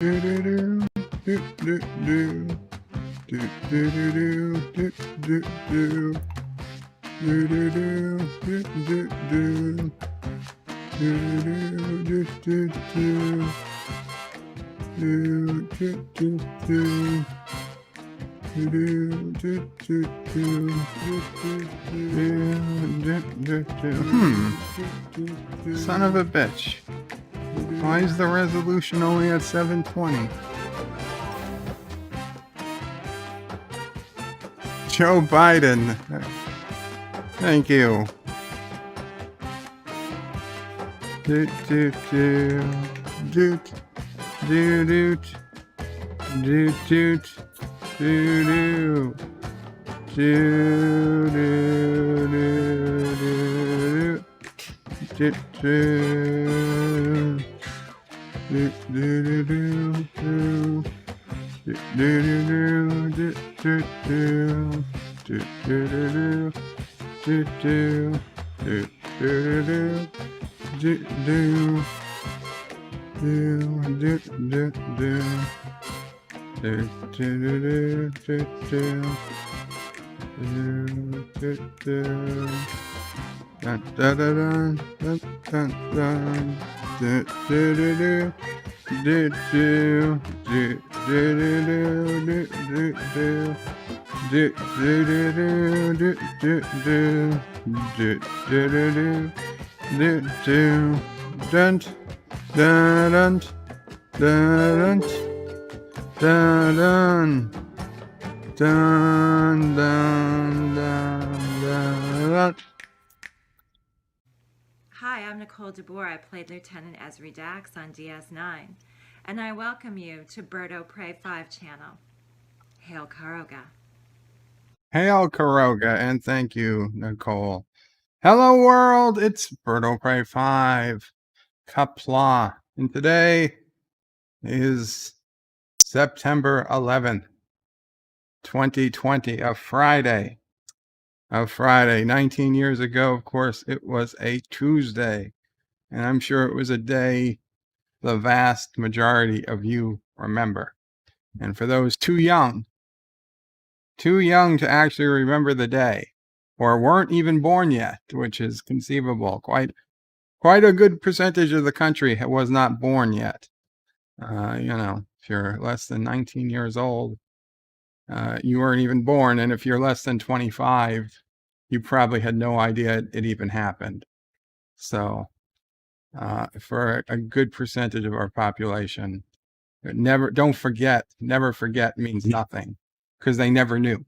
Do do do do do do do do do do do do do do do do do do. Son of a bitch. Why is the resolution only at 720? Joe Biden. Thank you. Doot doot doot doot doot doot doot doot doot Hi, I'm Nicole DeBoer. I played Lieutenant Esri Dax on DS9, and I welcome you to NephewOPrey 5 channel. Hail Karoga. Hail Karoga, and thank you, Nicole. Hello world, it's NephewOPrey 5, Qapla, and today is September 11th, 2020, a Friday. 19 years ago, of course, it was a Tuesday, and I'm sure it was a day the vast majority of you remember. And for those too young to actually remember the day, or weren't even born yet, which is conceivable, quite a good percentage of the country was not born yet. If you're less than 19 years old, you weren't even born, and if you're less than 25, you probably had no idea it even happened. So for a good percentage of our population, never forget means nothing, because they never knew.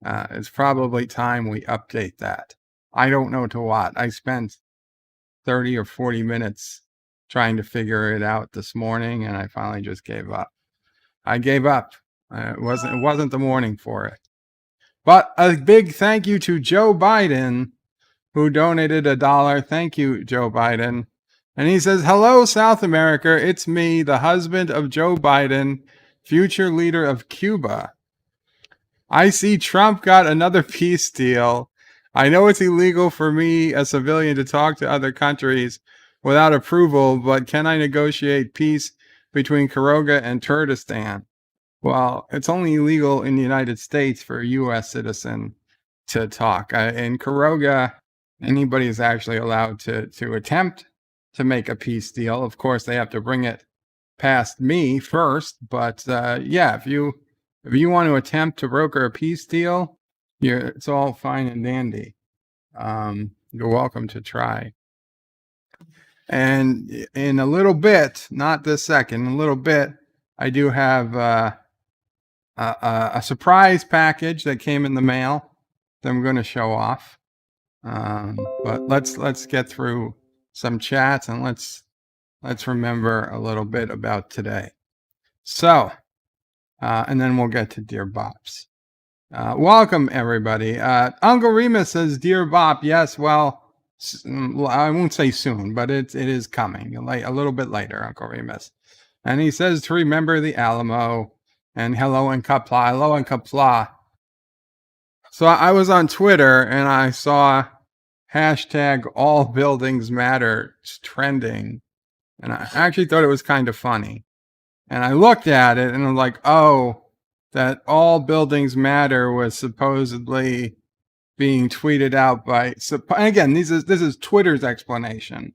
It's probably time we update that. I don't know to what. I spent 30 or 40 minutes trying to figure it out this morning, and I finally just gave up. I gave up. It wasn't the morning for it. But a big thank you to Joe Biden, who donated $1. Thank you, Joe Biden. And he says, "Hello, South America. It's me, the husband of Joe Biden, future leader of Cuba. I see Trump got another peace deal. I know it's illegal for me, a civilian, to talk to other countries without approval, but can I negotiate peace between Karoga and Kurdistan?" Well, it's only illegal in the United States for a U.S. citizen to talk. In Karoga, anybody is actually allowed to attempt to make a peace deal. Of course, they have to bring it past me first. But yeah, if you want to attempt to broker a peace deal, it's all fine and dandy. You're welcome to try. And in a little bit, not this second, in a little bit, I do have a surprise package that came in the mail that I'm going to show off. But let's get through some chats, and let's remember a little bit about today. So, and then we'll get to Dear Bops. Welcome everybody. Uncle Remus says, "Dear Bop, yes, well, I won't say soon, but it is coming a little bit later, Uncle Remus." And he says to remember the Alamo. And hello in Qapla. So I was on Twitter and I saw hashtag all buildings matter trending. And I actually thought it was kind of funny. And I looked at it and I'm like, oh, that all buildings matter was supposedly being tweeted out by, again, this is Twitter's explanation,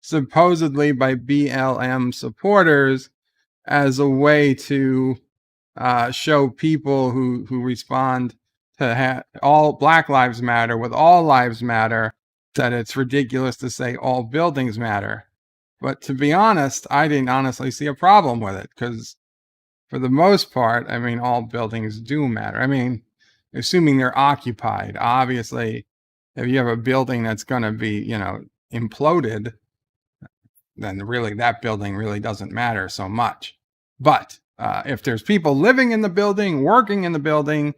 supposedly by BLM supporters as a way to show people who respond to all Black Lives Matter with all lives matter, that it's ridiculous to say all buildings matter. But to be honest, I didn't honestly see a problem with it, because for the most part, I mean, all buildings do matter. I mean, assuming they're occupied. Obviously, if you have a building that's going to be, imploded, then really that building really doesn't matter so much. But if there's people living in the building, working in the building,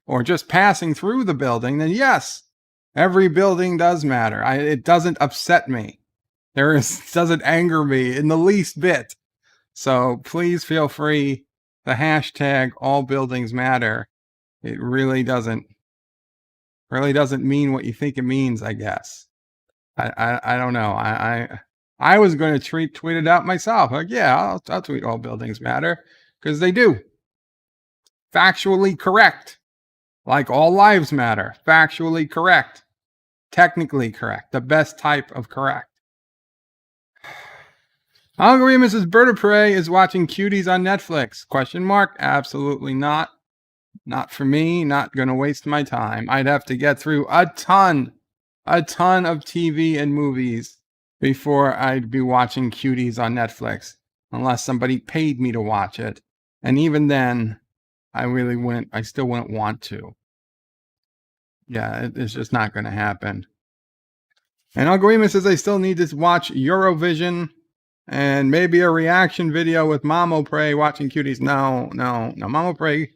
or just passing through the building, then yes, every building does matter. It doesn't upset me. Doesn't anger me in the least bit. So please feel free to hashtag all buildings matter. It really doesn't mean what you think it means, I guess. I don't know. I was going to tweet it out myself. Like, yeah, I'll tweet all buildings matter, because they do. Factually correct. Like all lives matter. Factually correct. Technically correct. The best type of correct. Hungry Mrs. NephewOPrey is watching Cuties on Netflix. Question mark? Absolutely not. Not for me. Not going to waste my time. I'd have to get through a ton of TV and movies before I'd be watching Cuties on Netflix, unless somebody paid me to watch it. And even then, I still wouldn't want to. Yeah, it's just not going to happen. And Uncle Remus says I still need to watch Eurovision and maybe a reaction video with NephewOPrey watching Cuties. No. NephewOPrey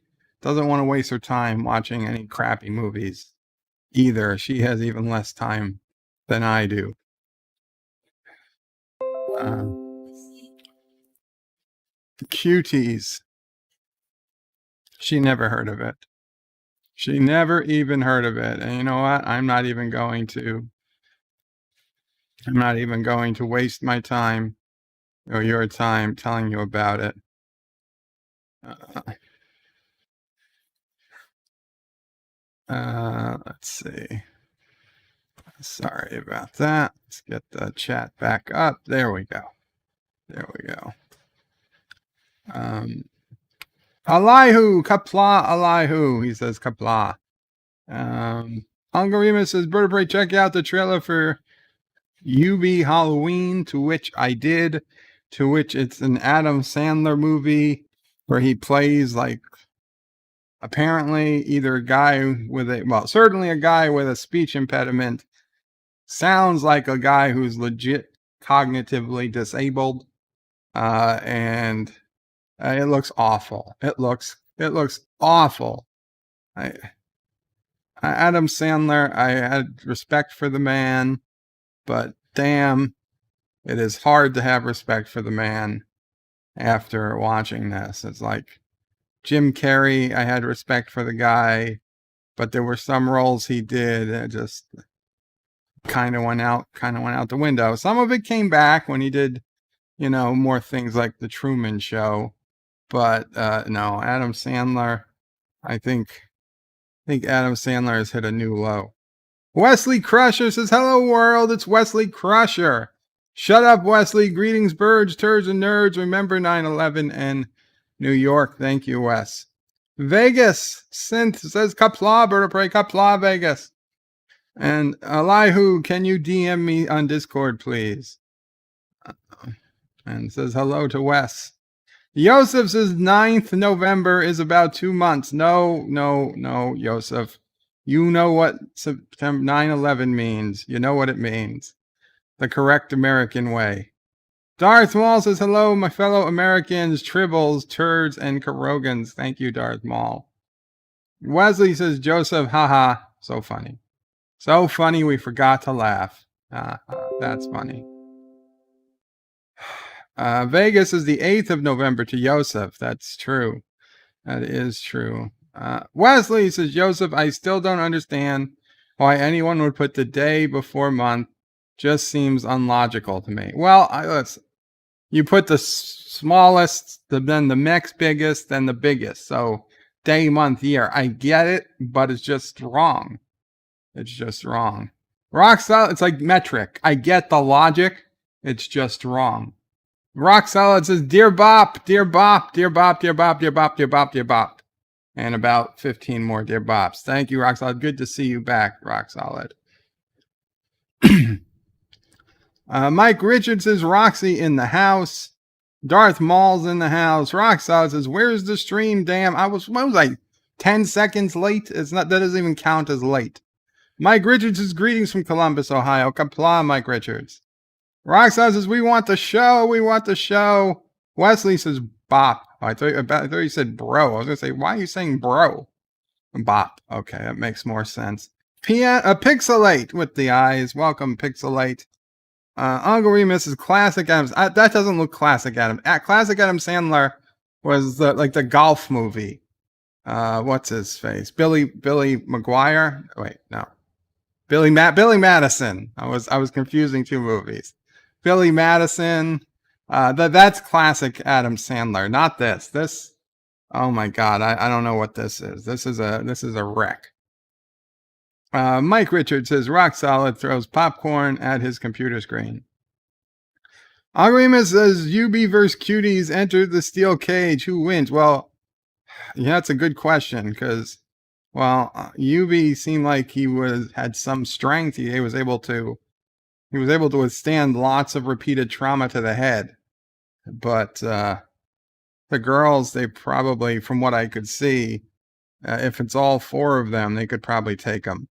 doesn't want to waste her time watching any crappy movies either. She has even less time than I do. Cuties. She never heard of it. She never even heard of it. And you know what? I'm not even going to waste my time or your time telling you about it. Let's see. Sorry about that. Let's get the chat back up. There we go. Elihu, Qapla Elihu. He says Qapla. Uncle Remus says, NephewOPrey, check out the trailer for UB Halloween, to which I did, to which it's an Adam Sandler movie where he plays like apparently either a guy certainly a guy with a speech impediment. Sounds like a guy who's legit cognitively disabled. And it looks awful. It looks awful. Adam Sandler, I had respect for the man, but damn, it is hard to have respect for the man after watching this. It's like Jim Carrey, I had respect for the guy, but there were some roles he did that just kind of went out the window. Some of it came back when he did, more things like The Truman Show. But no, Adam Sandler, I think Adam Sandler has hit a new low. Wesley Crusher says, hello world, it's Wesley Crusher. Shut up, Wesley. Greetings, birds, turds, and nerds. Remember 9/11 and New York. Thank you, Wes. Vegas Synth says, Qapla, NephewOPrey, Qapla, Vegas. And Elihu, can you DM me on Discord, please? And says hello to Wes. Yosef says 9th November is about 2 months. No, Yosef. You know what September 9/11 means. You know what it means. The correct American way. Darth Maul says, hello, my fellow Americans, tribbles, turds, and Karogans. Thank you, Darth Maul. Wesley says, Joseph, haha, so funny. So funny we forgot to laugh. That's funny. Vegas is the 8th of November to Joseph. That's true. That is true. Wesley says, Joseph, I still don't understand why anyone would put the day before month. Just seems unlogical to me. Well, You put the smallest, then the next biggest, then the biggest. So day, month, year. I get it, but it's just wrong. It's just wrong. Rock solid, it's like metric. I get the logic. It's just wrong. Rock solid says, Dear Bop, Dear Bop, Dear Bop, Dear Bop, Dear Bop, Dear Bop, Dear Bop. And about 15 more Dear Bops. Thank you, Rock Solid. Good to see you back, Rock Solid. Mike Richards says, Roxy in the house. Darth Maul's in the house. Rock Solid says, where's the stream? Damn, what was I, 10 seconds late? That doesn't even count as late. Mike Richards says, greetings from Columbus, Ohio. Qapla, Mike Richards. Rock Solid says, we want the show. We want the show. Wesley says, Bop. I thought you said bro. I was going to say, why are you saying bro? Bop. Okay, that makes more sense. Pixelate with the eyes. Welcome, Pixelate. Uncle Remus is classic Adams. That doesn't look classic Adam. Classic Adam Sandler was the golf movie. What's his face? Billy McGuire. Wait, no. Billy Madison. I was confusing two movies. Billy Madison. That's classic Adam Sandler. Not this. This. Oh my God. I don't know what this is. This is a wreck. Mike Richards says, Rock Solid throws popcorn at his computer screen. Agreement says, UB versus Cuties entered the steel cage. Who wins? Well, yeah, that's a good question because, well, UB seemed like he had some strength. He was able to withstand lots of repeated trauma to the head. But the girls, they probably, from what I could see, if it's all four of them, they could probably take them.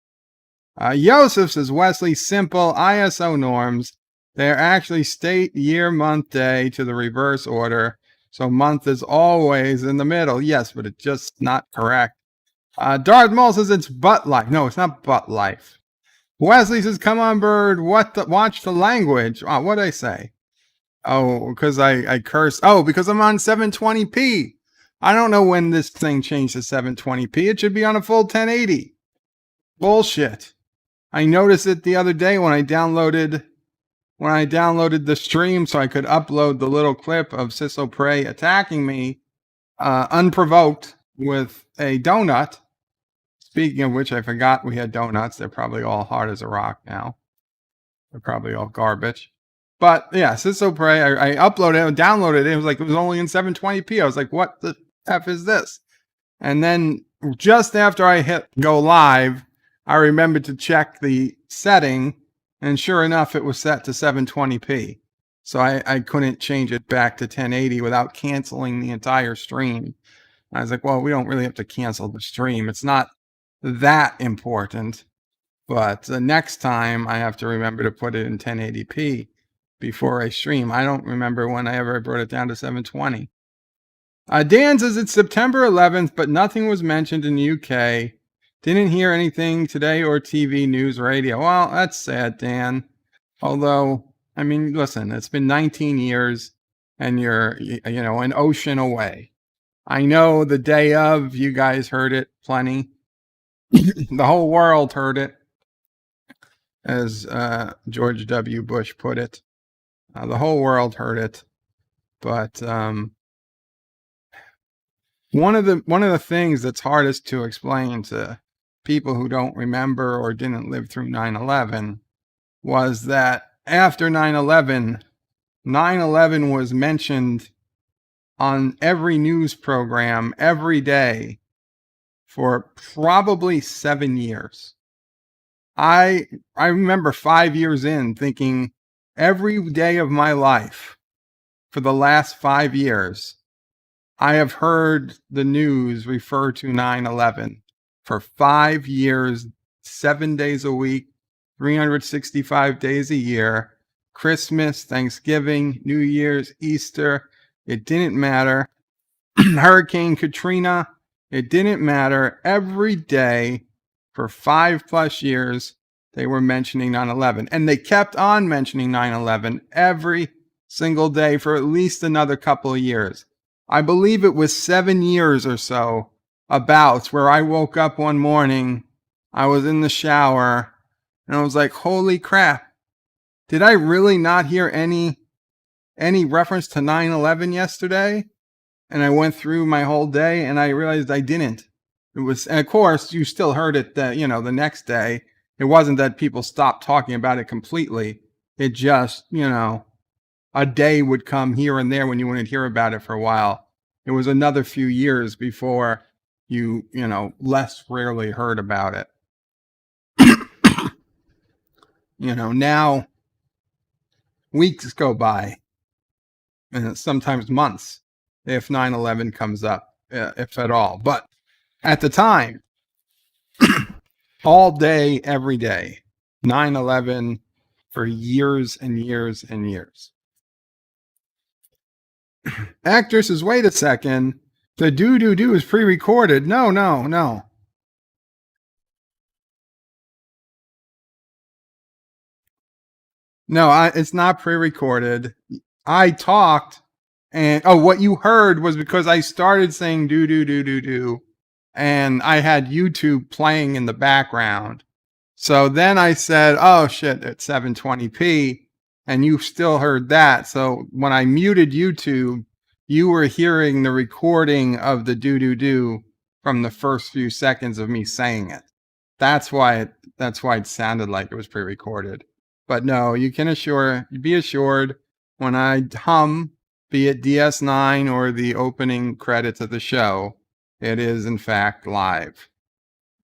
Yosef says, Wesley, simple ISO norms. They're actually state, year, month, day to the reverse order. So month is always in the middle. Yes, but it's just not correct. Darth Maul says it's butt life. No, it's not butt life. Wesley says, come on, bird. Watch the language. What'd I say? Oh, because I cursed. Oh, because I'm on 720p. I don't know when this thing changed to 720p. It should be on a full 1080. Bullshit. I noticed it the other day when I downloaded the stream so I could upload the little clip of NephewOPrey attacking me unprovoked with a donut. Speaking of which, I forgot we had donuts. They're probably all hard as a rock now. They're probably all garbage. But yeah, NephewOPrey, I uploaded it and downloaded it. It was only in 720p. I was like, what the F is this? And then just after I hit go live, I remembered to check the setting, and sure enough, it was set to 720p. So I couldn't change it back to 1080 without canceling the entire stream. I was like, well, we don't really have to cancel the stream. It's not that important. But the next time, I have to remember to put it in 1080p before I stream. I don't remember when I ever brought it down to 720. Dan says it's September 11th, but nothing was mentioned in the UK. Didn't hear anything today or TV, news, radio. Well, that's sad, Dan. Although, I mean, listen, it's been 19 years and you're, an ocean away. I know the day of, you guys heard it plenty. The whole world heard it, as George W. Bush put it. The whole world heard it. But one of the things that's hardest to explain to people who don't remember or didn't live through 9/11 was that after 9/11, 9/11 was mentioned on every news program every day for probably 7 years. I remember 5 years in thinking every day of my life for the last 5 years, I have heard the news refer to 9/11 for 5 years, 7 days a week, 365 days a year, Christmas, Thanksgiving, New Year's, Easter. It didn't matter. Hurricane Katrina. It didn't matter. Every day for 5+ years, they were mentioning 9/11. And they kept on mentioning 9/11 every single day for at least another couple of years. I believe it was 7 years or so about where I woke up one morning, I was in the shower, and I was like, holy crap, did I really not hear any any reference to 9/11 yesterday? And I went through my whole day and I realized I didn't. It was, and of course, you still heard it the next day. It wasn't that people stopped talking about it completely. It just, a day would come here and there when you wouldn't hear about it for a while. It was another few years before you less rarely heard about it. Now weeks go by and sometimes months if 9/11 comes up, if at all. But at the time, all day, every day, 9/11 for years and years and years. Actor says, wait a second. The do is pre-recorded. No. No, it's not pre-recorded. I talked, and what you heard was because I started saying do, and I had YouTube playing in the background. So then I said, oh shit, it's 720p, and you still heard that. So when I muted YouTube, you were hearing the recording of the do from the first few seconds of me saying it. That's why it sounded like it was pre-recorded. But no, you can be assured when I hum, be it DS9 or the opening credits of the show, it is in fact live.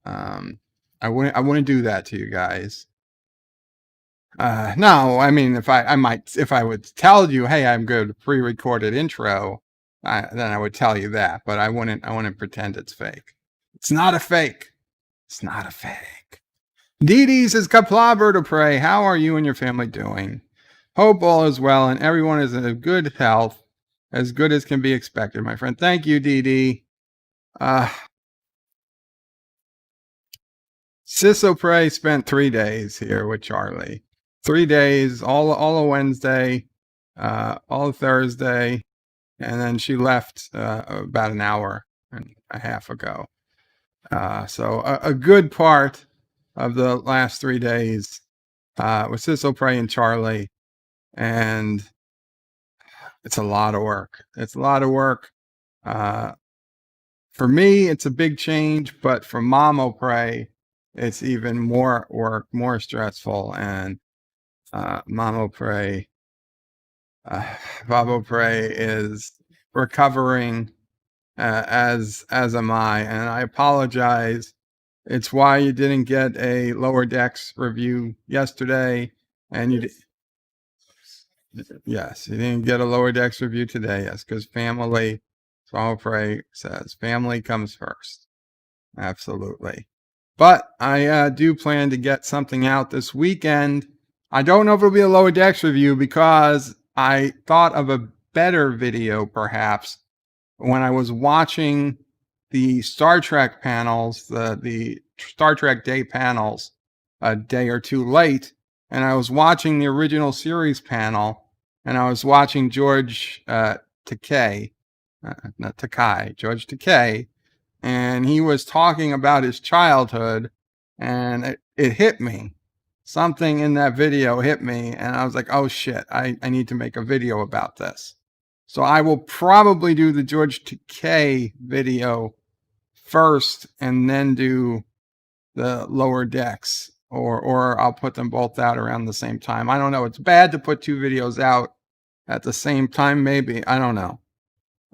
I wouldn't do that to you guys. No, I mean, if I would tell you, hey, I'm good pre-recorded intro, then I would tell you that, but I wouldn't pretend it's fake. It's not a fake. It's not a fake. Dee Dee says, Qapla AllPrey, how are you and your family doing? Hope all is well and everyone is in good health, as good as can be expected, my friend. Thank you, Dee Dee. NephewOPrey spent 3 days here with Charlie. 3 days, all of Wednesday, all of Thursday, and then she left about an hour and a half ago. So a good part of the last 3 days with NephewOPrey and Charlie, and it's a lot of work. It's a lot of work. For me, it's a big change, but for Mom OPrey, it's even more work, more stressful. And Mom OPrey, Bob OPrey is recovering, as am I, and I apologize. It's why you didn't get a Lower Decks review yesterday, and you didn't get a Lower Decks review today. Yes, because family. So OPrey says family comes first. Absolutely. But I do plan to get something out this weekend. I don't know if it'll be a Lower Decks review because I thought of a better video perhaps when I was watching the Star Trek panels, the Star Trek Day panels a day or two late. And I was watching the original series panel and I was watching George Takei, George Takei, and he was talking about his childhood, and it hit me. Something in that video hit me, and I was like, oh shit, I need to make a video about this. So I will probably do the George Takei video first and then do the Lower Decks, or I'll put them both out around the same time. I don't know. It's bad to put 2 videos out at the same time, maybe. I don't know.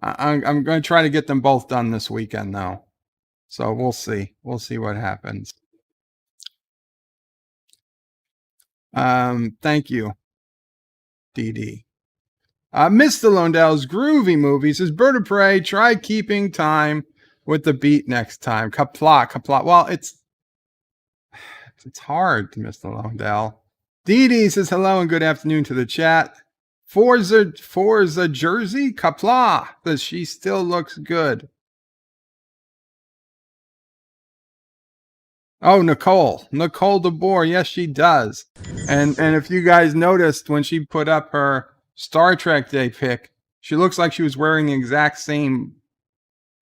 I'm going to try to get them both done this weekend, though. So we'll see. We'll see what happens. Thank you, Dee Dee. Mr. Londell's Groovy Movies says, Bird of Prey, try keeping time with the beat next time. Qapla. Well, it's hard, Mr. Londell. Dee Dee says, hello and good afternoon to the chat. Forza Jersey, Qapla, because she still looks good. Oh, Nicole DeBoer, yes, she does. And if you guys noticed when she put up her Star Trek Day pic, she looks like she was wearing the exact same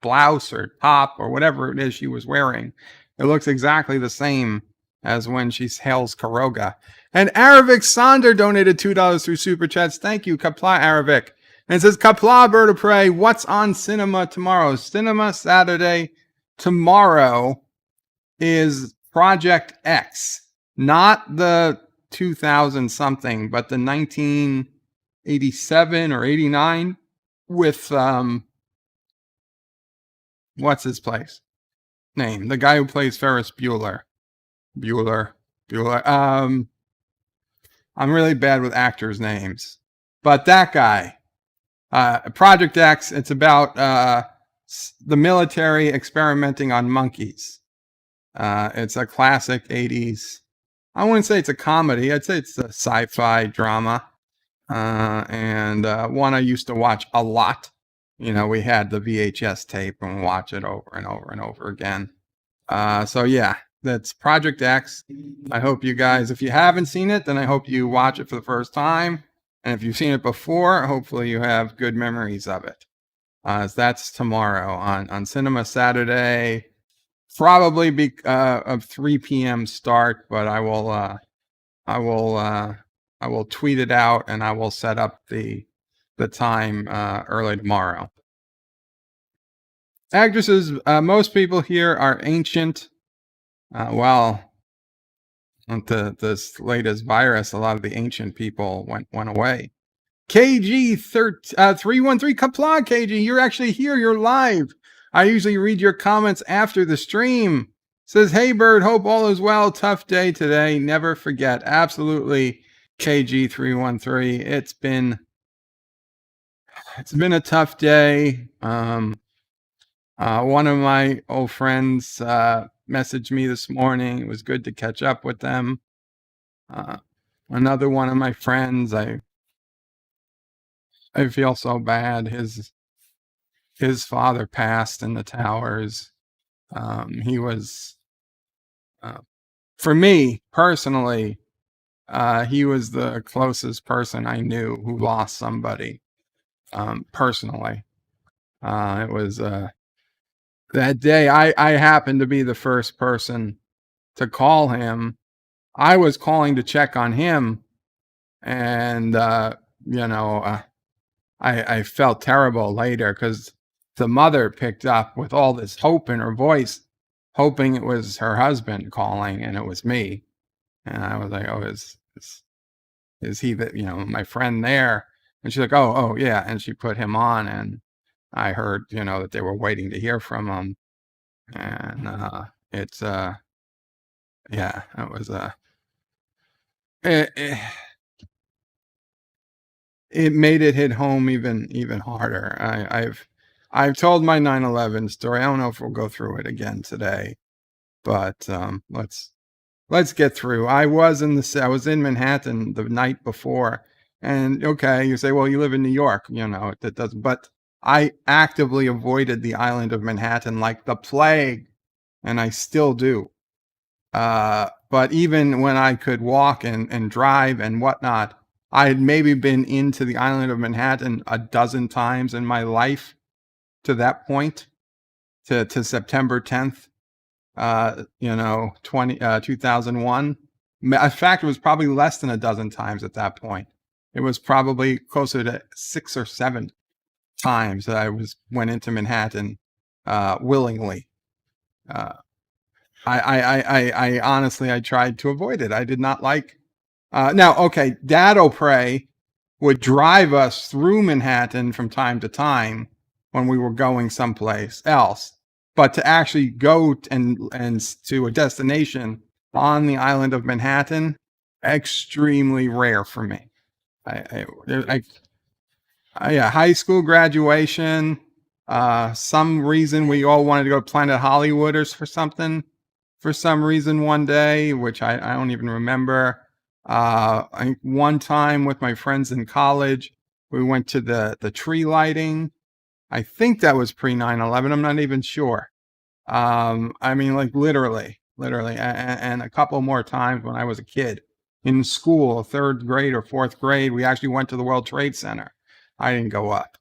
blouse or top or whatever it is she was wearing. It looks exactly the same as when she hails Karoga. And Aravic Sonder donated $2 through Super Chats. Thank you, Qapla Aravic. And it says, Qapla Bird of Prey, what's on cinema tomorrow? Cinema Saturday tomorrow is Project X. Not the 2000 something, but the 1987 or 89 with, what's his place? Name. The guy who plays Ferris Bueller. Bueller. I'm really bad with actors' names. But that guy. Project X, it's about the military experimenting on monkeys. It's a classic 80s. I wouldn't say it's a comedy. I'd say it's a sci-fi drama. And one I used to watch a lot. You know, we had the VHS tape and watch it over and over and over again. So yeah, that's Project X. I hope you guys, if you haven't seen it, then I hope you watch it for the first time. And if you've seen it before, hopefully you have good memories of it. So that's tomorrow on Cinema Saturday. Probably be a 3 p.m. start, but I will tweet it out and I will set up the time early tomorrow. Actresses, most people here are ancient. Well, with this latest virus, a lot of the ancient people went away. KG313 Qapla KG, you're actually here. You're live. I usually read your comments after the stream. Says, hey Bird, hope all is well. Tough day today. Never forget. Absolutely, KG313. It's been a tough day. One of my old friends messaged me this morning. It was good to catch up with them. Another one of my friends, I feel so bad. His father passed in the towers. He was, for me personally, he was the closest person I knew who lost somebody, personally. It was that day I happened to be the first person to call him. I was calling to check on him, and I felt terrible later because the mother picked up with all this hope in her voice, hoping it was her husband calling, and it was me. And I was like, oh, is he that, my friend there? And she's like, oh yeah. And she put him on, and I heard, that they were waiting to hear from him. And it's yeah, it was it made it hit home even harder. I've told my 9/11 story. I don't know if we'll go through it again today, but let's get through. I was in Manhattan the night before, and okay, you say, well, you live in New York, that doesn't. But I actively avoided the island of Manhattan like the plague, and I still do. But even when I could walk and drive and whatnot, I had maybe been into the island of Manhattan a dozen times in my life to that point, to September 10th, 2001. In fact, it was probably less than a dozen times at that point. It was probably closer to 6 or 7 times that I went into Manhattan willingly. I honestly, I tried to avoid it. I did not like. Now, okay, NephewOPrey would drive us through Manhattan from time to time when we were going someplace else, but to actually go and to a destination on the island of Manhattan, extremely rare for me. Yeah, high school graduation. Some reason we all wanted to go to Planet Hollywood or for something. For some reason one day, which I don't even remember. I think one time with my friends in college, we went to the tree lighting. I think that was pre 9/11. I'm not even sure. I mean, like literally, and a couple more times when I was a kid in school, 3rd grade or 4th grade, we actually went to the World Trade Center. I didn't go up.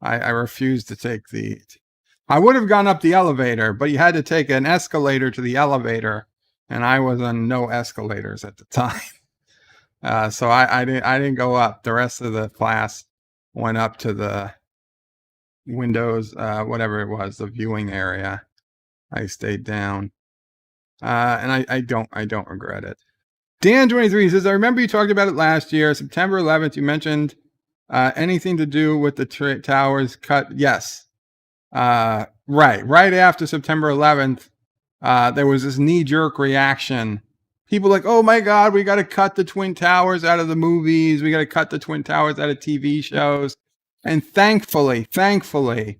I refused to take I would have gone up the elevator, but you had to take an escalator to the elevator, and I was on no escalators at the time. So I didn't go up. The rest of the class went up to the windows, whatever it was, the viewing area. I stayed down, and I don't regret it. Dan23 says, I remember you talked about it last year, September 11th. You mentioned anything to do with the towers cut. Yes. Right after September 11th, there was this knee-jerk reaction. People like, oh my God, we got to cut the Twin Towers out of the movies. We got to cut the Twin Towers out of TV shows. And thankfully, they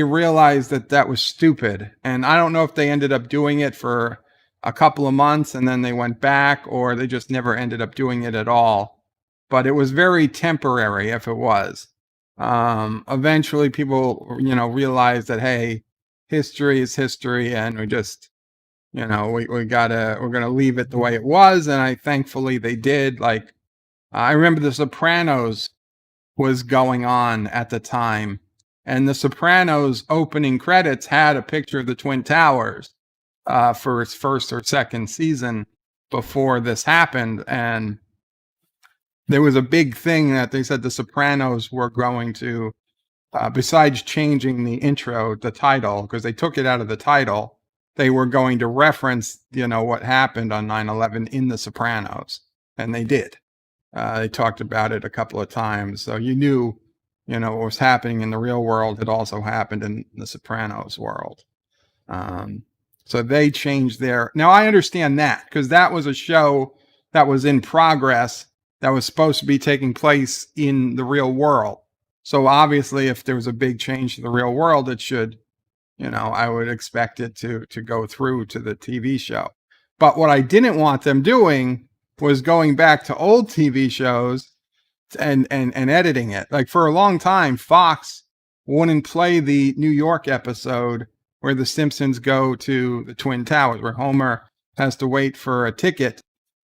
realized that was stupid. And I don't know if they ended up doing it for a couple of months and then they went back, or they just never ended up doing it at all. But it was very temporary if it was. Eventually people, realized that, hey, history is history, and we just, we're gonna leave it the way it was. And thankfully they did. Like, I remember The Sopranos was going on at the time, and The Sopranos opening credits had a picture of the Twin Towers for its first or second season before this happened. And there was a big thing that they said The Sopranos were going to, besides changing the intro, the title, because they took it out of the title, they were going to reference, what happened on 9/11 in The Sopranos. And they did. They talked about it a couple of times. So you knew, what was happening in the real world had also happened in The Sopranos world. So they changed now I understand that, because that was a show that was in progress that was supposed to be taking place in the real world. So obviously if there was a big change to the real world, it should, I would expect it to go through to the TV show. But what I didn't want them doing was going back to old TV shows and editing it. Like, for a long time, Fox wouldn't play the New York episode where the Simpsons go to the Twin Towers, where Homer has to wait for a ticket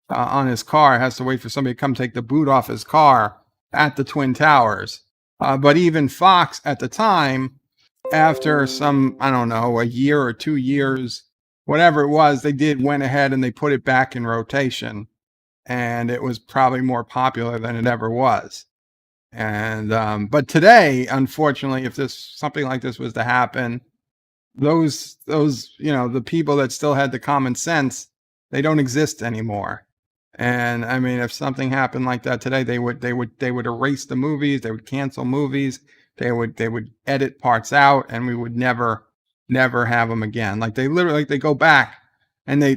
on his car, has to wait for somebody to come take the boot off his car at the Twin Towers. But even Fox at the time, after some, I don't know, a year or 2 years, whatever it was, they went ahead and they put it back in rotation. And it was probably more popular than it ever was. And but today, unfortunately, if something like this was to happen, those the people that still had the common sense, they don't exist anymore. And I mean, if something happened like that today, they would erase the movies, they would cancel movies, they would edit parts out, and we would never have them again. Like, they literally, they go back and they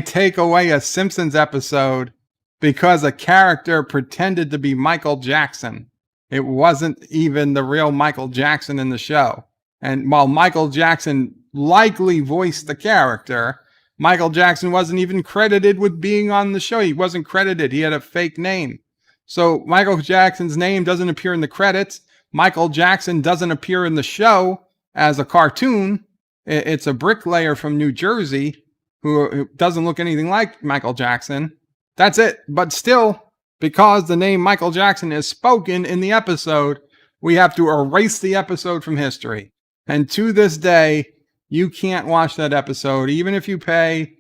take away a Simpsons episode because a character pretended to be Michael Jackson. It wasn't even the real Michael Jackson in the show. And while Michael Jackson likely voiced the character, Michael Jackson wasn't even credited with being on the show. He wasn't credited. He had a fake name. So Michael Jackson's name doesn't appear in the credits. Michael Jackson doesn't appear in the show as a cartoon. It's a bricklayer from New Jersey who doesn't look anything like Michael Jackson. That's it. But still, because the name Michael Jackson is spoken in the episode, we have to erase the episode from history. And to this day, you can't watch that episode, even if you pay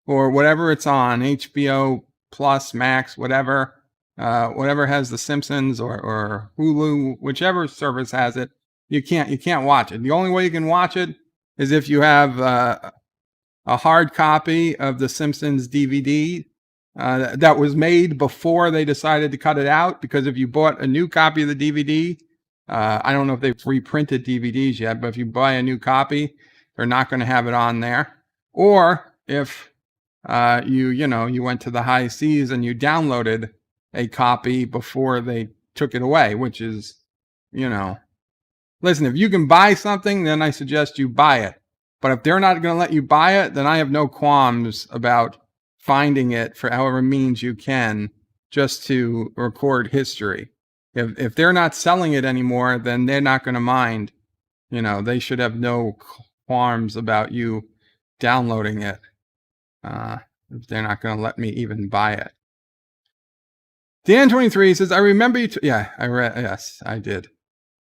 for whatever it's on, HBO Plus, Max, whatever has The Simpsons or Hulu, whichever service has it. You can't watch it. The only way you can watch it is if you have a hard copy of The Simpsons DVD that was made before they decided to cut it out. Because if you bought a new copy of the DVD, I don't know if they've reprinted DVDs yet, but if you buy a new copy, they're not going to have it on there. Or if you went to the high seas and you downloaded a copy before they took it away, which is, listen, if you can buy something, then I suggest you buy it. But if they're not going to let you buy it, then I have no qualms about finding it for however means you can, just to record history. If they're not selling it anymore, then they're not going to mind. They should have no qualms about you downloading it. If they're not going to let me even buy it. Dan23 says, I remember you. Yes, I did.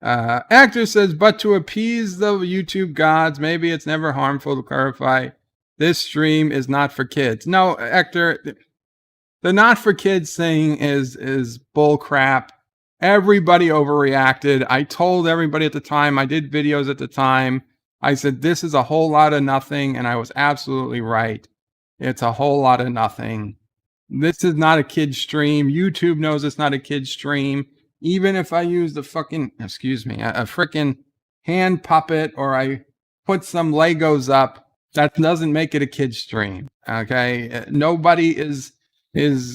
Actor says, but to appease the YouTube gods, maybe it's never harmful to clarify This stream is not for kids. No, Hector, the not for kids thing is bull crap. Everybody overreacted. I told everybody at the time, I did videos at the time. I said, this is a whole lot of nothing. And I was absolutely right. It's a whole lot of nothing. This is not a kid stream. YouTube knows it's not a kid stream. Even if I use the fucking, excuse me, a freaking hand puppet or I put some Legos up, that doesn't make it a kid stream. Okay. Nobody is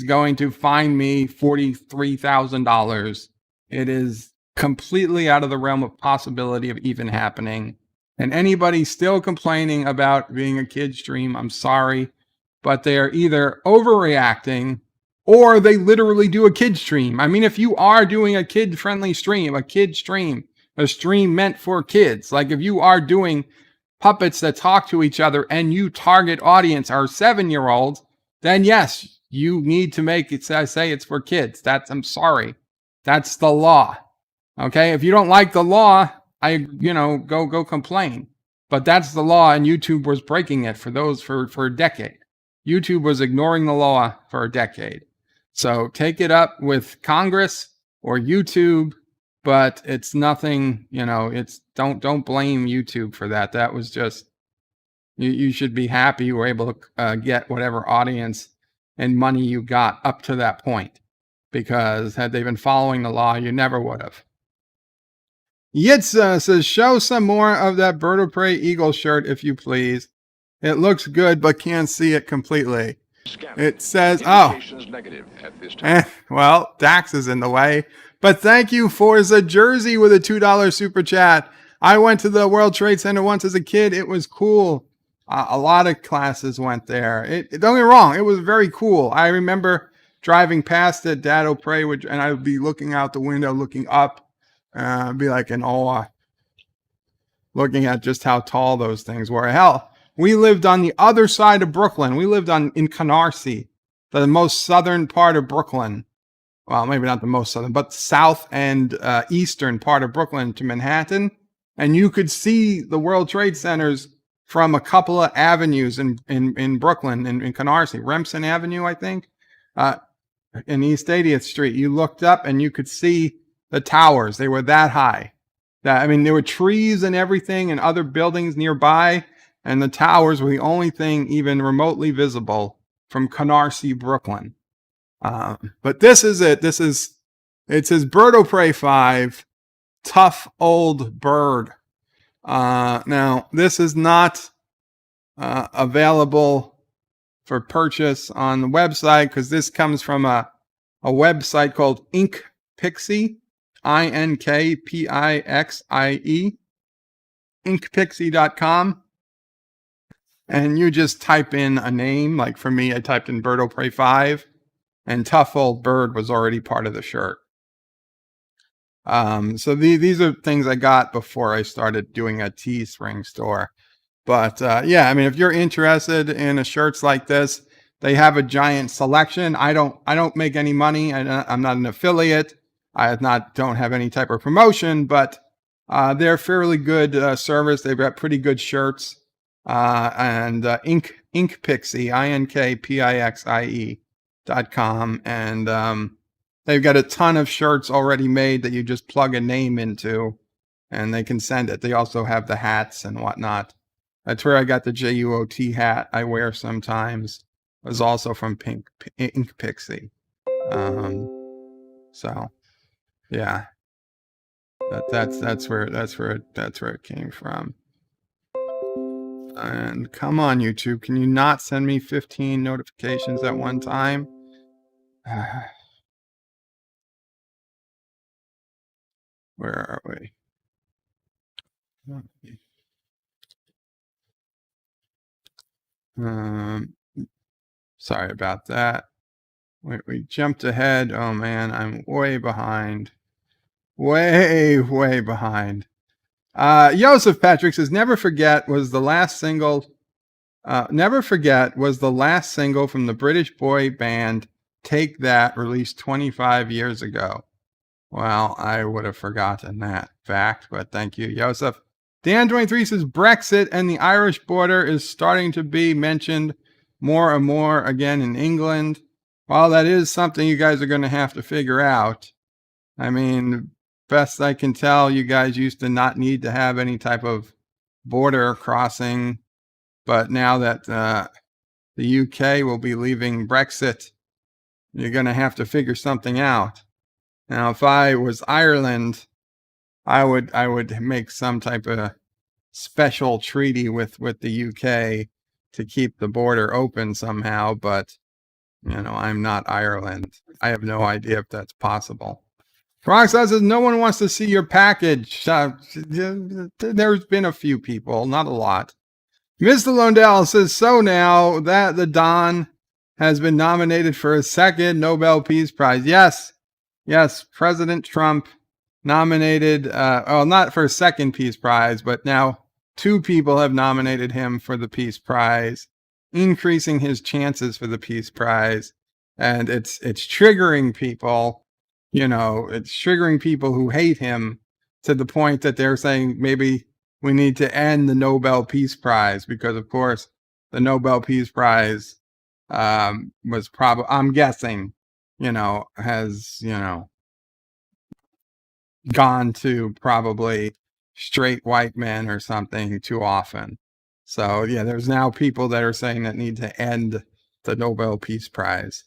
going to fine me $43,000. It is completely out of the realm of possibility of even happening. And anybody still complaining about being a kid stream, I'm sorry, but they are either overreacting or they literally do a kid stream. I mean, if you are doing a kid-friendly stream, a stream meant for kids, like if you are doing puppets that talk to each other and you target audience are 7-year-olds, then yes, you need to make it say it's for kids. I'm sorry. That's the law. Okay. If you don't like the law, go complain. But that's the law, and YouTube was breaking it for a decade. YouTube was ignoring the law for a decade. So take it up with Congress or YouTube, but it's nothing, don't blame YouTube for that. That was just, you should be happy you were able to get whatever audience and money you got up to that point, because had they been following the law, you never would have. Yitza says, show some more of that Bird of Prey Eagle shirt, if you please. It looks good, but can't see it completely. It says, negative at this time. Well, Dax is in the way. But thank you for the jersey with a $2 super chat. I went to the World Trade Center once as a kid. It was cool. A lot of classes went there. Don't get me wrong. It was very cool. I remember driving past it, Dad will pray, and I would be looking out the window, looking up, be like in awe, looking at just how tall those things were. Hell, we lived on the other side of Brooklyn. We lived in Canarsie, the most southern part of Brooklyn. Well, maybe not the most southern, but south and eastern part of Brooklyn to Manhattan. And you could see the World Trade Centers from a couple of avenues in Brooklyn, in Canarsie, Remsen Avenue, I think, in East 80th Street. You looked up and you could see the towers. They were that high. There were trees and everything and other buildings nearby, and the towers were the only thing even remotely visible from Canarsie, Brooklyn. But this is it. It says Bird of Prey 5, Tough Old Bird. Now, this is not available for purchase on the website, because this comes from a website called Ink Pixie, INKPIXIE, inkpixie.com. And you just type in a name. Like for me, I typed in Bird of Prey 5, and Tough Old Bird was already part of the shirt. So these are things I got before I started doing a Teespring store. But if you're interested in shirts like this, they have a giant selection. I don't make any money. I'm not an affiliate. Don't have any type of promotion, but they're fairly good service. They've got pretty good shirts. And Ink Pixie, INKPIXIE.com, and they've got a ton of shirts already made that you just plug a name into, and they can send it. They also have the hats and whatnot. That's where I got the JUOT hat I wear sometimes. It was also from Ink Pixie. So yeah, that's where it came from. And come on, YouTube, can you not send me 15 notifications at one time? Where are we? Sorry about that. We jumped ahead. Oh man, I'm way behind. Way behind. Joseph Patrick says, Never Forget was the last single from the British boy band Take That, released 25 years ago. Well, I would have forgotten that fact, but thank you, Joseph. Dan23 says Brexit and the Irish border is starting to be mentioned more and more again in England. Well, that is something you guys are going to have to figure out. I mean, best I can tell, you guys used to not need to have any type of border crossing, but now that the UK will be leaving Brexit, you're going to have to figure something out. Now, if I was Ireland, I would make some type of special treaty with the UK to keep the border open somehow, but I'm not Ireland. I have no idea if that's possible. Roxanne says no one wants to see your package. There's been a few people, not a lot. Mr. Londell says, so now that the Don has been nominated for a second Nobel Peace Prize. Yes, President Trump nominated, not for a second Peace Prize, but now 2 people have nominated him for the Peace Prize, increasing his chances for the Peace Prize. And it's triggering people, it's triggering people who hate him to the point that they're saying maybe we need to end the Nobel Peace Prize because, of course, the Nobel Peace Prize was probably, I'm guessing, has, gone to probably straight white men or something too often. So, yeah, there's now people that are saying that need to end the Nobel Peace Prize,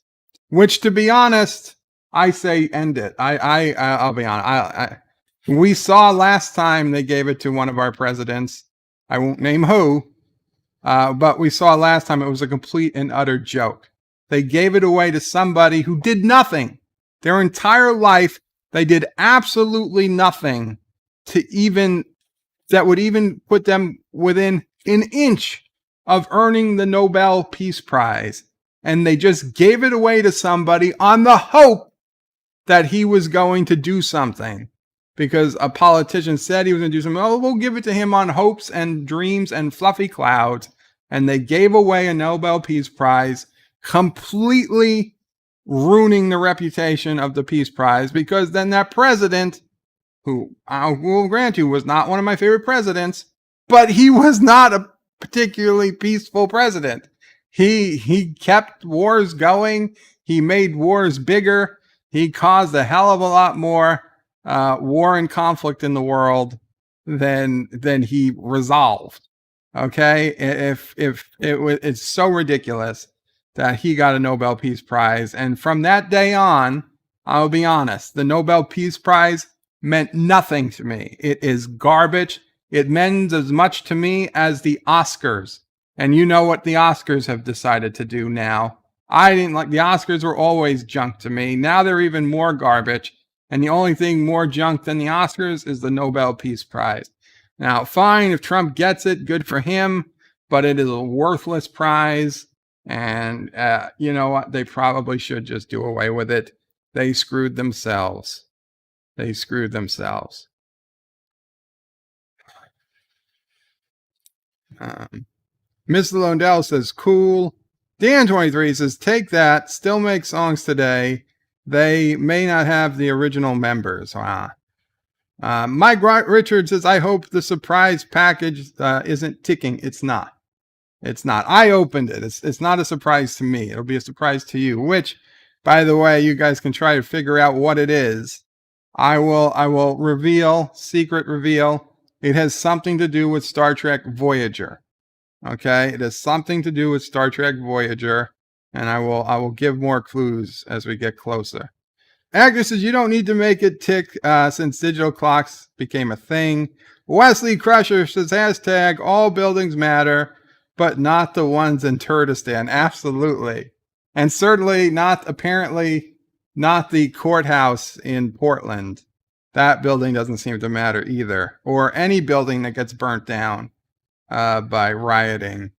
which, to be honest, I say end it. I'll be honest. We saw last time they gave it to one of our presidents. I won't name who, but we saw last time it was a complete and utter joke. They gave it away to somebody who did nothing. Their entire life, they did absolutely nothing that would even put them within an inch of earning the Nobel Peace Prize. And they just gave it away to somebody on the hope that he was going to do something. Because a politician said he was going to do something. Oh, we'll give it to him on hopes and dreams and fluffy clouds. And they gave away a Nobel Peace Prize, completely ruining the reputation of the Peace Prize. Because then that president, who I will grant you was not one of my favorite presidents, but he was not a particularly peaceful president. He kept wars going. He made wars bigger. He caused a hell of a lot more war and conflict in the world than he resolved. Okay, if it's so ridiculous that he got a Nobel Peace Prize, and from that day on, I'll be honest, the Nobel Peace Prize meant nothing to me. It is garbage. It means as much to me as the Oscars. And you know what the Oscars have decided to do now. I didn't like the Oscars, were always junk to me. Now they're even more garbage. And the only thing more junk than the Oscars is the Nobel Peace Prize. Now, fine, if Trump gets it, good for him, but it is a worthless prize. And you know what? They probably should just do away with it. They screwed themselves. Mr. Londell says, cool. Dan23 says, take that. Still make songs today. They may not have the original members. Mike Richard says, I hope the surprise package isn't ticking. It's not. I opened it. It's not a surprise to me. It'll be a surprise to you, which, by the way, you guys can try to figure out what it is. I will reveal, secret reveal. It has something to do with Star Trek Voyager. Okay, it has something to do with Star Trek Voyager, and I will give more clues as we get closer. Agnes says, you don't need to make it tick since digital clocks became a thing. Wesley Crusher says, hashtag all buildings matter, but not the ones in Kurdistan. Absolutely. And certainly apparently not the courthouse in Portland. That building doesn't seem to matter either. Or any building that gets burnt down by rioting.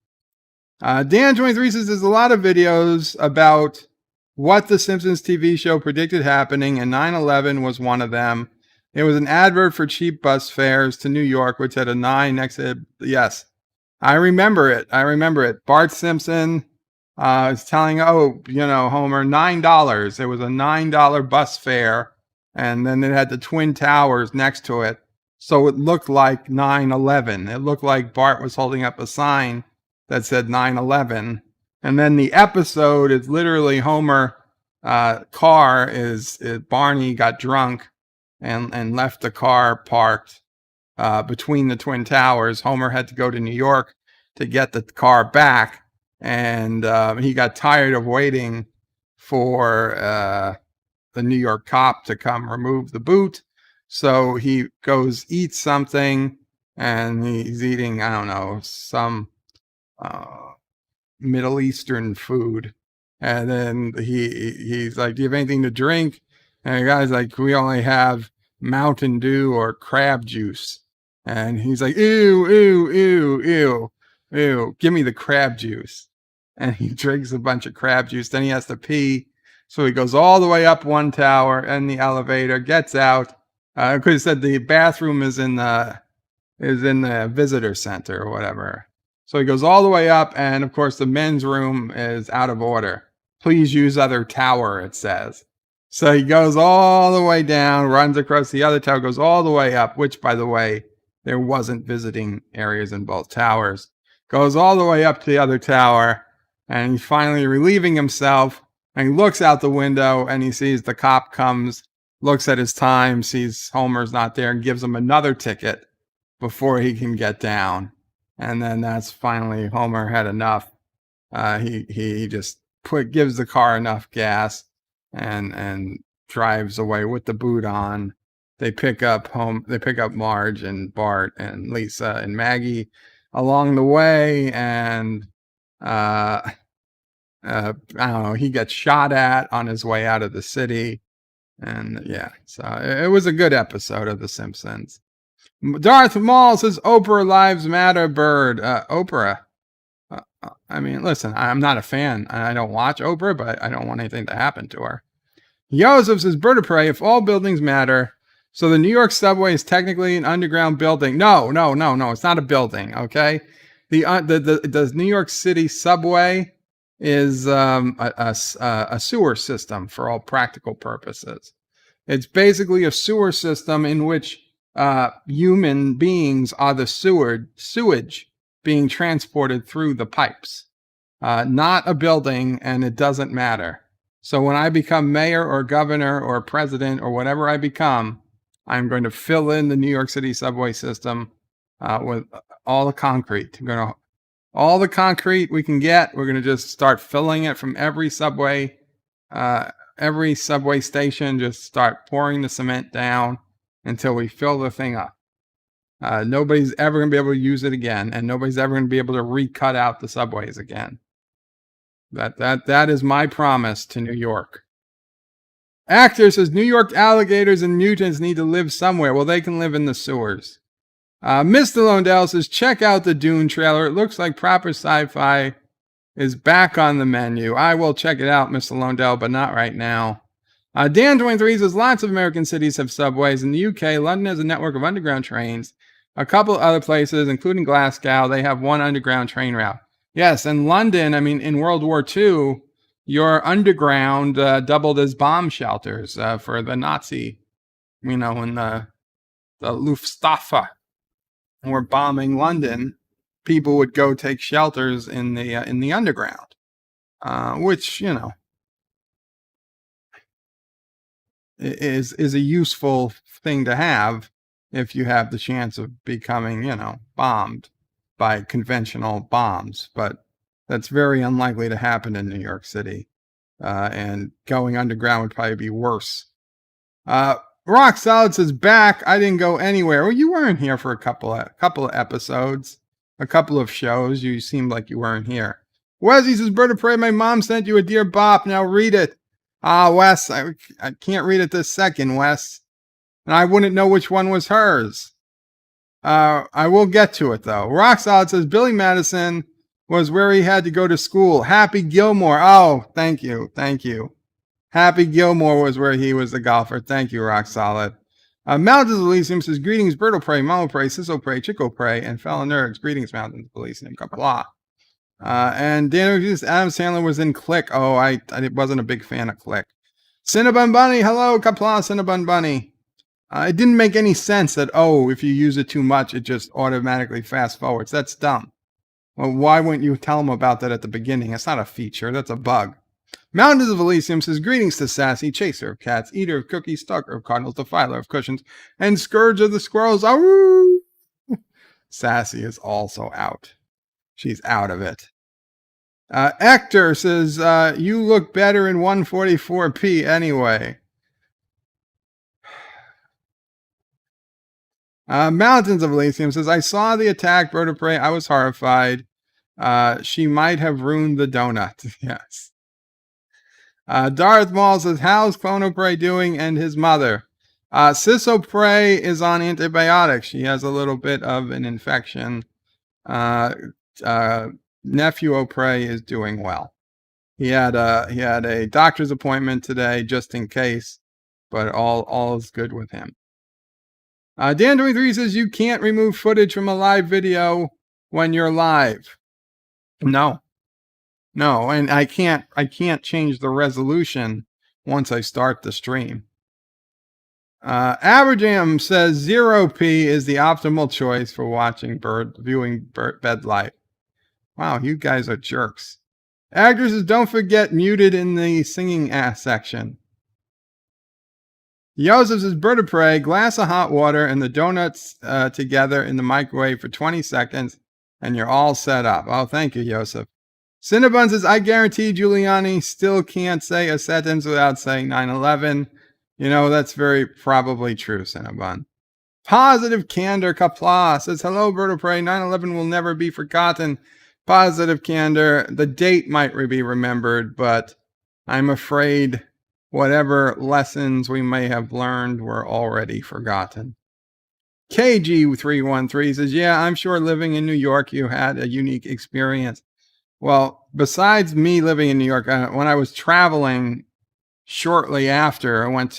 Dan23 says there's a lot of videos about what the Simpsons TV show predicted happening, and 9/11 was one of them. It was an advert for cheap bus fares to New York, which had a 9 next to it. Yes, I remember it. Bart Simpson was telling, Homer, $9. It was a $9 bus fare, and then it had the Twin Towers next to it. So it looked like 9/11. It looked like Bart was holding up a sign that said 9/11. And then the episode is literally Homer car is Barney got drunk and left the car parked between the Twin Towers. Homer had to go to New York to get the car back, and he got tired of waiting for the New York cop to come remove the boot. So he goes eat something, and he's eating, I don't know, some Middle Eastern food. And then he's like, "Do you have anything to drink?" And the guy's like, "We only have Mountain Dew or crab juice." And he's like, "Ew, ew, ew, ew, ew, give me the crab juice." And he drinks a bunch of crab juice. Then he has to pee. So he goes all the way up one tower in the elevator, gets out. Because he said the bathroom is in the visitor center or whatever. So he goes all the way up, and of course the men's room is out of order. Please use other tower, it says. So he goes all the way down, runs across the other tower, goes all the way up, which, by the way, there wasn't visiting areas in both towers. Goes all the way up to the other tower, and he's finally relieving himself, and he looks out the window, and he sees the cop comes, looks at his time, sees Homer's not there, and gives him another ticket before he can get down. And then that's finally Homer had enough. He just gives the car enough gas and drives away with the boot on. They pick up Marge and Bart and Lisa and Maggie along the way, and I don't know, he gets shot at on his way out of the city. And yeah, so it was a good episode of The Simpsons. Darth Maul says, "Oprah Lives Matter, Bird." Oprah. I mean, listen, I'm not a fan. I don't watch Oprah, but I don't want anything to happen to her. Joseph says, "Bird of Prey, if all buildings matter, so the New York subway is technically an underground building." No, it's not a building, okay? The New York City subway is a sewer system for all practical purposes. It's basically a sewer system in which human beings are the sewage being transported through the pipes. Not a building, and it doesn't matter. So when I become mayor or governor or president or whatever I become, I'm going to fill in the New York City subway system with all the concrete. All the concrete we can get, we're going to just start filling it from every subway station, just start pouring the cement down until we fill the thing up. Nobody's ever going to be able to use it again, and nobody's ever going to be able to recut out the subways again. That is my promise to New York. Actor says, "New York alligators and mutants need to live somewhere." Well, they can live in the sewers. Mr. Londell says, "Check out the Dune trailer. It looks like proper sci-fi is back on the menu." I will check it out, Mr. Londell, but not right now. Dan23 says, "Lots of American cities have subways. In the UK, London has a network of underground trains. A couple other places, including Glasgow, they have one underground train route." Yes, and London, I mean, in World War II, your underground doubled as bomb shelters for the Nazi, when the Luftwaffe were bombing London, people would go take shelters in the underground, which, is a useful thing to have if you have the chance of becoming, bombed by conventional bombs. But that's very unlikely to happen in New York City. And going underground would probably be worse. Rock Solid says, "Back. I didn't go anywhere." Well, you weren't here for a couple of episodes, a couple of shows. You seemed like you weren't here. Wesley says, "Bird of Prey, my mom sent you a Dear Bop. Now read it." Wes, I can't read it this second, Wes. And I wouldn't know which one was hers. I will get to it, though. Rock Solid says, "Billy Madison was where he had to go to school. Happy Gilmore." Oh, thank you. Happy Gilmore was where he was the golfer. Thank you, Rock Solid. Mountains Elysium says, "Greetings, Bird of Prey, Mama Prey, Sisso Prey, Chico Prey, and fellow nerds. Greetings, Mountains Elysium. Qapla." And Dan says, "Adam Sandler was in Click." Oh, I wasn't a big fan of Click. Cinnabon Bunny, hello, Qapla, Cinnabon Bunny. It didn't make any sense that, oh, if you use it too much, it just automatically fast forwards. That's dumb. Well, why wouldn't you tell them about that at the beginning? That's not a feature. That's a bug. Mountains of Elysium says, greetings to Sassy, chaser of cats, eater of cookies, stalker of cardinals, defiler of cushions, and scourge of the squirrels. Awoo! Sassy is also out. She's out of it. Ector says, you look better in 144p anyway. Mountains of Elysium says, I saw the attack, Bird of Prey. I was horrified. She might have ruined the donut. Yes. Darth Maul says, how's NephewOPrey doing and his mother? NephewOPrey is on antibiotics. She has a little bit of an infection. NephewOPrey is doing well. He had a doctor's appointment today just in case, but all is good with him. Dan23 says, you can't remove footage from a live video when you're live. No, and I can't change the resolution once I start the stream. Aberjam says 0p is the optimal choice for viewing bed life. Wow, you guys are jerks. Agner says, don't forget muted in the singing ass section. Joseph says, Bird of Prey, glass of hot water and the donuts together in the microwave for 20 seconds, and you're all set up. Oh, thank you, Joseph. Cinnabon says, I guarantee Giuliani still can't say a sentence without saying 9/11. You know, that's very probably true, Cinnabon. Positive Candor Qapla says, hello, Bird of Prey. 9/11 will never be forgotten. Positive Candor, the date might be remembered, but I'm afraid whatever lessons we may have learned were already forgotten. KG313 says, yeah, I'm sure living in New York, you had a unique experience. Well, besides me living in New York, when I was traveling shortly after, I went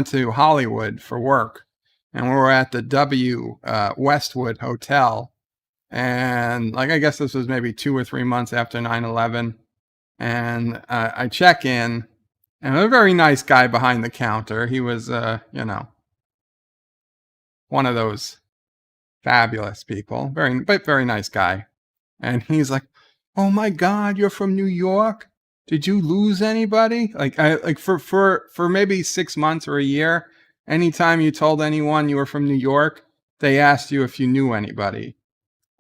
to Hollywood for work, and we were at the W Westwood Hotel. And I guess this was maybe 2 or 3 months after 9/11. And I check in, and a very nice guy behind the counter. He was, one of those fabulous people, very nice guy. And he's like, "Oh my God, you're from New York? Did you lose anybody?" For maybe 6 months or a year, anytime you told anyone you were from New York, they asked you if you knew anybody.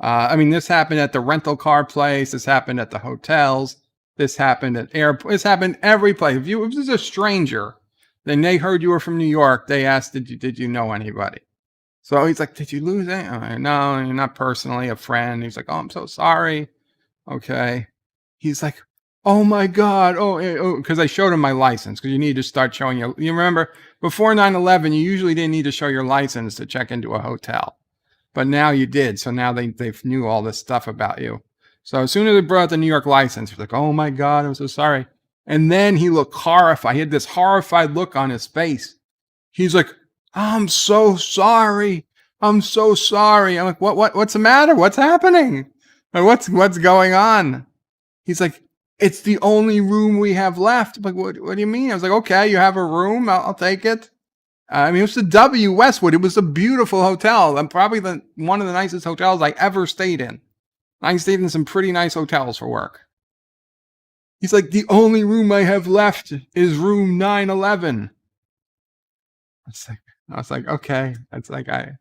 This happened at the rental car place. This happened at the hotels. This happened at airports. This happened every place. If this is a stranger, then they heard you were from New York, they asked, did you know anybody? So he's like, did you lose any? Like, no, not personally, a friend. He's like, oh, I'm so sorry. Okay. He's like, oh my God. Because I showed him my license, because you need to start showing you remember, before 9/11, you usually didn't need to show your license to check into a hotel. But now you did. So now they knew all this stuff about you. So as soon as they brought out the New York license, he's like, oh my God, I'm so sorry. And then he looked horrified. He had this horrified look on his face. He's like, I'm so sorry. I'm so sorry. I'm like, what's the matter? What's happening? What's going on? He's like, it's the only room we have left. I'm like, what do you mean? I was like, okay, you have a room. I'll take it. It was the W Westwood. It was a beautiful hotel. And probably one of the nicest hotels I ever stayed in. I stayed in some pretty nice hotels for work. He's like, the only room I have left is room 911. I was like, okay. It's like, I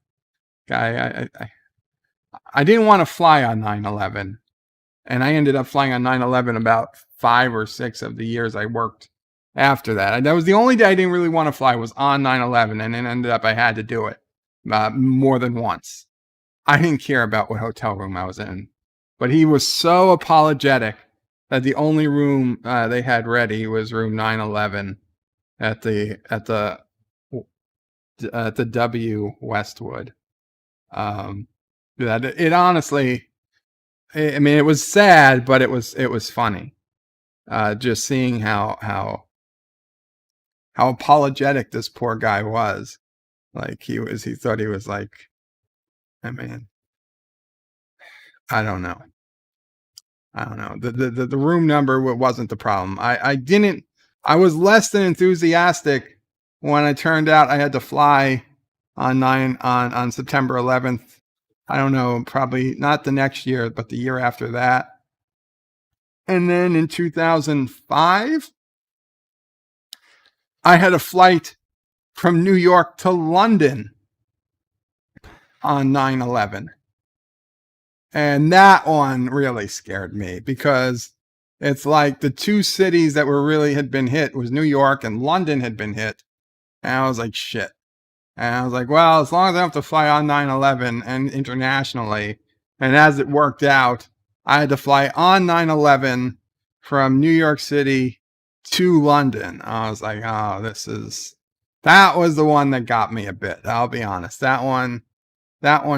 didn't want to fly on 9/11. And I ended up flying on 9/11 about 5 or 6 of the years I worked after that. That was the only day I didn't really want to fly, was on 9/11. And then ended up I had to do it more than once. I didn't care about what hotel room I was in. But he was so apologetic that the only room they had ready was room 911 at the W Westwood. That it honestly, it was sad, but it was funny. Just seeing how apologetic this poor guy was. Like he thought he was like, I don't know. The room number wasn't the problem. I was less than enthusiastic when it turned out I had to fly on September 11th. I don't know, probably not the next year, but the year after that. And then in 2005, I had a flight from New York to London on 9/11. And that one really scared me because it's like the two cities that had been hit was New York and London had been hit. And I was like, shit. And I was like, well, as long as I don't have to fly on 9/11 and internationally, and as it worked out, I had to fly on 9/11 from New York City to London. I was like, oh, that was the one that got me a bit. I'll be honest. That one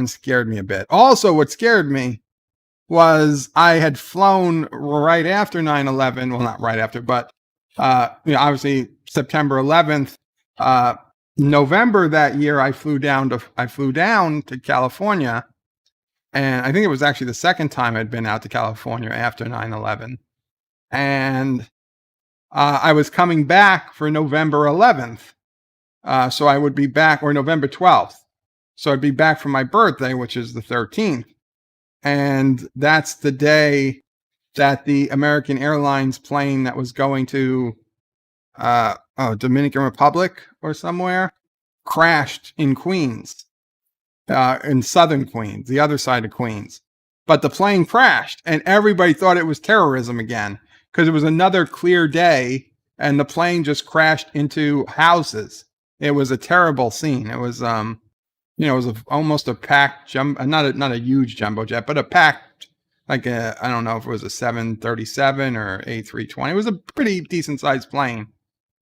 scared me a bit. Also, what scared me was I had flown right after 9/11. Well, not right after, but obviously September 11th. November that year, I flew down to California, and I think it was actually the second time I'd been out to California after 9/11. And I was coming back for November 11th, so I would be back, or November 12th. So I'd be back for my birthday, which is the 13th. And that's the day that the American Airlines plane that was going to Dominican Republic or somewhere crashed in Queens, in southern Queens, the other side of Queens. But the plane crashed and everybody thought it was terrorism again because it was another clear day and the plane just crashed into houses. It was a terrible scene. It was, it was almost a packed not a huge jumbo jet, but a packed, like I don't know if it was a 737 or A320. It was a pretty decent sized plane.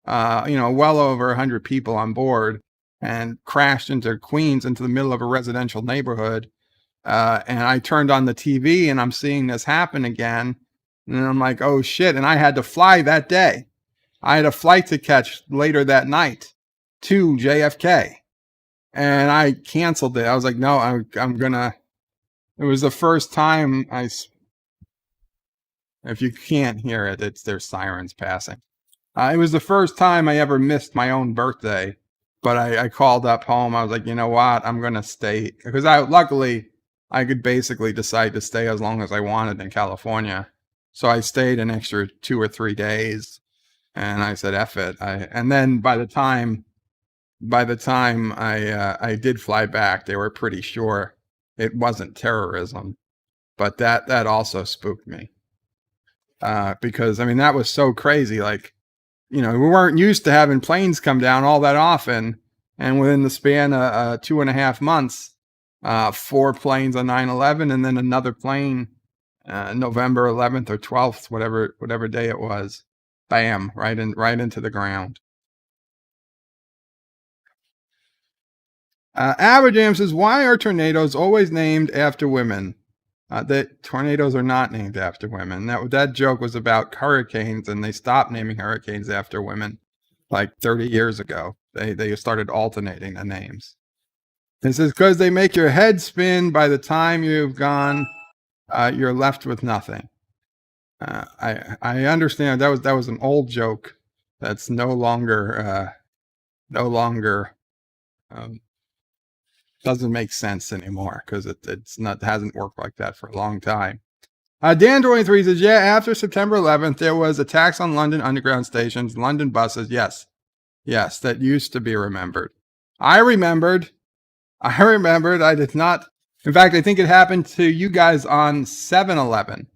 Well over 100 people on board, and crashed into Queens, into the middle of a residential neighborhood. And I turned on the TV and I'm seeing this happen again. And I'm like, oh shit. And I had to fly that day. I had a flight to catch later that night to JFK. And I canceled it. I was like, no, I'm gonna. It was the first time if you can't hear it, there's sirens passing. It was the first time I ever missed my own birthday, but I called up home. I was like, you know what? I'm going to stay, because luckily I could basically decide to stay as long as I wanted in California. So I stayed an extra 2 or 3 days and I said, F it. And then by the time I did fly back, they were pretty sure it wasn't terrorism, but that also spooked me. Because I mean, that was so crazy. Like, we weren't used to having planes come down all that often. And within the span of 2.5 months, 4 planes on 9/11 and then another plane, November 11th or 12th, whatever day it was, bam, right into the ground. Aberdam says, why are tornadoes always named after women? That tornadoes are not named after women. That joke was about hurricanes, and they stopped naming hurricanes after women like 30 years ago. They started alternating the names. It says, because they make your head spin. By the time you've gone, you're left with nothing. I understand that was an old joke that's no longer doesn't make sense anymore because it hasn't worked like that for a long time. Dan23 says, yeah, after September 11th, there was attacks on London Underground stations, London buses. Yes, that used to be remembered. I remembered. I did not. In fact, I think it happened to you guys on 7/11.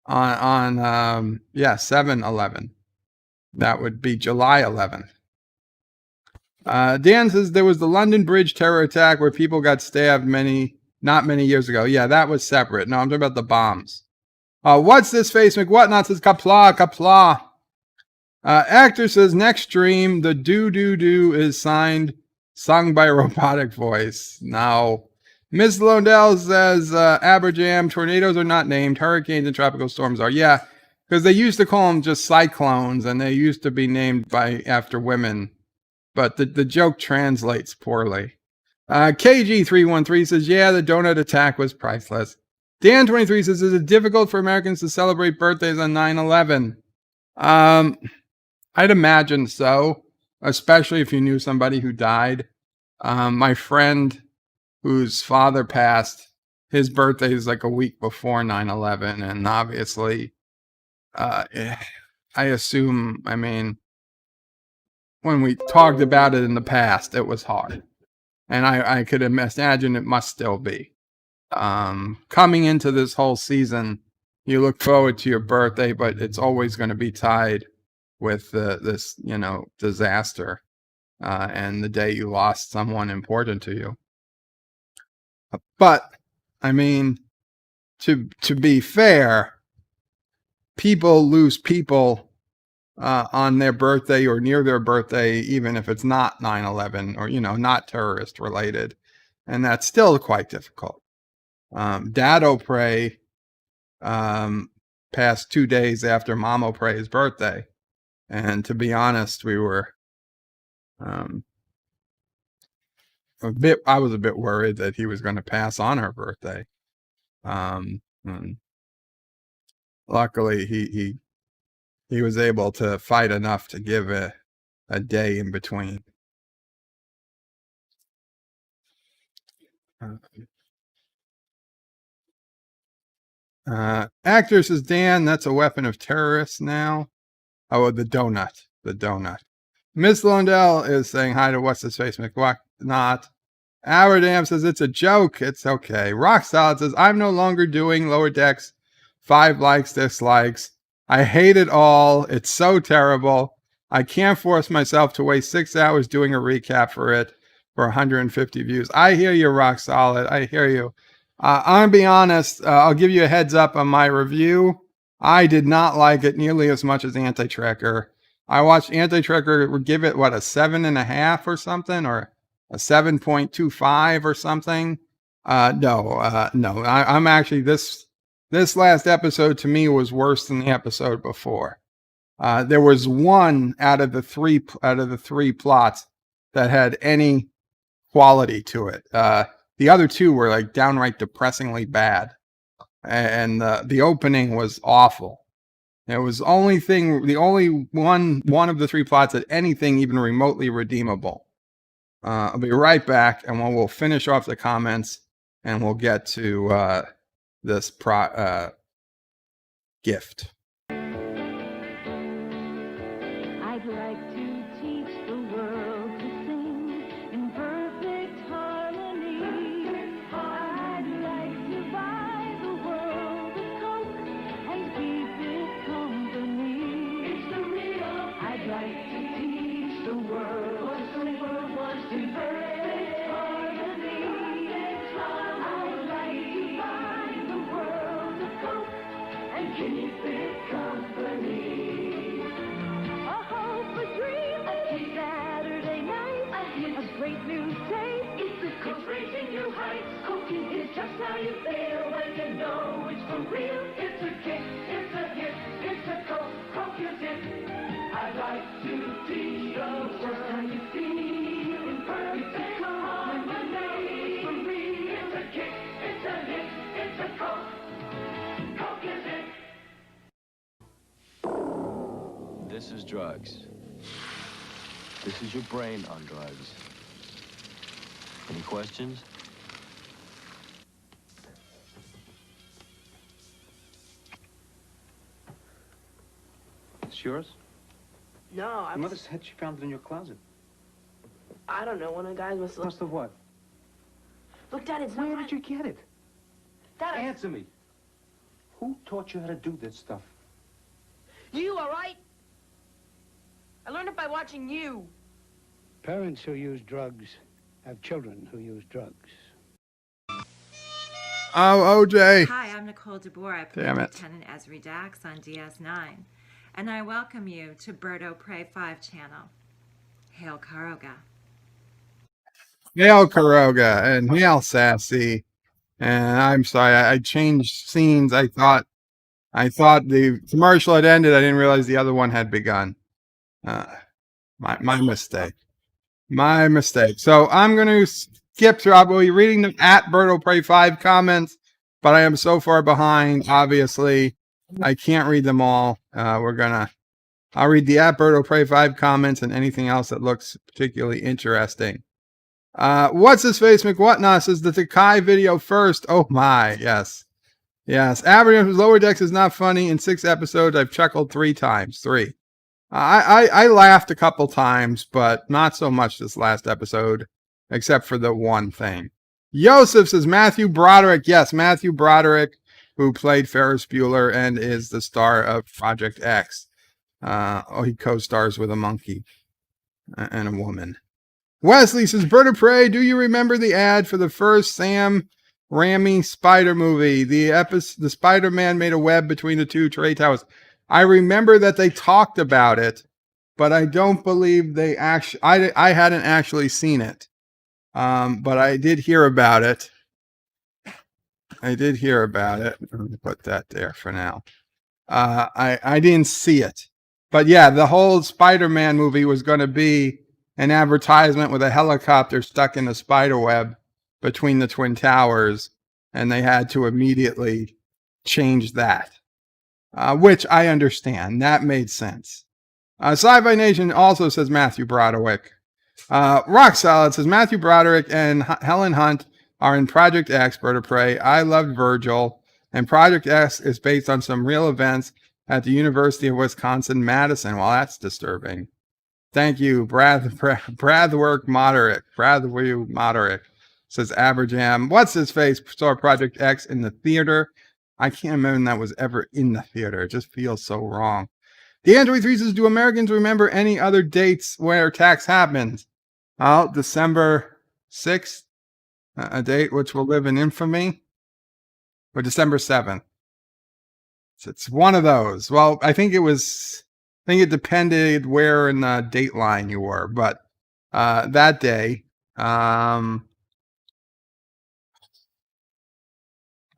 On 7/11. That would be July 11th. Dan says there was the London Bridge terror attack where people got stabbed not many years ago. Yeah, that was separate. No, I'm talking about the bombs. What's this face? McWhatnot says Qapla. Actor says next stream the do is sung by a robotic voice. No. Ms. Londell says Aberjam, tornadoes are not named, hurricanes and tropical storms are. Yeah, because they used to call them just cyclones, and they used to be named after women. But the joke translates poorly. KG313 says, yeah, the donut attack was priceless. Dan23 says, is it difficult for Americans to celebrate birthdays on 9/11? I'd imagine so. especially if you knew somebody who died. My friend whose father passed, his birthday is like a week before 9/11, and obviously, I assume, I mean, when we talked about it in the past, it was hard, and I could imagine it must still be. Coming into this whole season, you look forward to your birthday, but it's always going to be tied with this, disaster, and the day you lost someone important to you. But I mean, to be fair, people lose people on their birthday or near their birthday, even if it's not 9/11 or not terrorist related, and that's still quite difficult. DadOPrey passed 2 days after MomOPrey's birthday, and to be honest, we were I was a bit worried that he was going to pass on her birthday. And luckily, he was able to fight enough to give a day in between. Actor says, Dan, that's a weapon of terrorists now. Oh, the donut. Miss Lundell is saying hi to what's his face McWhatnot. Aberdam says it's a joke. It's okay. Rock Solid says, I'm no longer doing Lower Decks. 5 likes, dislikes. I hate it all. It's so terrible. I can't force myself to waste 6 hours doing a recap for it for 150 views. I hear you, Rock Solid. I hear you. I'm going to be honest. I'll give you a heads up on my review. I did not like it nearly as much as Anti-Trekker. I watched Anti-Trekker give it, a 7.5 or something, or a 7.25 or something. No. I'm actually, this last episode to me was worse than the episode before. There was one out of the three plots that had any quality to it. The other 2 were like downright depressingly bad, and the opening was awful. It was the only one of the 3 plots had anything even remotely redeemable. I'll be right back, and we'll finish off the comments, and we'll get to this gift. I'd like to teach the world to sing in perfect harmony. I'd like to buy the world a Coke and keep it company. It's the real. I'd like to teach the world to sing in perfect harmony. I'd like to buy the world a Coke and keep it company. A hope, a dream, a Saturday night, a great new day. It's the Coke reaching new heights. Coke is just how you feel when you know it's for real. It's a kick, it's a hit, it's a Coke. Coke is it. I'd like to teach the world just how you feel in perfect harmony. For real, it's a kick, it's a hit, it's a Coke. Coke is it. This is drugs. This is your brain on drugs. Any questions? It's yours? No, Your mother said she found it in your closet. I don't know. One of the guys must Must have what? Look, Dad, it's Where not. did you get it? Dad, Answer me. Who taught you how to do this stuff? You, all right? I learned it by watching you. Parents who use drugs have children who use drugs. Oh, OJ. Hi, I'm Nicole DeBoer. I play Damn it. Lieutenant Esri Dax on DS9. And I welcome you to BirdoPrey 5 channel. Hail Karoga. Hail Karoga and hail Sassy. And I'm sorry, I changed scenes. I thought the commercial had ended. I didn't realize the other one had begun. My mistake. My mistake. So I'm going to skip through. I'll be reading them at BirdoPrey 5 comments, but I am so far behind. Obviously, I can't read them all. We're gonna I'll read the @BirdoPrey 5 comments and anything else that looks particularly interesting. What's his face McWhatnot says the Takai video first. Oh my, yes. Yes. Average Lower Decks is not funny. In 6 episodes, I've chuckled 3 times. 3. I laughed a couple times, but not so much this last episode, except for the one thing. Yosef says Matthew Broderick. Yes, Matthew Broderick, who played Ferris Bueller and is the star of Project X. He co-stars with a monkey and a woman. Wesley says, Bird of Prey, do you remember the ad for the first Sam Raimi Spider movie? The Spider-Man made a web between the 2 trade towers. I remember that they talked about it, but I don't believe they actually, I hadn't actually seen it. But I did hear about it. Let me put that there for now. I didn't see it. But yeah, the whole Spider-Man movie was going to be an advertisement with a helicopter stuck in a spider web between the Twin Towers, and they had to immediately change that, which I understand. That made sense. Sci-Fi Nation also says Matthew Broderick. Rock Solid says Matthew Broderick and Helen Hunt are in Project X, Bird of Prey. I loved Virgil, and Project X is based on some real events at the University of Wisconsin-Madison. Well, that's disturbing. Thank you, Bradwork Moderick, says Aberjam. What's his face? Saw Project X in the theater. I can't imagine that was ever in the theater. It just feels so wrong. The Android 3 says, do Americans remember any other dates where attacks happened? Oh, December 6th, a date which will live in infamy, or December 7th. It's one of those. Well, I think it depended where in the date line you were, but that day,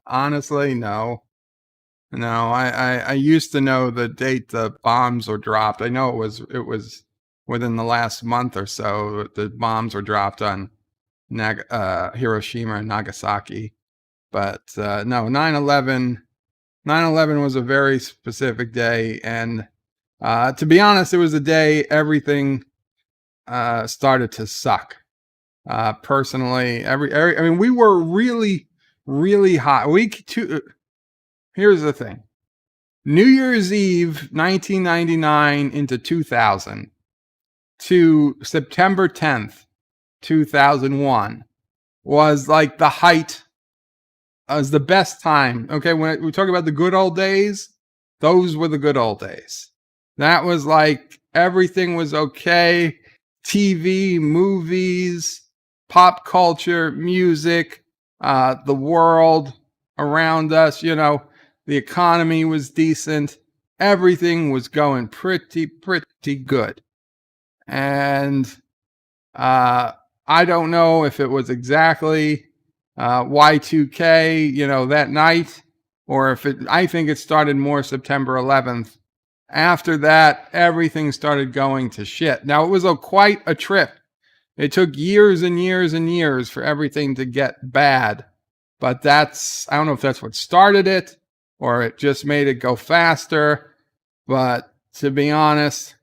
honestly, no. I used to know the date the bombs were dropped. I know it was within the last month or so the bombs were dropped on Hiroshima and Nagasaki, but no, 9/11 was a very specific day, and to be honest, it was the day everything started to suck. Personally, I mean, we were really, really hot. Here's the thing. New Year's Eve, 1999 into 2000 to September 10th, 2001 was like the height, was the best time. Okay, when we talk about the good old days, those were the good old days. That was like everything was okay. TV, movies, pop culture, music, the world around us, the economy was decent. Everything was going pretty good. And I don't know if it was exactly Y2K, that night, or I think it started more September 11th. After that, everything started going to shit. Now, it was quite a trip. It took years and years and years for everything to get bad. But I don't know if that's what started it, or it just made it go faster. But to be honest,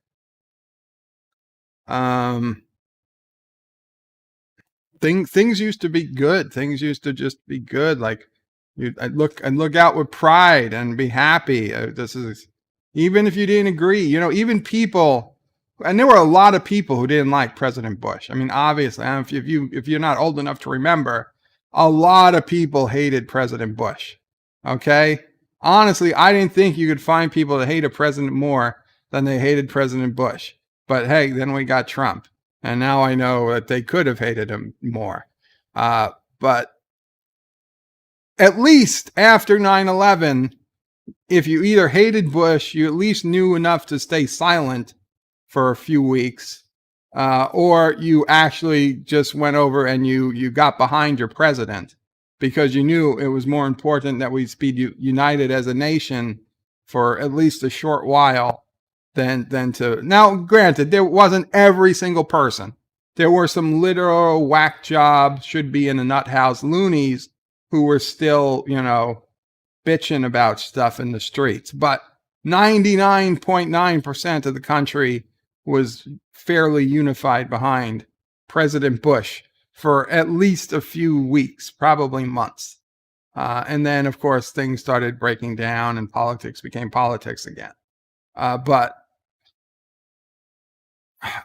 things used to be good. Things used to just be good. Like I'd look out with pride and be happy. Even if you didn't agree, even people, and there were a lot of people who didn't like President Bush. I mean, obviously, I don't know if you're not old enough to remember, a lot of people hated President Bush. Okay? Honestly, I didn't think you could find people that hated president more than they hated President Bush. But hey, then we got Trump. And now I know that they could have hated him more. But at least after 9/11, if you either hated Bush, you at least knew enough to stay silent for a few weeks, or you actually just went over and you got behind your president because you knew it was more important that we be united as a nation for at least a short while than to. Now, granted, there wasn't every single person. There were some literal whack job, should be in a nut house loonies who were still, bitching about stuff in the streets. But 99.9% of the country was fairly unified behind President Bush for at least a few weeks, probably months. And then, of course, things started breaking down and politics became politics again. But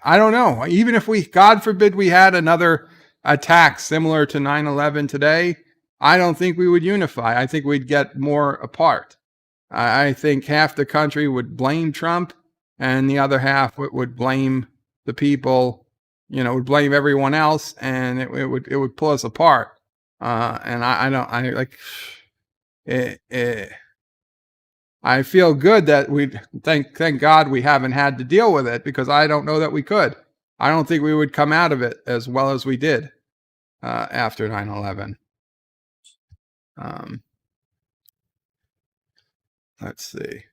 I don't know. Even if we, God forbid, we had another attack similar to 9/11 today, I don't think we would unify. I think we'd get more apart. I think half the country would blame Trump, and the other half would blame the people. Would blame everyone else, and it would pull us apart. And I like. I feel good that thank God we haven't had to deal with it, because I don't know that we could. I don't think we would come out of it as well as we did after 9/11. Let's see.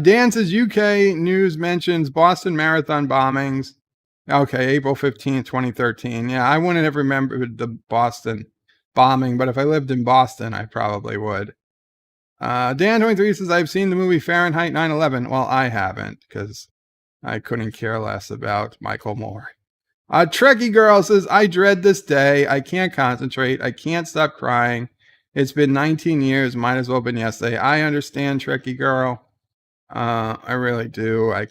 Dan says UK news mentions Boston Marathon bombings. Okay, April 15th, 2013. Yeah, I wouldn't have remembered the Boston bombing, but if I lived in Boston, I probably would. Dan 23 says, I've seen the movie Fahrenheit 9/11. Well, I haven't, because I couldn't care less about Michael Moore. Trekkie Girl says, I dread this day. I can't concentrate. I can't stop crying. It's been 19 years. Might as well have been yesterday. I understand, Trekkie Girl. I really do. I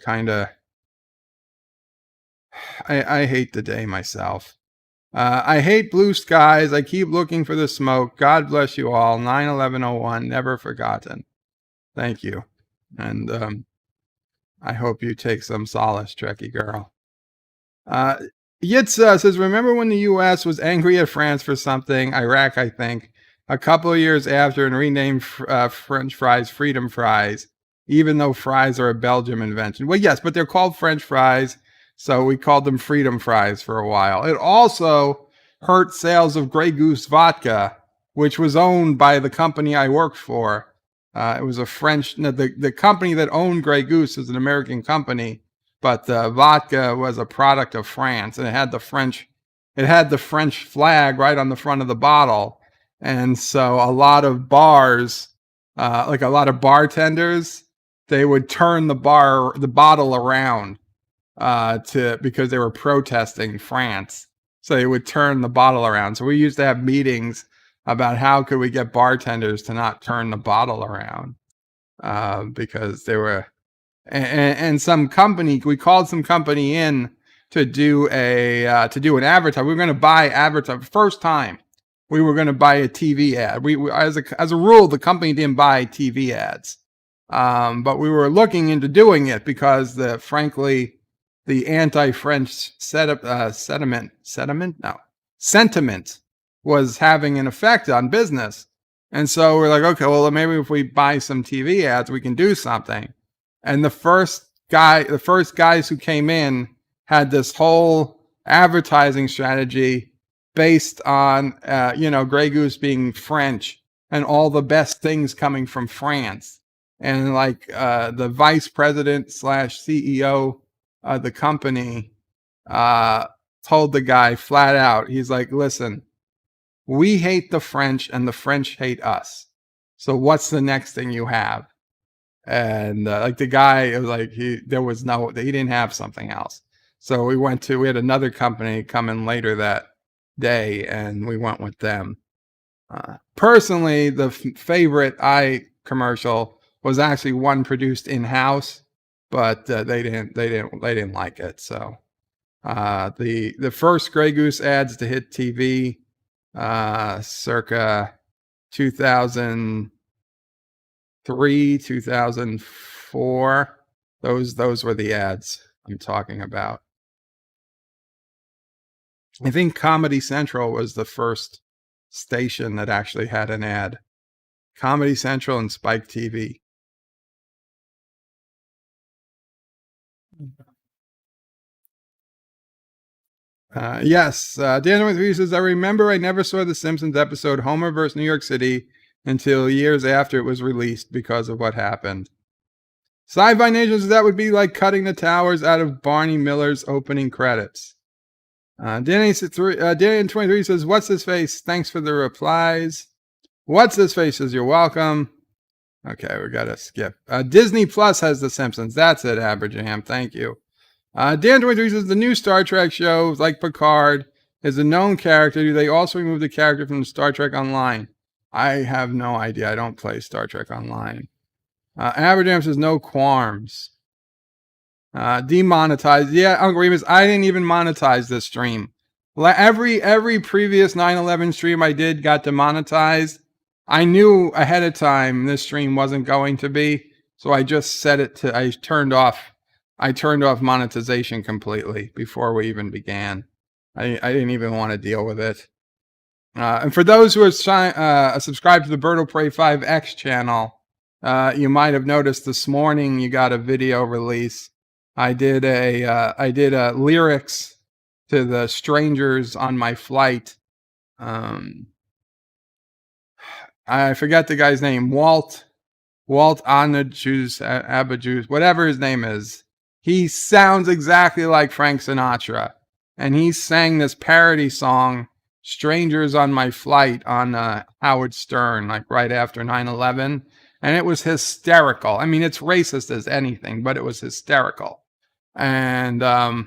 hate the day myself. I hate blue skies. I keep looking for the smoke. God bless you all. 9/11/01, never forgotten. Thank you. And I hope you take some solace, Trekkie Girl. Yitza says, remember when the U.S. was angry at France for something, Iraq, I think, a couple of years after, and renamed French fries Freedom Fries, even though fries are a Belgium invention? Well, yes, but they're called French fries, so we called them Freedom Fries for a while. It also hurt sales of Grey Goose vodka, which was owned by the company I worked for. It was a French, the company that owned Grey Goose is an American company, but the vodka was a product of France, and it had the French flag right on the front of the bottle. And so a lot of bars, like a lot of bartenders, they would turn the bottle around because they were protesting France. So they would turn the bottle around. So we used to have meetings about how could we get bartenders to not turn the bottle around, because they were, and some company, we called some company in to do an advertisement. We were going to buy advertising. First time we were going to buy a TV ad. We as a rule, the company didn't buy TV ads, but we were looking into doing it because frankly, the anti-French sentiment was having an effect on business. And so we're like, okay, well, maybe if we buy some TV ads, we can do something. And the first guys who came in had this whole advertising strategy based on, Grey Goose being French and all the best things coming from France. And like the vice president / CEO of the company told the guy flat out, he's like, listen, we hate the French and the French hate us. So what's the next thing you have? And like the guy, it was like he didn't have something else. So we had another company come in later that day, and we went with them. Personally, the favorite commercial was actually one produced in-house, but they didn't like it. So the first Grey Goose ads to hit TV, circa 2003, 2004. Those were the ads I'm talking about. I think Comedy Central was the first station that actually had an ad. Comedy Central and Spike TV. Yes, Daniel with says, I remember I never saw the Simpsons episode Homer vs. New York City until years after it was released because of what happened. Sci-Fi Nation says that would be like cutting the towers out of Barney Miller's opening credits. Danny 23 says, what's his face? Thanks for the replies. What's his face says, you're welcome. Okay, we gotta skip. Disney Plus has The Simpsons. That's it, Aberjam. Thank you. Dan 23 says the new Star Trek show, like Picard, is a known character. Do they also remove the character from Star Trek Online? I have no idea. I don't play Star Trek Online. Aberjam says no qualms. Demonetized. Yeah, Uncle Remus, I didn't even monetize this stream. Every previous 9/11 stream I did got demonetized. I knew ahead of time this stream wasn't going to be, so I just set it to, I turned off monetization completely before we even began. I didn't even want to deal with it. And for those who are subscribed to the BirdOPrey 5X channel, you might have noticed this morning you got a video release. I did a lyrics to the Strangers on My Flight. I forget the guy's name. Walt Abajus, whatever his name is. He sounds exactly like Frank Sinatra. And he sang this parody song, Strangers on My Flight, on Howard Stern, like right after 9/11. And it was hysterical. I mean, it's racist as anything, but it was hysterical. And I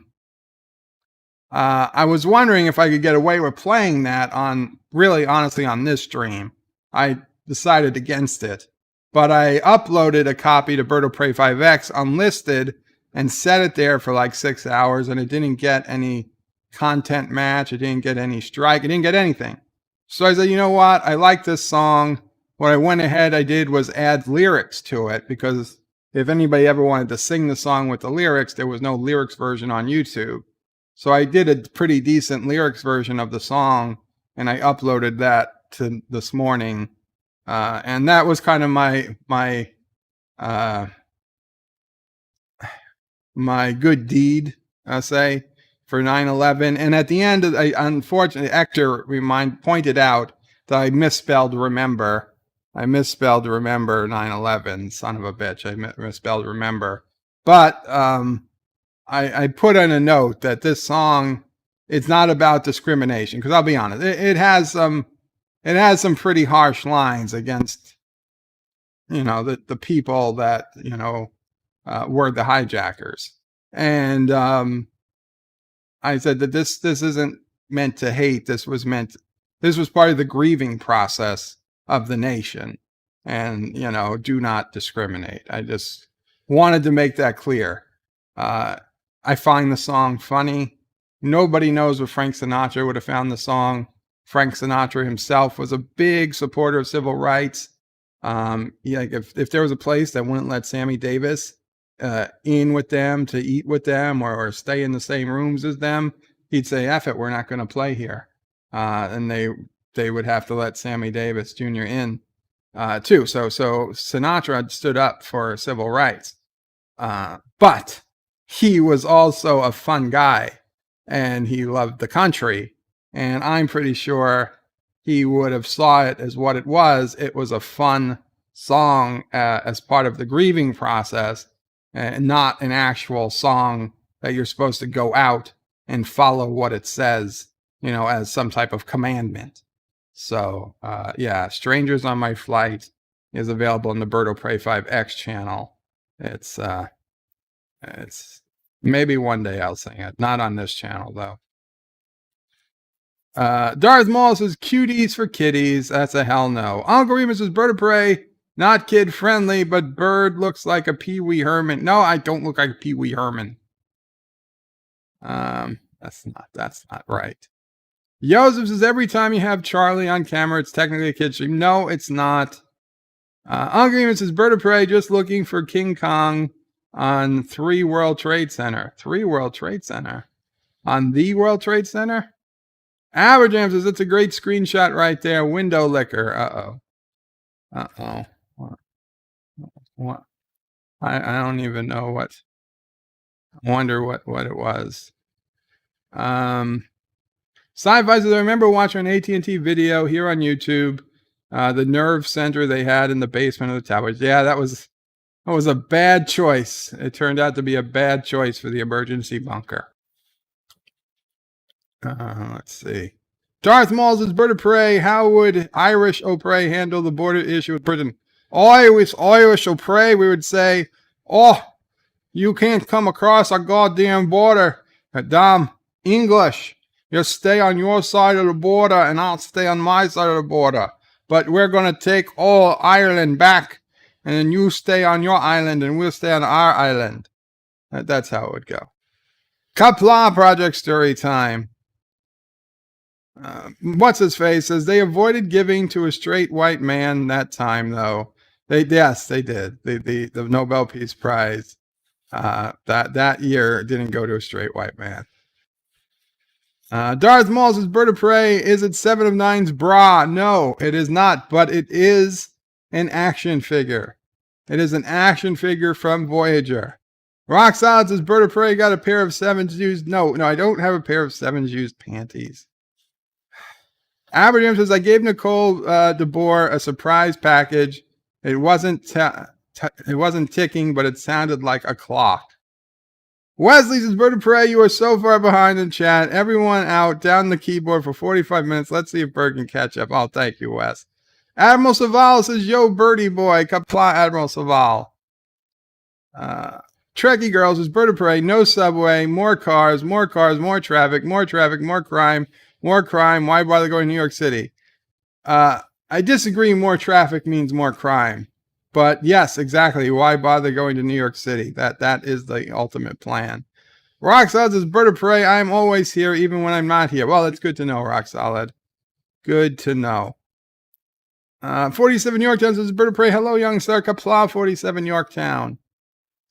was wondering if I could get away with playing that honestly on this stream. I decided against it. But I uploaded a copy to BirdOPrey 5X unlisted and set it there for like 6 hours, and it didn't get any content match. It didn't get any strike. It didn't get anything. So I said, you know what? I like this song. What I went ahead I did was add lyrics to it, because if anybody ever wanted to sing the song with the lyrics, there was no lyrics version on YouTube. So I did a pretty decent lyrics version of the song, and I uploaded that to this morning. And that was kind of my good deed, I say, for 9/11. And at the end, unfortunately, Hector pointed out that I misspelled remember. I misspelled remember 9/11, son of a bitch. I misspelled remember. But I put in a note that this song, it's not about discrimination, because I'll be honest, it has some pretty harsh lines against, the people that, were the hijackers. And I said that this isn't meant to hate. This was part of the grieving process of the nation. And, do not discriminate. I just wanted to make that clear. I find the song funny. Nobody knows what Frank Sinatra would have found the song. Frank Sinatra himself was a big supporter of civil rights. If there was a place that wouldn't let Sammy Davis in with them to eat with them or stay in the same rooms as them, he'd say, F it, we're not going to play here. And they would have to let Sammy Davis Jr. in too. So Sinatra stood up for civil rights. But he was also a fun guy, and he loved the country. And I'm pretty sure he would have saw it as what it was. It was a fun song as part of the grieving process, and not an actual song that you're supposed to go out and follow what it says, as some type of commandment. So, Strangers on My Flight is available in the BirdOPrey 5X channel. It's maybe one day I'll sing it. Not on this channel, though. Darth Maul says, cuties for kitties. That's a hell no. Uncle Remus says, BirdOPrey, not kid friendly, but bird looks like a Pee Wee Herman. No, I don't look like a Pee Wee Herman. That's not right. Joseph says, every time you have Charlie on camera, it's technically a kid stream. No, it's not. Uncle Remus says, BirdOPrey, just looking for King Kong on 3 World Trade Center. 3 World Trade Center? On the World Trade Center? Aberjam says, it's a great screenshot right there. Window licker. Uh-oh. What? I don't even know what. I wonder what it was. Sci-Fi says, I remember watching an AT&T video here on YouTube. The nerve center they had in the basement of the towers. Yeah, that was a bad choice. It turned out to be a bad choice for the emergency bunker. Let's see. Darth Maul says, BirdOPrey, how would Irish O'Prey handle the border issue with Britain? Irish will pray. We would say, oh, you can't come across our goddamn border. Damn English. You stay on your side of the border and I'll stay on my side of the border. But we're going to take all Ireland back. And then you stay on your island and we'll stay on our island. That's how it would go. Qapla Project story time. What's his face says they avoided giving to a straight white man that time, though. Yes, they did. The Nobel Peace Prize that year didn't go to a straight white man. Darth Maul says, Bird of Prey, is it 7 of 9's bra? No, it is not, but it is an action figure. It is an action figure from Voyager. Rock Solid says, Bird of Prey got a pair of 7's used. No, I don't have a pair of 7's used panties. Albert says, I gave Nicole DeBoer a surprise package. It wasn't ticking, but it sounded like a clock. Wesley says, Bird of Prey, you are so far behind in chat. Everyone out, down the keyboard for 45 minutes. Let's see if Bird can catch up. Oh, thank you, Wes. Admiral Saval says, yo, Birdie boy. Qapla, Admiral Saval. Trekkie Girl says, Bird of Prey, no subway, more cars, more traffic, more crime. More crime. Why bother going to New York City? I disagree. More traffic means more crime. But yes, exactly. Why bother going to New York City? That is the ultimate plan. Rock Solid says, Bird of Prey, I'm always here even when I'm not here. Well, that's good to know, Rock Solid. Good to know. 47 Yorktown says, Bird of Prey, hello, young sir. Qapla, 47 Yorktown.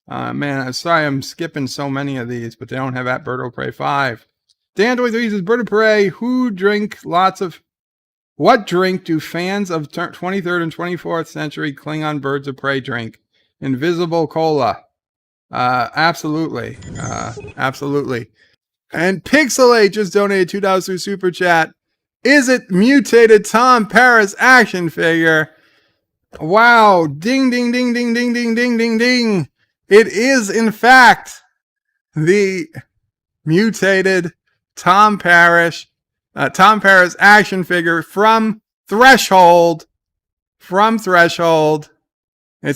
Man, I'm sorry I'm skipping so many of these, but they don't have at Bird of Prey 5. Dan 23 says, Bird of Prey, what drink do fans of 23rd and 24th century Klingon Birds of Prey drink? Invisible Cola. Absolutely. Absolutely. And Pixelate just donated $2 through Super Chat. Is it mutated Tom Paris action figure? Wow. Ding, ding, ding, ding, ding, ding, ding, ding, ding. It is, in fact, the mutated Tom Paris action figure from Threshold. It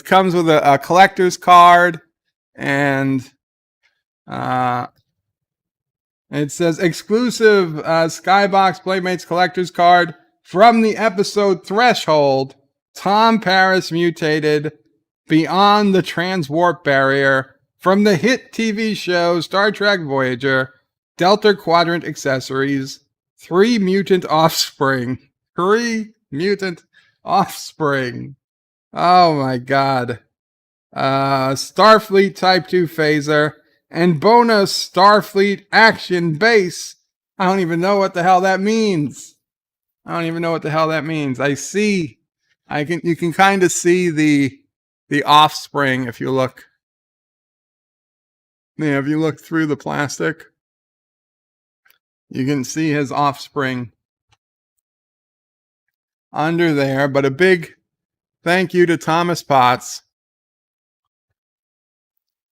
comes with a collector's card, and it says exclusive Skybox Playmates collector's card from the episode Threshold. Tom Paris mutated beyond the transwarp barrier from the hit TV show Star Trek Voyager. Delta Quadrant accessories, 3 mutant offspring. 3 mutant offspring. Oh my god. Starfleet Type 2 phaser, and bonus Starfleet action base. I don't even know what the hell that means. I see. You can kind of see the offspring if you look. Yeah, if you look through the plastic. You can see his offspring under there, but a big thank you to Thomas Potts.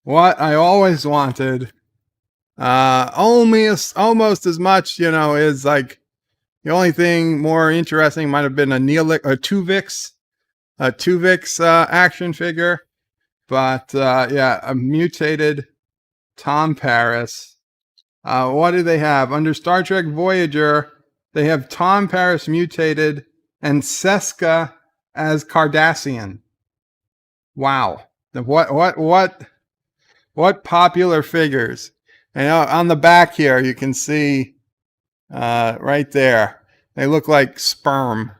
What I always wanted, almost as much, is like the only thing more interesting might have been a Tuvix action figure, but yeah, a mutated Tom Paris. What do they have? Under Star Trek Voyager, they have Tom Paris mutated and Seska as Cardassian. Wow. What popular figures? And on the back here, you can see right there. They look like sperm.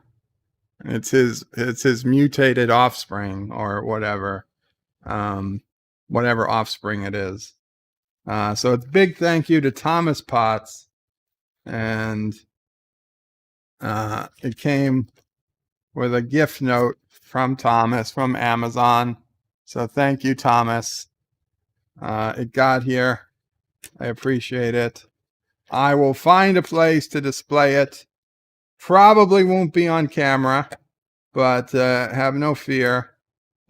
It's his mutated offspring or whatever. Whatever offspring it is. So it's big thank you to Thomas Potts, and it came with a gift note from Thomas from Amazon. So thank you, Thomas. It got here. I appreciate it. I will find a place to display it. Probably won't be on camera, but have no fear.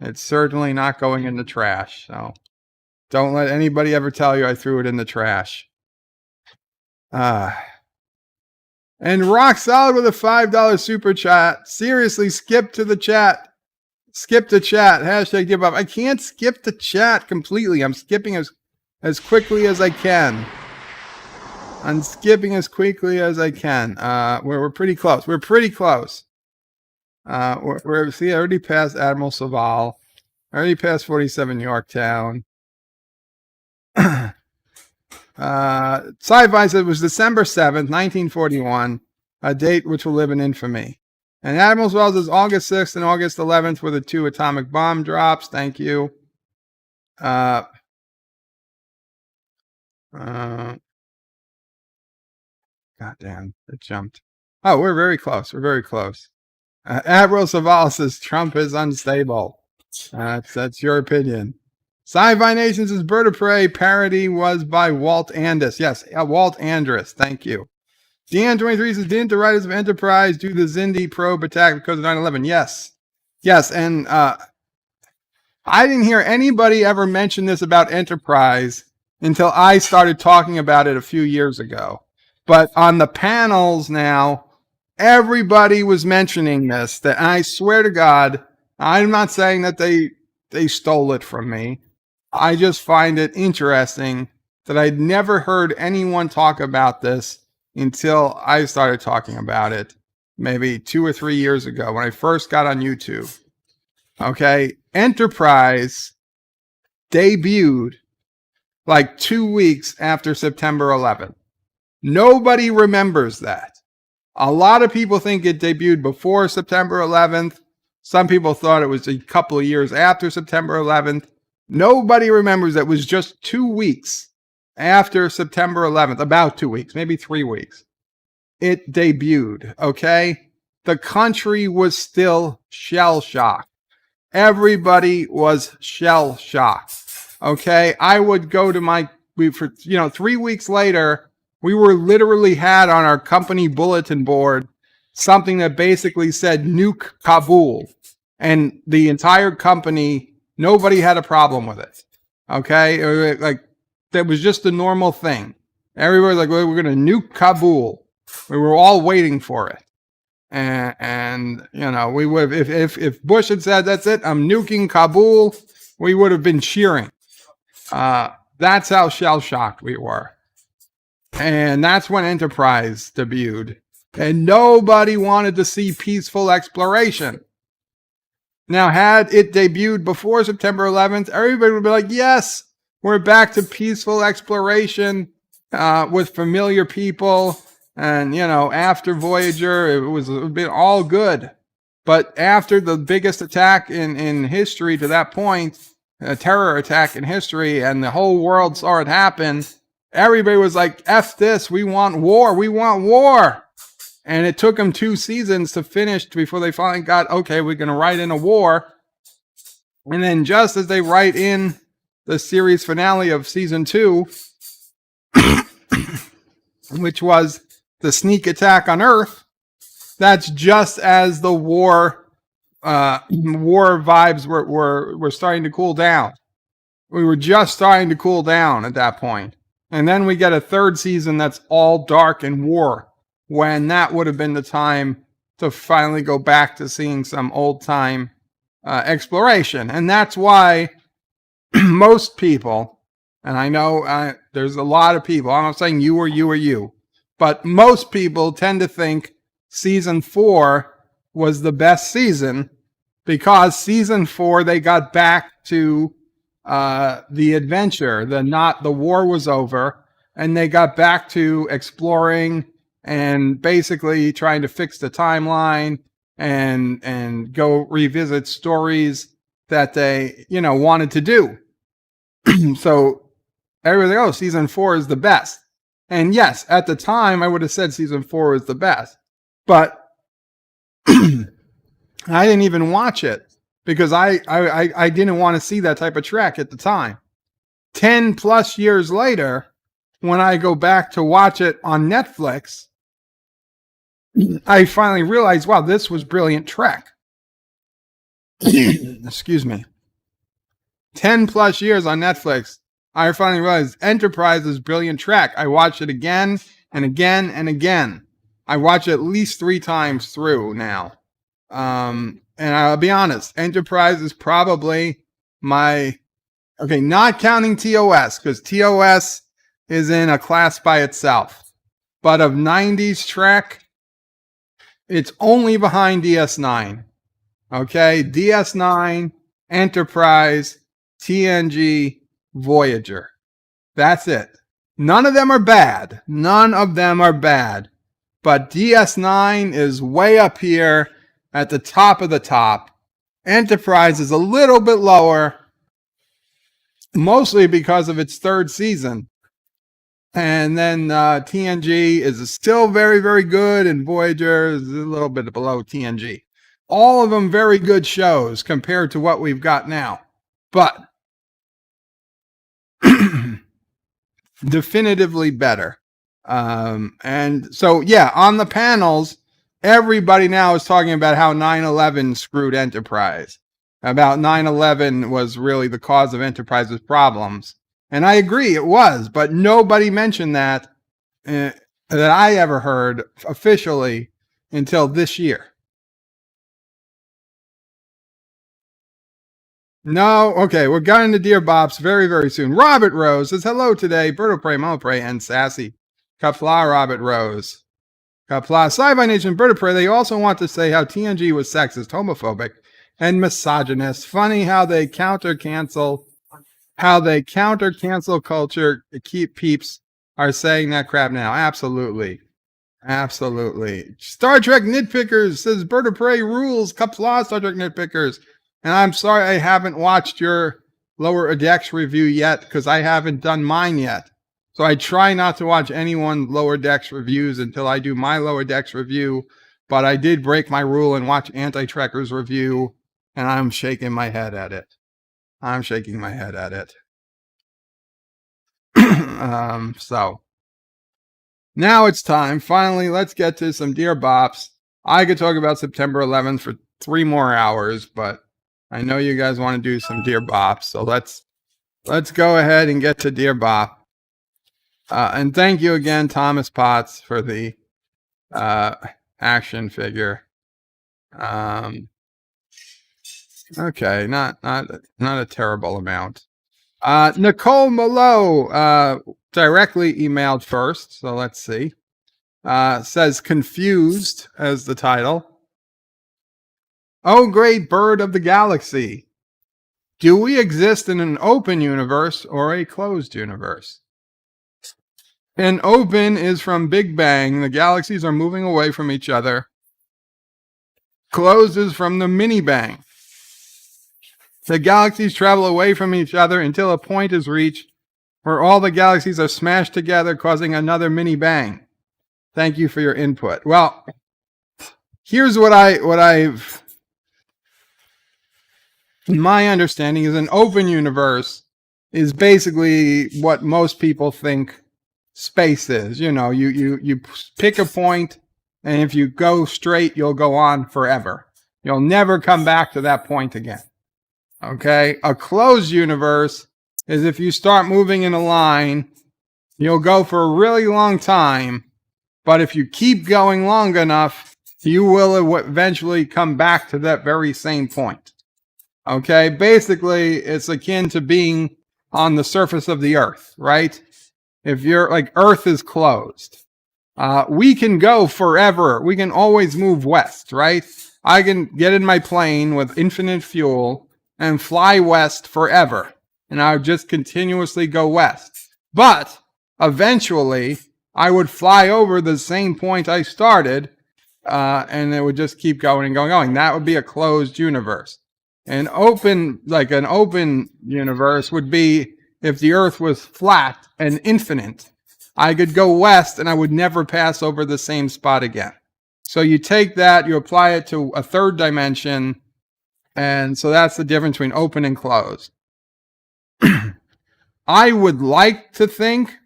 It's certainly not going in the trash. So don't let anybody ever tell you I threw it in the trash. And Rock Solid with a $5 super chat. Seriously, skip to the chat. Skip the chat. Hashtag give up. I can't skip the chat completely. I'm skipping as quickly as I can. I'm skipping as quickly as I can. We're pretty close. We're pretty close. See, I already passed Admiral Saval. I already passed 47 Yorktown. Sci-Fi said it was December 7th, 1941, a date which will live in infamy. And Admiral Saval says August 6th and August 11th were the 2 atomic bomb drops. Thank you. God damn, it jumped. Oh, we're very close. We're very close. Admiral Saval says Trump is unstable. That's your opinion. Sci-Fi Nation says Bird of Prey parody was by Walt Andis. Yes, Walt Andrus. Thank you. Deanne23 says, didn't the writers of Enterprise do the Xindi probe attack because of 9/11? Yes. Yes, and I didn't hear anybody ever mention this about Enterprise until I started talking about it a few years ago. But on the panels now, everybody was mentioning this. That I swear to God, I'm not saying that they stole it from me. I just find it interesting that I'd never heard anyone talk about this until I started talking about it maybe 2 or 3 years ago when I first got on YouTube. Okay, Enterprise debuted like 2 weeks after September 11th. Nobody remembers that. A lot of people think it debuted before September 11th. Some people thought it was a couple of years after September 11th. Nobody remembers that it was just 2 weeks after September 11th, about 2 weeks, maybe 3 weeks. It debuted, okay? The country was still shell-shocked. Everybody was shell-shocked, okay? I would go to 3 weeks later, we were literally had on our company bulletin board something that basically said nuke Kabul. And the entire company, nobody had a problem with it. Okay? Like, that was just a normal thing. Everybody was like, well, we're going to nuke Kabul. We were all waiting for it. And you know, we would if Bush had said, that's it, I'm nuking Kabul, we would have been cheering. That's how shell-shocked we were. And that's when Enterprise debuted. And nobody wanted to see peaceful exploration. Now, had it debuted before September 11th, everybody would be like, yes, we're back to peaceful exploration with familiar people. And, you know, after Voyager, it would have been all good. But after the biggest attack in history to that point, a terror attack in history, and the whole world saw it happen, everybody was like, F this, we want war, we want war. And it took them 2 seasons to finish before they finally got, okay, we're going to write in a war. And then just as they write in the series finale of season 2, which was the sneak attack on Earth, that's just as the war vibes were starting to cool down. We were just starting to cool down at that point. And then we get a 3rd season that's all dark and war, when that would have been the time to finally go back to seeing some old-time exploration. And that's why most people, and I know there's a lot of people, I'm not saying you or you or you, but most people tend to think season 4 was the best season because season 4, they got back to the adventure, the war was over, and they got back to exploring and basically trying to fix the timeline and go revisit stories that they, you know, wanted to do. So everybody, oh, season 4 is the best. And yes, at the time, I would have said season 4 was the best. But I didn't even watch it because I didn't want to see that type of Trek at the time. 10 plus years later, when I go back to watch it on Netflix, I finally realized, wow, this was brilliant Trek. Excuse me. 10 plus years on Netflix, I finally realized Enterprise is brilliant Trek. I watched it again and again and again. I watch it at least 3 times through now. and I'll be honest, Enterprise is probably my, okay, not counting TOS, because TOS is in a class by itself. But of 90s Trek, it's only behind DS9. Okay, DS9, Enterprise, TNG, Voyager. That's it. None of them are bad. None of them are bad. But DS9 is way up here at the top of the top. Enterprise is a little bit lower, mostly because of its third season. And then TNG is still very, very good, and Voyager is a little bit below TNG. All of them very good shows compared to what we've got now. But definitively better. And so, yeah, on the panels, everybody now is talking about how 9/11 screwed Enterprise. About 9/11 was really the cause of Enterprise's problems. And I agree, it was, but nobody mentioned that that I ever heard officially until this year. No, okay, we're going to Dear Bops very, very soon. Robert Rose says, hello today, NephewOPrey, NephewOPrey, and Sassy. Qapla, Robert Rose. Qapla, Sci-Fi Nation, NephewOPrey, they also want to say how TNG was sexist, homophobic, and misogynist. Funny how they counter-cancel culture. Keep peeps are saying that crap now. Absolutely. Absolutely. Star Trek Nitpickers says NephewOPrey rules. Qapla, Star Trek Nitpickers. And I'm sorry I haven't watched your Lower Decks review yet because I haven't done mine yet. So I try not to watch anyone's Lower Decks reviews until I do my Lower Decks review. But I did break my rule and watch Anti-Trekker's review, and I'm shaking my head at it. I'm shaking my head at it. So now it's time. Finally, let's get to some Dear Bops. I could talk about September 11th for 3 more hours, but I know you guys want to do some Dear Bops, so let's go ahead and get to Dear Bop. And thank you again, Thomas Potts, for the action figure. Okay, not a terrible amount. Nicole Malo directly emailed first, so let's see. Says Confused as the title. Oh, great bird of the galaxy. Do we exist in an open universe or a closed universe? An open is from Big Bang. The galaxies are moving away from each other. Closed is from the mini bang. The galaxies travel away from each other until a point is reached where all the galaxies are smashed together, causing another mini bang. Thank you for your input. Well, here's what I've my understanding is an open universe is basically what most people think space is. You know, you pick a point, and if you go straight, you'll go on forever. You'll never come back to that point again. Okay? A closed universe is if you start moving in a line, you'll go for a really long time, but if you keep going long enough, you will eventually come back to that very same point. Okay, basically, it's akin to being on the surface of the earth, right? If you're like, Earth is closed. We can go forever. We can always move west, right? I can get in my plane with infinite fuel and fly west forever. And I would just continuously go west. But eventually, I would fly over the same point I started, and it would just keep going and going. That would be a closed universe. An open universe would be if the earth was flat and infinite. I could go west and I would never pass over the same spot again. So you take that, you apply it to a third dimension, and so that's the difference between open and closed. I would like to think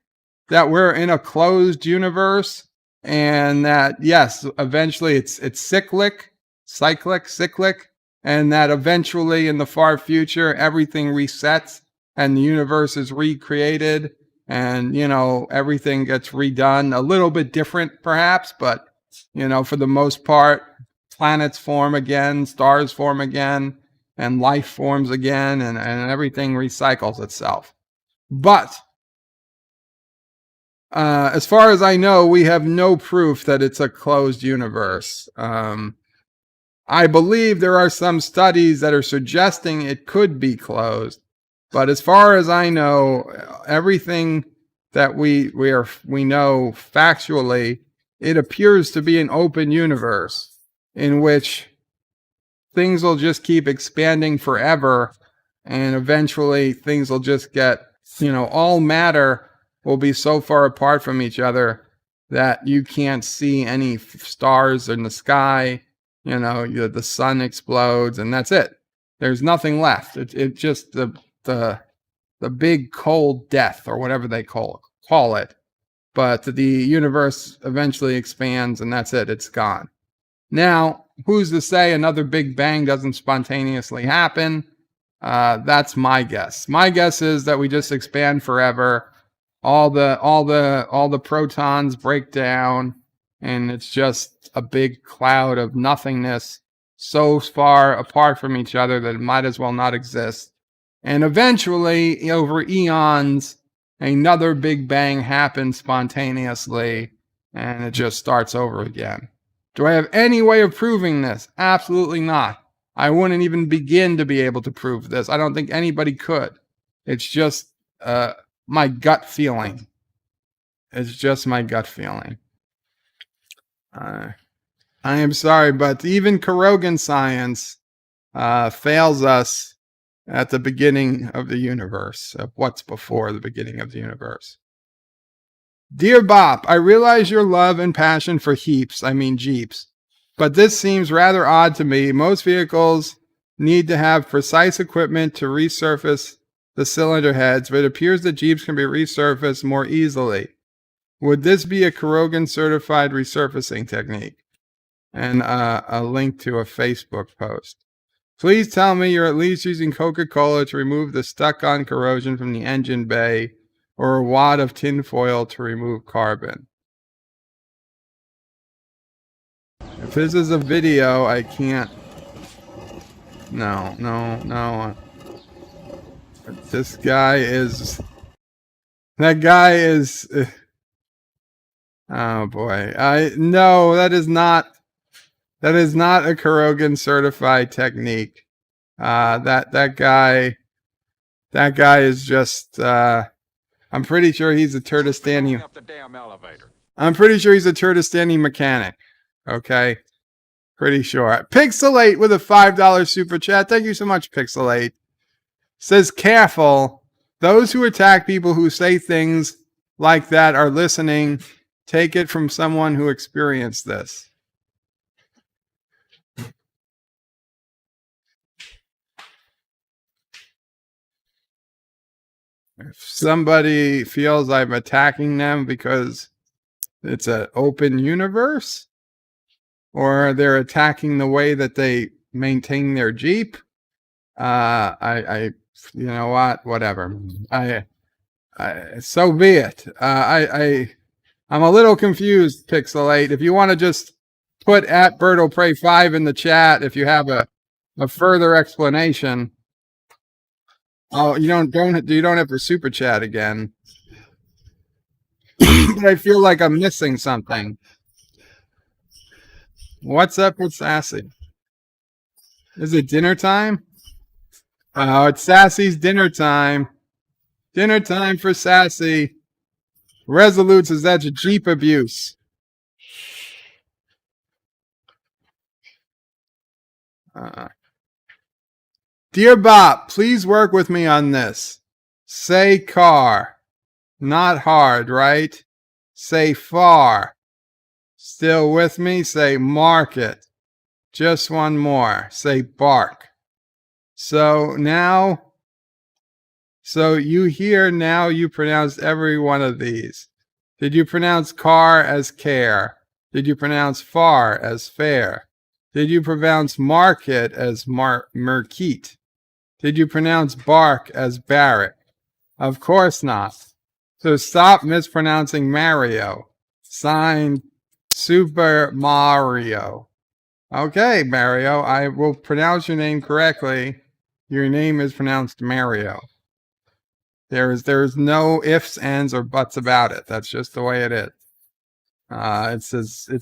that we're in a closed universe and that, yes, eventually it's cyclic, and that eventually in the far future, everything resets and the universe is recreated and, you know, everything gets redone. A little bit different perhaps, but, you know, for the most part, planets form again, stars form again, and life forms again, and everything recycles itself. But as far as I know, we have no proof that it's a closed universe. I believe there are some studies that are suggesting it could be closed, but as far as I know, everything that we know factually, it appears to be an open universe in which things will just keep expanding forever, and eventually things will just get, all matter will be so far apart from each other that you can't see any stars in the sky. The sun explodes and that's it. There's nothing left. It just the big cold death, or whatever they call it. But the universe eventually expands and that's it. It's gone. Now, who's to say another Big Bang doesn't spontaneously happen? That's my guess. My guess is that we just expand forever. All the protons break down, and it's just a big cloud of nothingness so far apart from each other that it might as well not exist. And eventually, over eons, another Big Bang happens spontaneously, and it just starts over again. Do I have any way of proving this? Absolutely not. I wouldn't even begin to be able to prove this. I don't think anybody could. It's just my gut feeling. It's just my gut feeling. I am sorry, but even Kurogan science fails us at the beginning of the universe, of what's before the beginning of the universe. Dear Bop, I realize your love and passion for Jeeps, but this seems rather odd to me. Most vehicles need to have precise equipment to resurface the cylinder heads, but it appears that Jeeps can be resurfaced more easily. Would this be a Kurogan certified resurfacing technique? And a link to a Facebook post. Please tell me you're at least using Coca-Cola to remove the stuck-on corrosion from the engine bay, or a wad of tinfoil to remove carbon. If this is a video, I can't. No. This guy is. That guy is. Oh boy. No, that is not a Kurogan certified technique. That guy is just. I'm pretty sure he's a Turtistani. I'm pretty sure he's a Turtistani mechanic. Okay. Pretty sure. Pixelate with a $5 super chat. Thank you so much, Pixelate. Says, careful. Those who attack people who say things like that are listening. Take it from someone who experienced this. If somebody feels I'm attacking them because it's an open universe, or they're attacking the way that they maintain their Jeep, you know what? Whatever. So be it. I'm a little confused, Pixelate. If you want to just put at BirdoPrey5 in the chat, if you have a further explanation. Oh, you don't have to super chat again. But I feel like I'm missing something. What's up with Sassy? Is it dinner time? Oh, it's Sassy's dinner time. Dinner time for Sassy. Resolute says that's Jeep abuse. Dear Bop, please work with me on this. Say car. Not hard, right? Say far. Still with me? Say market. Just one more. Say bark. So you hear now you pronounced every one of these. Did you pronounce car as care? Did you pronounce far as fair? Did you pronounce market as merkeet? Did you pronounce bark as barrack? Of course not. So stop mispronouncing Mario. Signed, Super Mario. Okay, Mario, I will pronounce your name correctly. Your name is pronounced Mario. There's no ifs, ands, or buts about it. That's just the way it is. It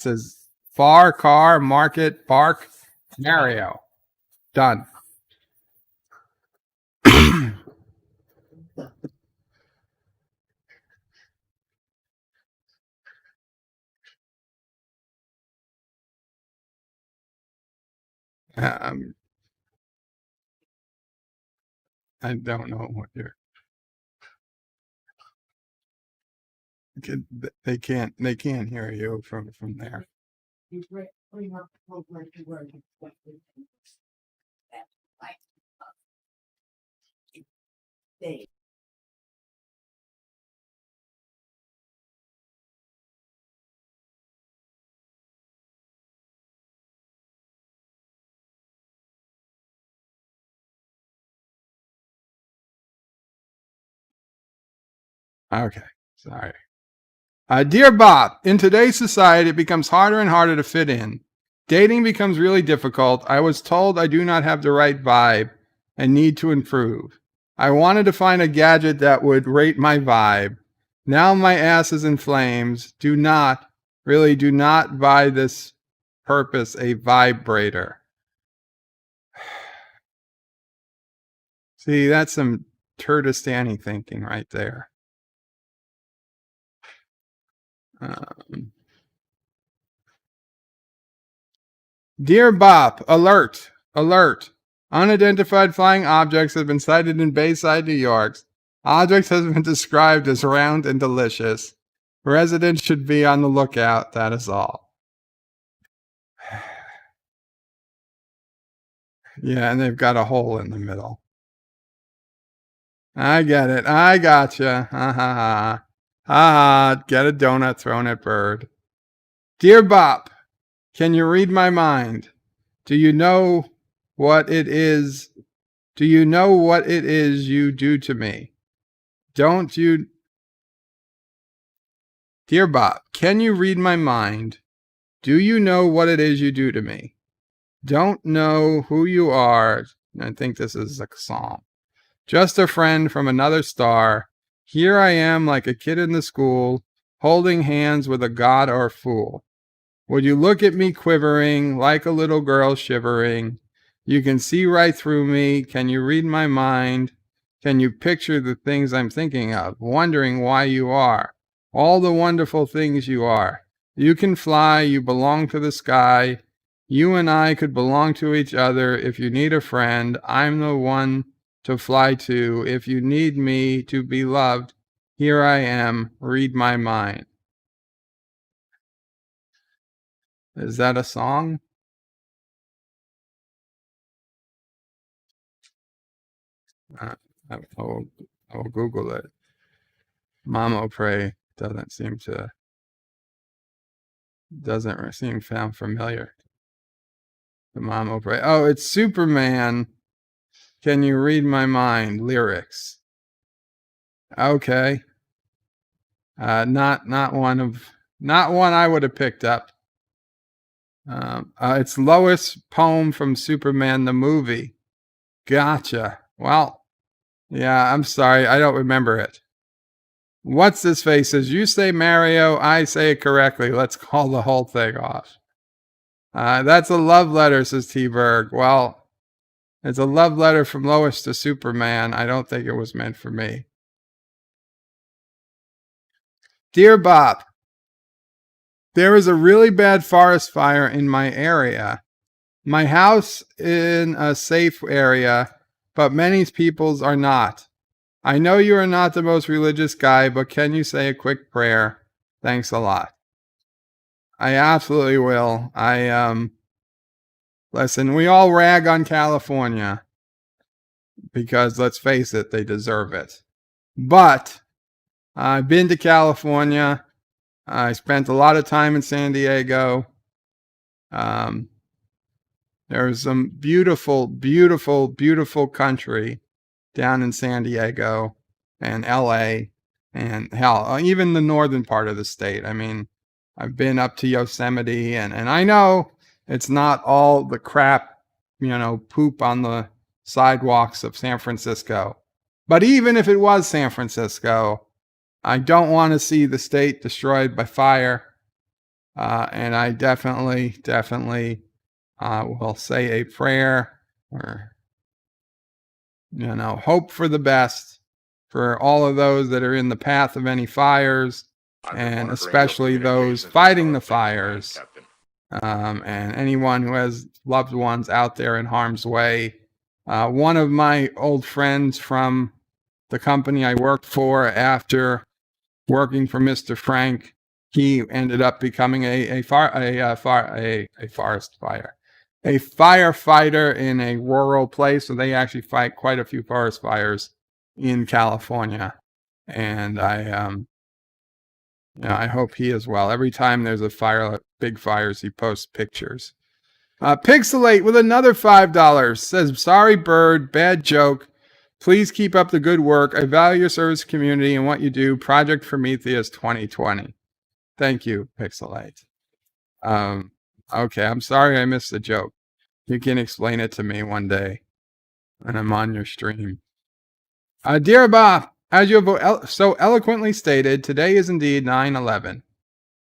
says far, car, market, park, Mario. Done. um, I don't know what you're. They can't hear you from there. Okay, sorry. Dear Bob, in today's society, it becomes harder and harder to fit in. Dating becomes really difficult. I was told I do not have the right vibe and need to improve. I wanted to find a gadget that would rate my vibe. Now my ass is in flames. Do not buy this purpose a vibrator. See, that's some Turdistani thinking right there. Dear Bob, alert, alert. Unidentified flying objects have been sighted in Bayside, New York. Objects have been described as round and delicious. Residents should be on the lookout, that is all. Yeah, and they've got a hole in the middle. I get it. I gotcha. Ha ha ha. Ha ha. Get a donut thrown at bird. Dear Bob, can you read my mind? Do you know what it is? Do you know what it is you do to me? Don't you? Dear Bob, can you read my mind? Do you know what it is you do to me? Don't know who you are. I think this is a song. Just a friend from another star. Here I am like a kid in the school, holding hands with a god or fool. Would you look at me quivering, like a little girl shivering? You can see right through me. Can you read my mind? Can you picture the things I'm thinking of, wondering why you are? All the wonderful things you are. You can fly, you belong to the sky. You and I could belong to each other. If you need a friend, I'm the one to fly to. If you need me to be loved, here I am. Read my mind. Is that a song? I will Google it. NephewOPrey doesn't seem sound familiar. The NephewOPrey. Oh, it's Superman. Can you read my mind? Lyrics. Okay. Not one I would have picked up. It's Lois' poem from Superman the movie. Gotcha. Well, yeah, I'm sorry, I don't remember it. What's this face says? You say Mario, I say it correctly. Let's call the whole thing off. That's a love letter, says T-Berg. Well, it's a love letter from Lois to Superman. I don't think it was meant for me. Dear Bob, there is a really bad forest fire in my area. My house in a safe area, but many people's are not. I know you are not the most religious guy, but can you say a quick prayer? Thanks a lot. I absolutely will. Listen, we all rag on California because, let's face it, they deserve it. But I've been to California. I spent a lot of time in San Diego. There's some beautiful, beautiful, beautiful country down in San Diego and LA and hell, even the northern part of the state. I mean, I've been up to Yosemite and I know It's not all the crap, poop on the sidewalks of San Francisco. But even if it was San Francisco, I don't want to see the state destroyed by fire. And I definitely will say a prayer or, hope for the best for all of those that are in the path of any fires, and especially those fighting the fires, and anyone who has loved ones out there in harm's way. One of my old friends from the company I worked for after working for Mr. Frank, he ended up becoming a firefighter in a rural place. So they actually fight quite a few forest fires in California. And I hope he as well. Every time there's a fire, big fires, he posts pictures. Pixelate with another $5 says, sorry, Bird, bad joke. Please keep up the good work. I value your service community and what you do. Project Prometheus 2020. Thank you, Pixelate. Okay, I'm sorry I missed the joke. You can explain it to me one day when I'm on your stream. Dear Bob, as you have so eloquently stated, today is indeed 9/11.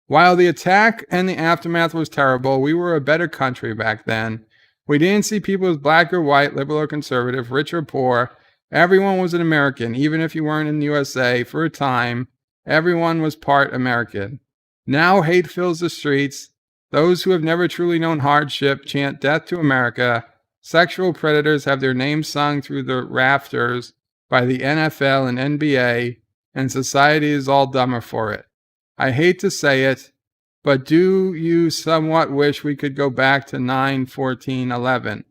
While the attack and the aftermath was terrible, we were a better country back then. We didn't see people as black or white, liberal or conservative, rich or poor. Everyone was an American, even if you weren't in the USA. For a time, everyone was part American. Now hate fills the streets. Those who have never truly known hardship chant death to America. Sexual predators have their names sung through the rafters by the NFL and NBA, and society is all dumber for it. I hate to say it, but do you somewhat wish we could go back to 9/14/11?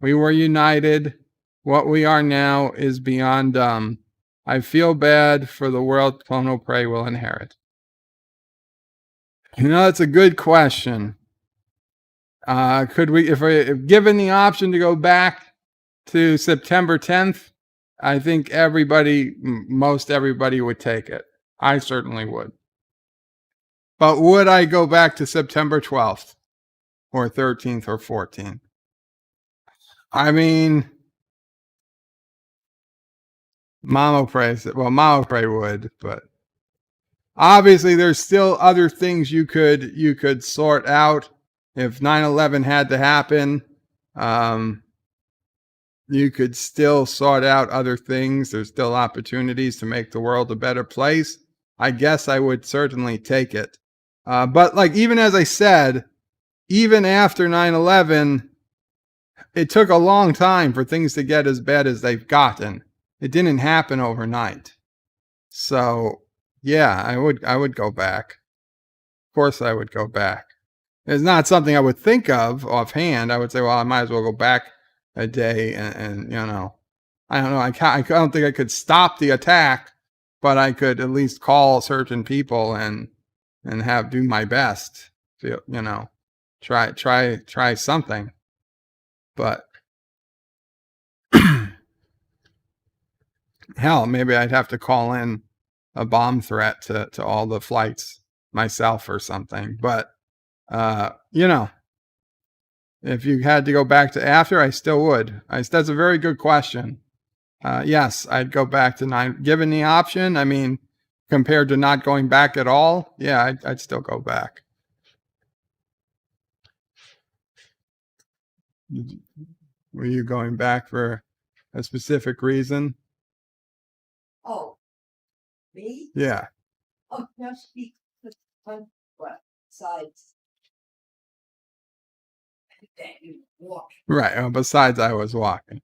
We were united. What we are now is beyond dumb. I feel bad for the world NephewOPrey will inherit. That's a good question. Could we, if given the option to go back to September 10th, I think most everybody would take it. I certainly would. But would I go back to September 12th or 13th or 14th? I mean, NephewOPrey would, but obviously there's still other things you could sort out. If 9/11 had to happen, you could still sort out other things. There's still opportunities to make the world a better place. I guess I would certainly take it. But even as I said, even after 9/11, it took a long time for things to get as bad as they've gotten. It didn't happen overnight. So yeah, I would go back. Of course I would go back. It's not something I would think of offhand. I would say, well, I might as well go back a day and I don't know. I don't think I could stop the attack, but I could at least call certain people and do my best. Try something. But hell, maybe I'd have to call in a bomb threat to all the flights myself or something. But if you had to go back to after, I still would. That's a very good question. Yes, I'd go back to 9. Given the option, I mean, compared to not going back at all, yeah, I'd still go back. Were you going back for a specific reason? Oh, me? Yeah. Oh, just because besides that you walk Right. Well, besides, I was walking.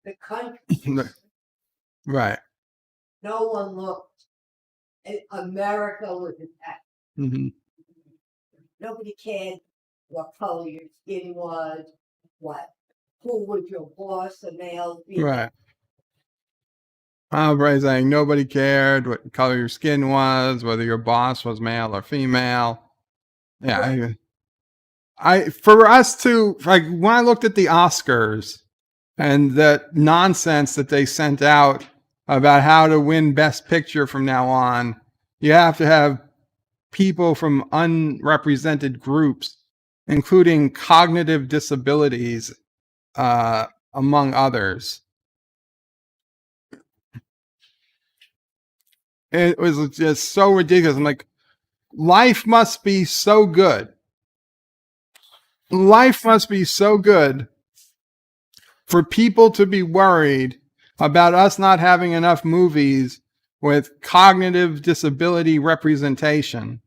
the country. Right. No one looked. America was attacked. Mm-hmm. Nobody cared what color your skin was, who was your boss, a male, female. Right. NephewOPrey saying nobody cared what color your skin was, whether your boss was male or female. Yeah. Right. For us to, when I looked at the Oscars and that nonsense that they sent out about how to win Best Picture from now on, you have to have people from unrepresented groups including cognitive disabilities, among others. It was just so ridiculous. I'm like, life must be so good. Life must be so good for people to be worried about us not having enough movies with cognitive disability representation.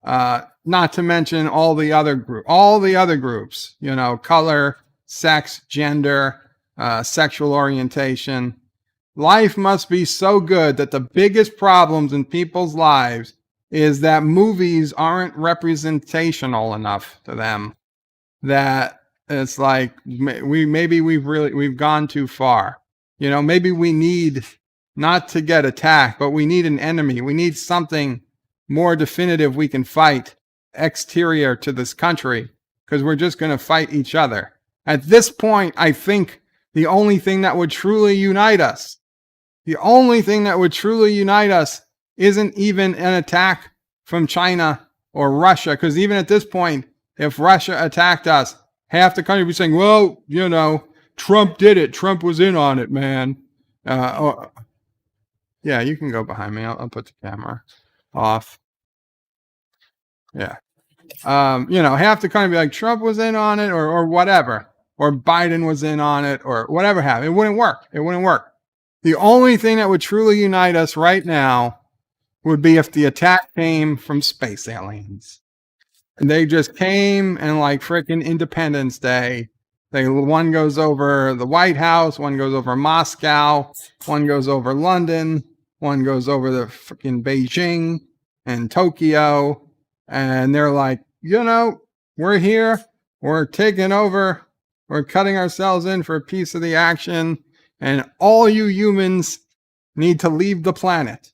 Not to mention all the other groups, you know, color, sex, gender, sexual orientation. Life must be so good that the biggest problems in people's lives is that movies aren't representational enough to them. That it's like we've gone too far. You know, maybe we need not to get attacked, but we need an enemy. We need something more definitive we can fight exterior to this country, because we're just going to fight each other. At this point, I think the only thing that would truly unite us, isn't even an attack from China or Russia, because even at this point, if Russia attacked us, half the country would be saying, well, you know, Trump did it. Trump was in on it, man. Yeah, you can go behind me. I'll put the camera off. Yeah. You know, half the country would be like, Trump was in on it, or whatever. Or Biden was in on it, or whatever happened. It wouldn't work. The only thing that would truly unite us right now would be if the attack came from space aliens. And they just came, and like freaking Independence Day, one goes over the White House, one goes over Moscow, one goes over London, one goes over the freaking Beijing and Tokyo, and they're like, you know, we're here, we're taking over, we're cutting ourselves in for a piece of the action, and all you humans need to leave the planet.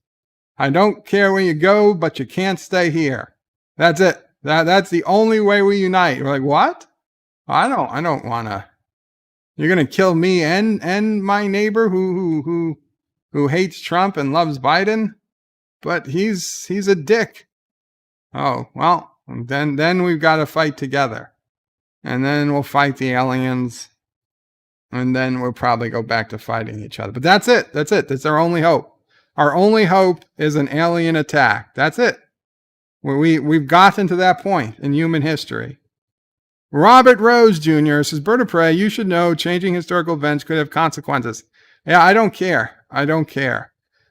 I don't care where you go, but you can't stay here. That's it. That's the only way we unite. We're like, what? I don't want to. You're going to kill me and my neighbor who hates Trump and loves Biden, but he's a dick. Oh, well, then we've got to fight together. And then we'll fight the aliens, and then we'll probably go back to fighting each other. But that's it. That's our only hope. Our only hope is an alien attack. That's it. We've gotten to that point in human history. Robert Rose Jr. says, Bird of Prey, you should know changing historical events could have consequences. Yeah, I don't care.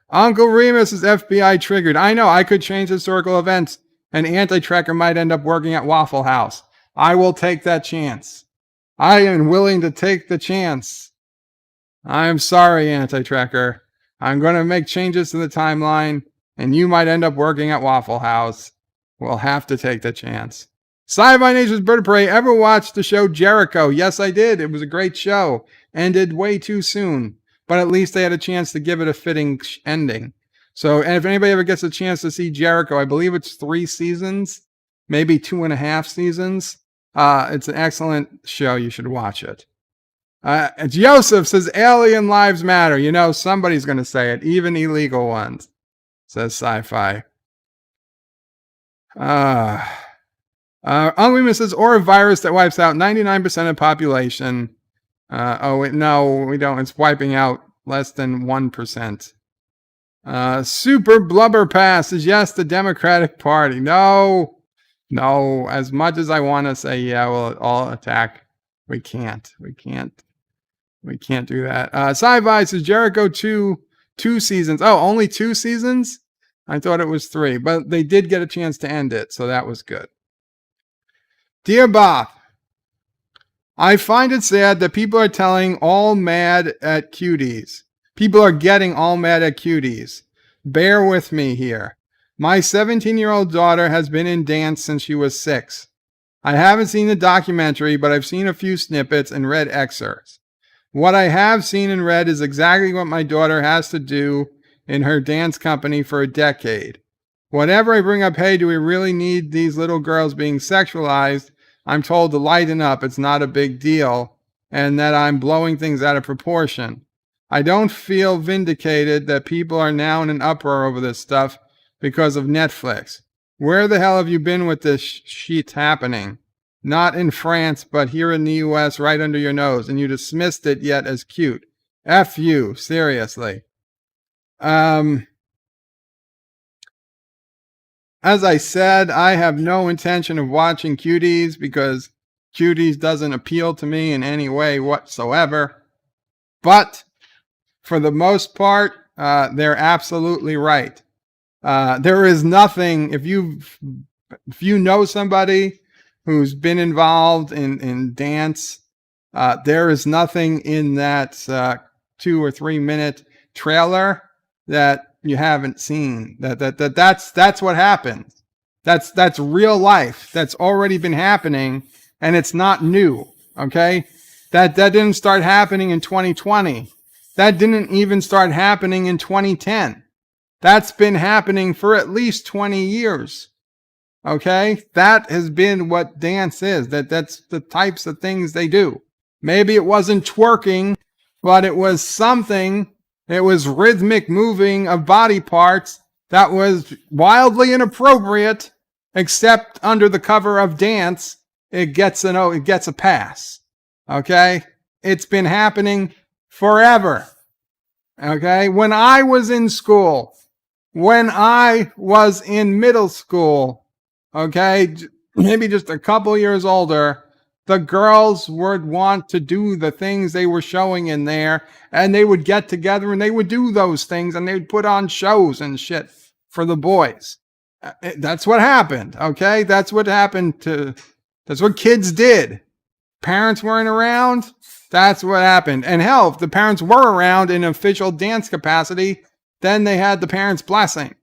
Uncle Remus is FBI triggered. I know, I could change historical events, and Anti-Tracker might end up working at Waffle House. I will take that chance. I am willing to take the chance. I'm sorry, Anti-Tracker. I'm going to make changes to the timeline, and you might end up working at Waffle House. We'll have to take the chance. Sci-Fi Nation's Bird of Prey, ever watched the show Jericho? Yes, I did. It was a great show. Ended way too soon. But at least they had a chance to give it a fitting ending. So, and if anybody ever gets a chance to see Jericho, I believe it's 3 seasons, maybe 2.5 seasons. It's an excellent show. You should watch it. Joseph says, alien lives matter. You know, somebody's going to say it, even illegal ones, says Sci-Fi. Unlimited says, or a virus that wipes out 99% of the population. No, we don't. It's wiping out less than 1%. Super Blubber Pass says, yes, the Democratic Party. No, as much as I want to say, yeah, we'll all attack, we can't do that. Sci-Fi says, Jericho 2 seasons. Oh, only 2 seasons? I thought it was 3, but they did get a chance to end it, so that was good. Dear Bob, I find it sad that people are getting all mad at cuties. Bear with me here. My 17-year-old daughter has been in dance since she was 6. I haven't seen the documentary, but I've seen a few snippets and read excerpts. What I have seen and read is exactly what my daughter has to do in her dance company for a decade. Whenever I bring up, hey, do we really need these little girls being sexualized, I'm told to lighten up, it's not a big deal, and that I'm blowing things out of proportion. I don't feel vindicated that people are now in an uproar over this stuff because of Netflix. Where the hell have you been with this shit happening? not in France, but here in the US, right under your nose, and you dismissed it yet as cute. F you, seriously. As I said, I have no intention of watching Cuties because Cuties doesn't appeal to me in any way whatsoever. But for the most part, they're absolutely right. There is nothing, if you know somebody who's been involved in dance, there is nothing in that 2 or 3 minute trailer that you haven't seen. That's what happens. That's real life. That's already been happening, and it's not new. Okay, that didn't start happening in 2020. That didn't even start happening in 2010. That's been happening for at least 20 years. Okay, that has been what dance is. That's the types of things they do. Maybe it wasn't twerking, but it was something. It was rhythmic moving of body parts that was wildly inappropriate, except under the cover of dance, it gets a pass. Okay, it's been happening forever. Okay, when I was in school, when I was in middle school, okay, maybe just a couple years older, the girls would want to do the things they were showing in there, and they would get together and they would do those things, and they would put on shows and shit for the boys. That's what happened, okay? That's what kids did. Parents weren't around. That's what happened. And hell, if the parents were around in official dance capacity, then they had the parents' blessing.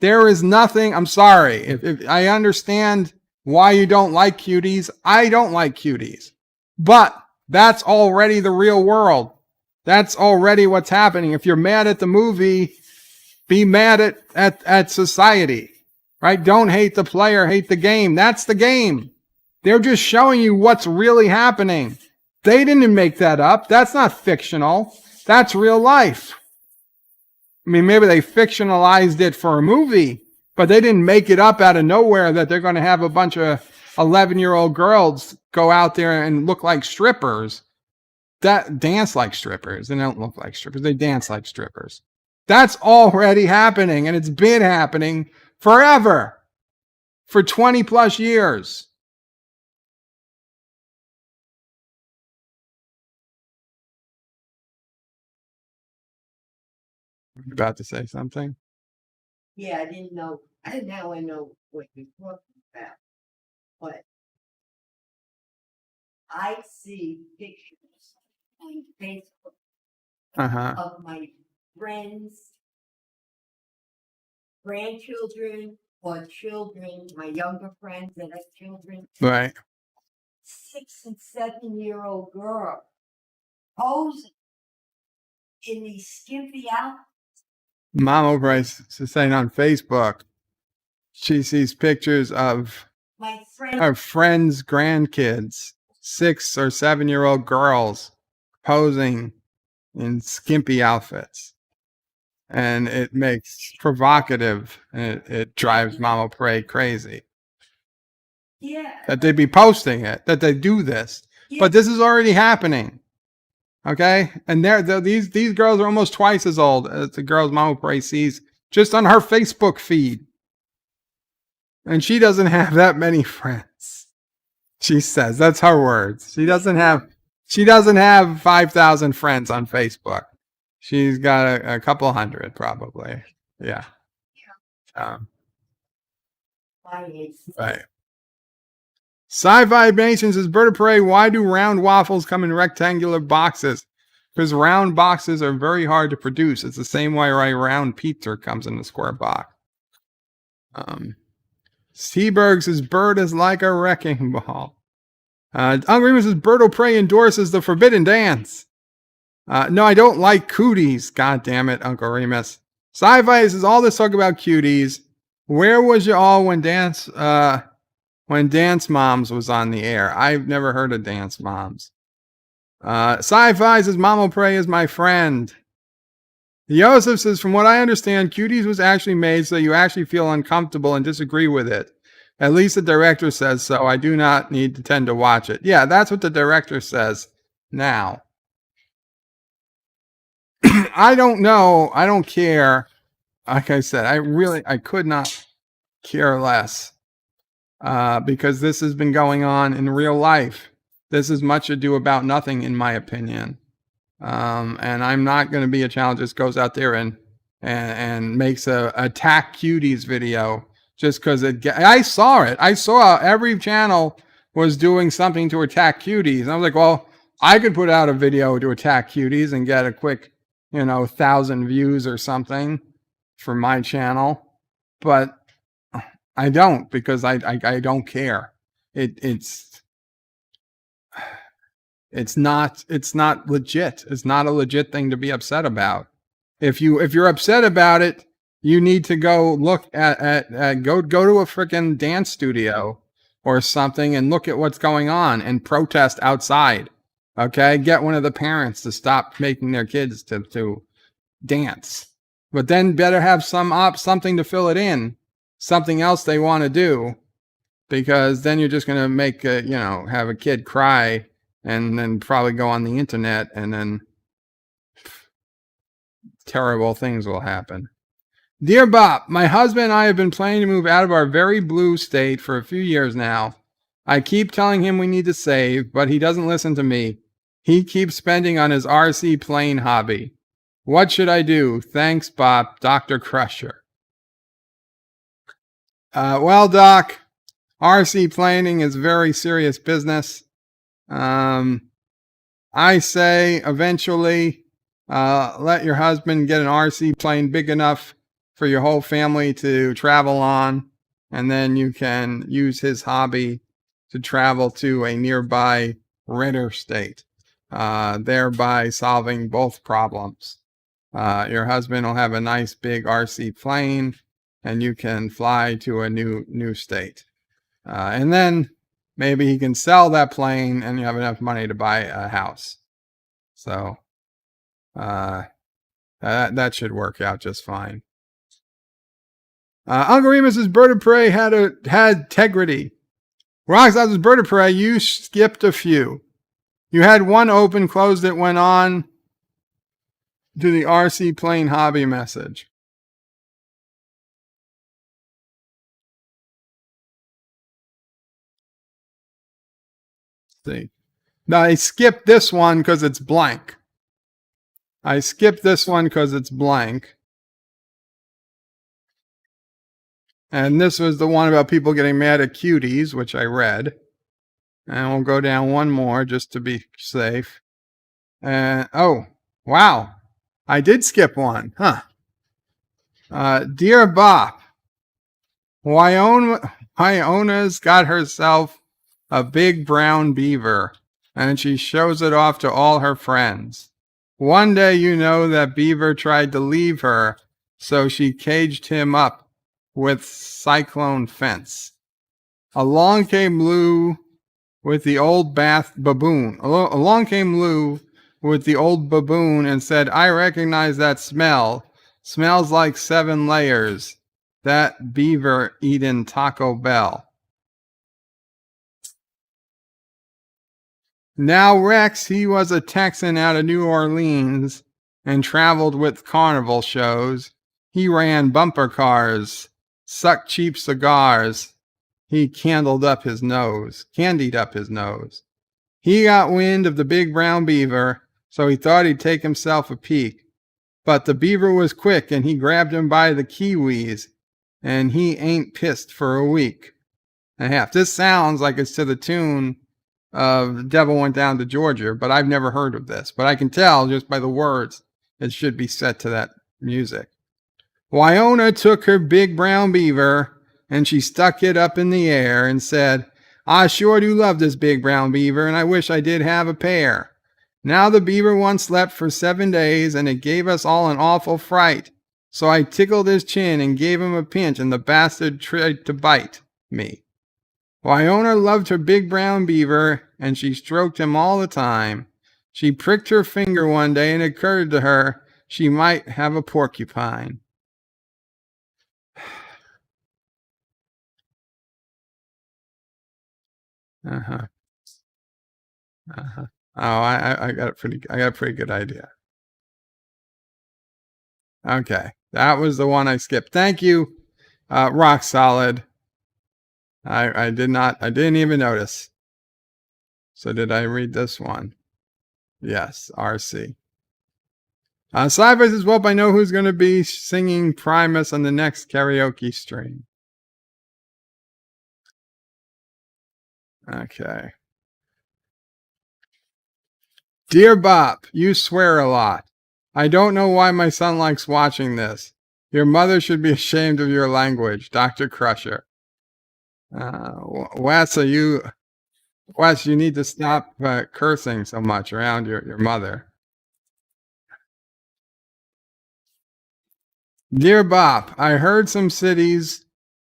There is nothing, I'm sorry, if I understand why you don't like Cuties. I don't like Cuties. But that's already the real world. That's already what's happening. If you're mad at the movie, be mad at society. Right? Don't hate the player, hate the game. That's the game. They're just showing you what's really happening. They didn't make that up. That's not fictional. That's real life. I mean, maybe they fictionalized it for a movie, but they didn't make it up out of nowhere that they're going to have a bunch of 11-year-old girls go out there and look like strippers. That dance like strippers. They don't look like strippers. They dance like strippers. That's already happening, and it's been happening forever. For 20 plus years. You about to say something? Yeah, I didn't know. Now I know what you're talking about. But I see pictures on Facebook of my friends, grandchildren, or children, my younger friends that have children. Right. 6 and 7-year-old girl posing in these skimpy outfits. NephewOPrey is saying on Facebook, she sees pictures of My friend, her friends' grandkids, 6 or 7-year-old girls posing in skimpy outfits. And it makes provocative, and it drives NephewOPrey crazy. yeah, That they be posting it, that they do this. yeah. But this is already happening. Okay? And these girls are almost twice as old as the girls NephewOPrey sees just on her Facebook feed. And she doesn't have that many friends. She says, that's her words. She doesn't have 5,000 friends on Facebook. She's got a couple hundred probably. Yeah. My age. Right. Sci-Fi Nation says, Bird of Prey, why do round waffles come in rectangular boxes? Because round boxes are very hard to produce. It's the same way round pizza comes in a square box. Seaberg says, Bird is like a wrecking ball. Uncle Remus says, Bird of Prey endorses the forbidden dance. No, I don't like cooties. God damn it, Uncle Remus. Sci-Fi says, all this talk about cuties. Where was you all when Dance Moms was on the air? I've never heard of Dance Moms. Sci-Fi says, NephewOPrey is my friend. Joseph says, from what I understand, Cuties was actually made so you actually feel uncomfortable and disagree with it. At least the director says so. I do not need to tend to watch it. Yeah, that's what the director says now. I don't know. I don't care. Like I said, I could not care less because this has been going on in real life. This is much ado about nothing, in my opinion. And I'm not going to be a channel just goes out there and makes a attack cuties video just because I saw it. I saw every channel was doing something to attack cuties. And I was like, well, I could put out a video to attack cuties and get a quick, 1,000 views or something for my channel. But I don't, because I don't care. It's not legit. It's not a legit thing to be upset about. If you're upset about it, you need to go look at go to a freaking dance studio or something and look at what's going on and protest outside. Okay, get one of the parents to stop making their kids to dance. But then better have something to fill it in, something else they want to do, because then you're just going to make have a kid cry and then probably go on the internet, and then terrible things will happen. Dear Bob, my husband and I have been planning to move out of our very blue state for a few years now. I keep telling him we need to save, but he doesn't listen to me. He keeps spending on his RC plane hobby. What should I do? Thanks, Bob. Dr. Crusher. Well, Doc, RC planing is very serious business. I say eventually let your husband get an RC plane big enough for your whole family to travel on, and then you can use his hobby to travel to a nearby redder state, thereby solving both problems. Your husband will have a nice big RC plane, and you can fly to a new state. And then maybe he can sell that plane and you have enough money to buy a house. So that should work out just fine. Uncle Remus's Bird of Prey had integrity. Roxas' Bird of Prey, you skipped a few. You had one open, closed it, went on to the RC plane hobby message. See. Now I skipped this one because it's blank. And this was the one about people getting mad at cuties, which I read. And we'll go down one more just to be safe. Oh, wow. I did skip one, huh? Dear Bob, Wyona's got herself a big brown beaver, and she shows it off to all her friends. One day, that beaver tried to leave her, so she caged him up with cyclone fence. Along came Lou with the old baboon. And said, I recognize that smell. Smells like 7 layers. That beaver eating Taco Bell. Now Rex, he was a Texan out of New Orleans and traveled with carnival shows. He ran bumper cars, sucked cheap cigars. He candied up his nose. He got wind of the big brown beaver, so he thought he'd take himself a peek. But the beaver was quick, and he grabbed him by the kiwis, and he ain't pissed for a week and a half. This sounds like it's to the tune of The Devil Went Down to Georgia, but I've never heard of this. But I can tell just by the words it should be set to that music. Wyona took her big brown beaver, and she stuck it up in the air and said, I sure do love this big brown beaver, and I wish I did have a pair. Now the beaver once slept for 7 days, and it gave us all an awful fright. So I tickled his chin and gave him a pinch, and the bastard tried to bite me. Wyona loved her big brown beaver, and she stroked him all the time. She pricked her finger one day, and it occurred to her she might have a porcupine. Uh-huh. Uh-huh. Oh, I got a pretty good idea. Okay. That was the one I skipped. Thank you. Rock solid. I didn't even notice. So did I read this one? Yes, RC. Sci-Fi says, well, I know who's going to be singing Primus on the next karaoke stream. Okay. Dear Bob, you swear a lot. I don't know why my son likes watching this. Your mother should be ashamed of your language, Dr. Crusher. Wes, you need to stop cursing so much around your mother. Dear Bob, I heard some cities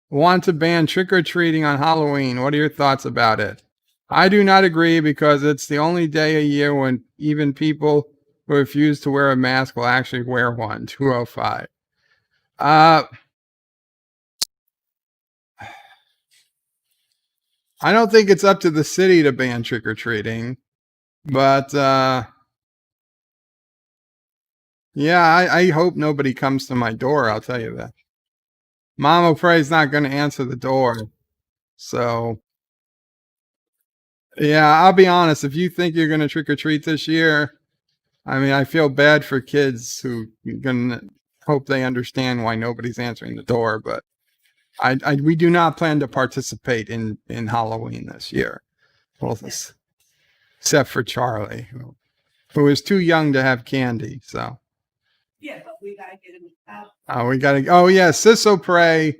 want to ban trick-or-treating on Halloween. What are your thoughts about it? I do not agree because it's the only day a year when even people who refuse to wear a mask will actually wear one. 205. I don't think it's up to the city to ban trick-or-treating, but yeah, I hope nobody comes to my door, I'll tell you that. NephewOPrey's not going to answer the door. So, yeah, I'll be honest. If you think you're going to trick or treat this year, I mean, I feel bad for kids who gonna hope they understand why nobody's answering the door. But we do not plan to participate in Halloween this year, well, except for Charlie, who is too young to have candy. So Yeah, but we gotta get him out. we gotta. Oh yeah, NephewOPrey.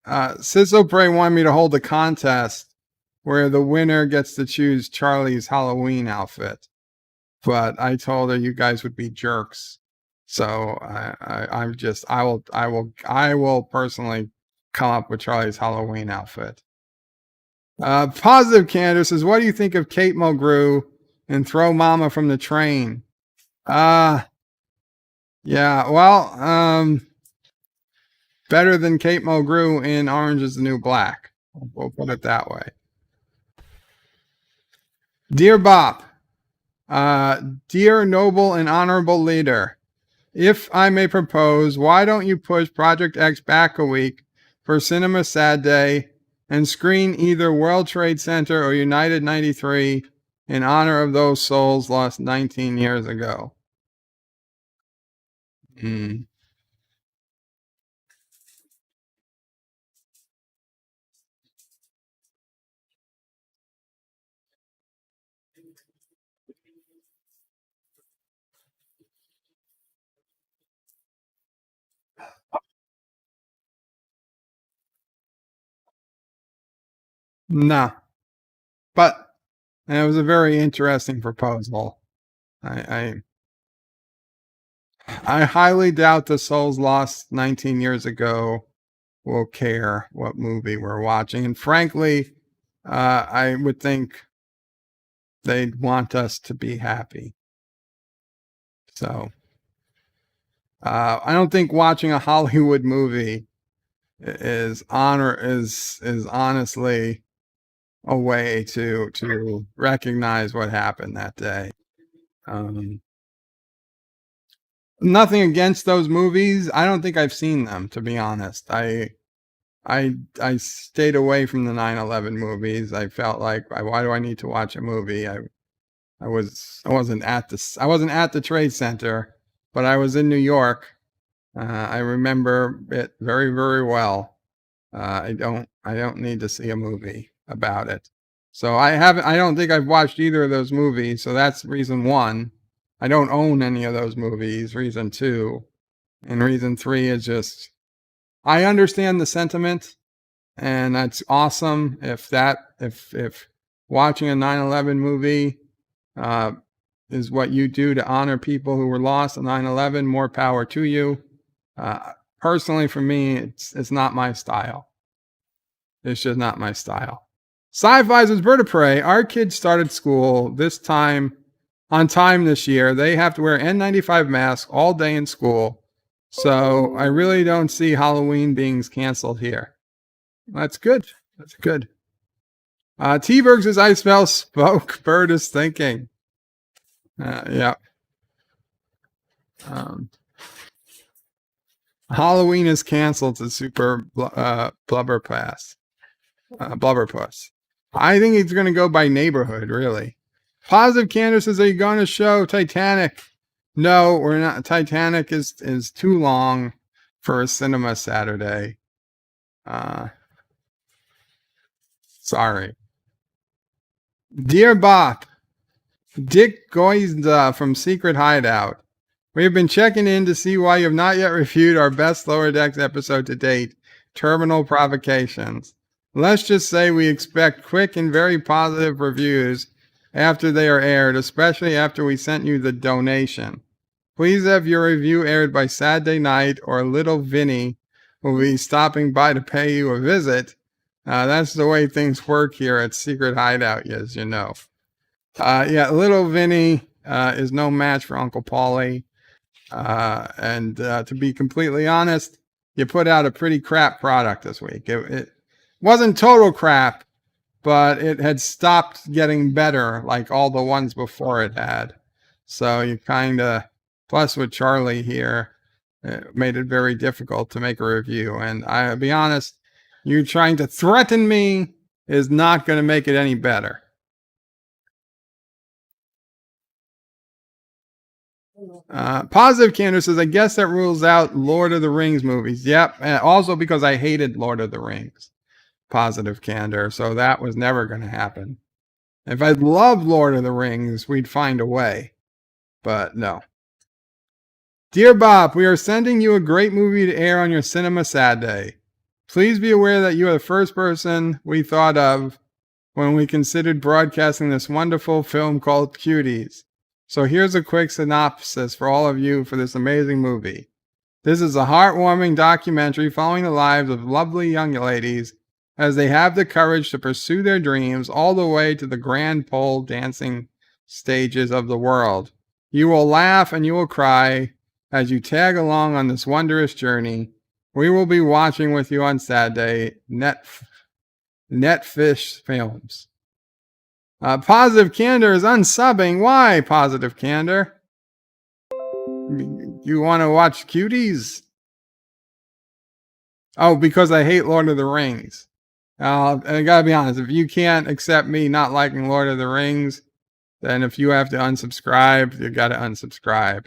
NephewOPrey wanted me to hold a contest where the winner gets to choose Charlie's Halloween outfit, but I told her you guys would be jerks, so I will personally come up with Charlie's Halloween outfit. Positive Candor says, what do you think of Kate Mulgrew and Throw Mama from the Train? Yeah, well, better than Kate Mulgrew in Orange is the New Black. We'll put it that way. Dear Bob, dear noble and honorable leader, if I may propose, why don't you push Project X back a week for Cinema Sad Day and screen either World Trade Center or United 93 in honor of those souls lost 19 years ago? No, but it was a very interesting proposal. I highly doubt the souls lost 19 years ago will care what movie we're watching, and frankly, I would think they'd want us to be happy. So I don't think watching a Hollywood movie is honestly a way to recognize what happened that day. Nothing against those movies. I don't think I've seen them, to be honest. I stayed away from the 9/11 movies. I felt like, why do I need to watch a movie? I wasn't at the Trade Center, but I was in New York. I remember it very, very well. I don't need to see a movie about it. So I don't think I've watched either of those movies. So that's reason one. I don't own any of those movies. Reason two, and reason three is just, I understand the sentiment, and that's awesome. If watching a 9/11 movie is what you do to honor people who were lost in 9/11, more power to you. Personally, for me, it's not my style. It's just not my style. Sci-Fi's is Bird of Prey. Our kids started school on time this year. They have to wear N95 masks all day in school. So I really don't see Halloween being canceled here. That's good. That's good. T-Berg says, I smell smoke. Bird is thinking. Yeah. Halloween is canceled to Super Blubber Pass. Blubberpuss. I think it's going to go by neighborhood, really. Positive Candor says, are you going to show Titanic? No, we're not. Titanic is too long for a cinema Saturday. Sorry. Dear Bop, Dick Goizda from Secret Hideout. We have been checking in to see why you have not yet reviewed our best Lower Decks episode to date, Terminal Provocations. Let's just say we expect quick and very positive reviews after they are aired, especially after we sent you the donation. Please have your review aired by Saturday night, or Little Vinny will be stopping by to pay you a visit. That's the way things work here at Secret Hideout, as you know. Yeah, Little Vinny is no match for Uncle Paulie. And to be completely honest, you put out a pretty crap product this week. It wasn't total crap, but it had stopped getting better like all the ones before it had. So you kind of, plus with Charlie here, it made it very difficult to make a review. And I'll be honest, you trying to threaten me is not going to make it any better. Positive Candor says, I guess that rules out Lord of the Rings movies. Yep. And also because I hated Lord of the Rings. Positive Candor. So that was never going to happen. If I loved Lord of the Rings, we'd find a way. But no. Dear Bob, we are sending you a great movie to air on your Cinema Saturday. Please be aware that you are the first person we thought of when we considered broadcasting this wonderful film called Cuties. So here's a quick synopsis for all of you for this amazing movie. This is a heartwarming documentary following the lives of lovely young ladies as they have the courage to pursue their dreams all the way to the grand pole dancing stages of the world. You will laugh and you will cry as you tag along on this wondrous journey. We will be watching with you on Saturday, Netfish Films. Positive Candor is unsubbing. Why, Positive Candor? You want to watch Cuties? Oh, because I hate Lord of the Rings. I gotta be honest, if you can't accept me not liking Lord of the Rings, then if you have to unsubscribe, you gotta unsubscribe.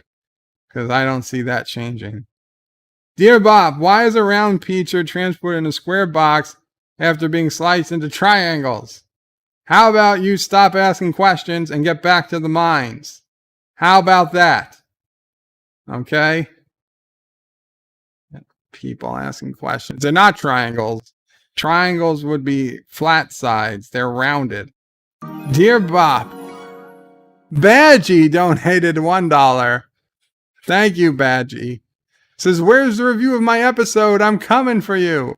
Because I don't see that changing. Dear Bob, why is a round pizza transported in a square box after being sliced into triangles? How about you stop asking questions and get back to the mines? How about that? Okay? People asking questions. They're not triangles. Triangles would be flat sides. They're rounded. Dear Bob, Badgie donated $1. Thank you, Badgie. Says, where's the review of my episode? I'm coming for you.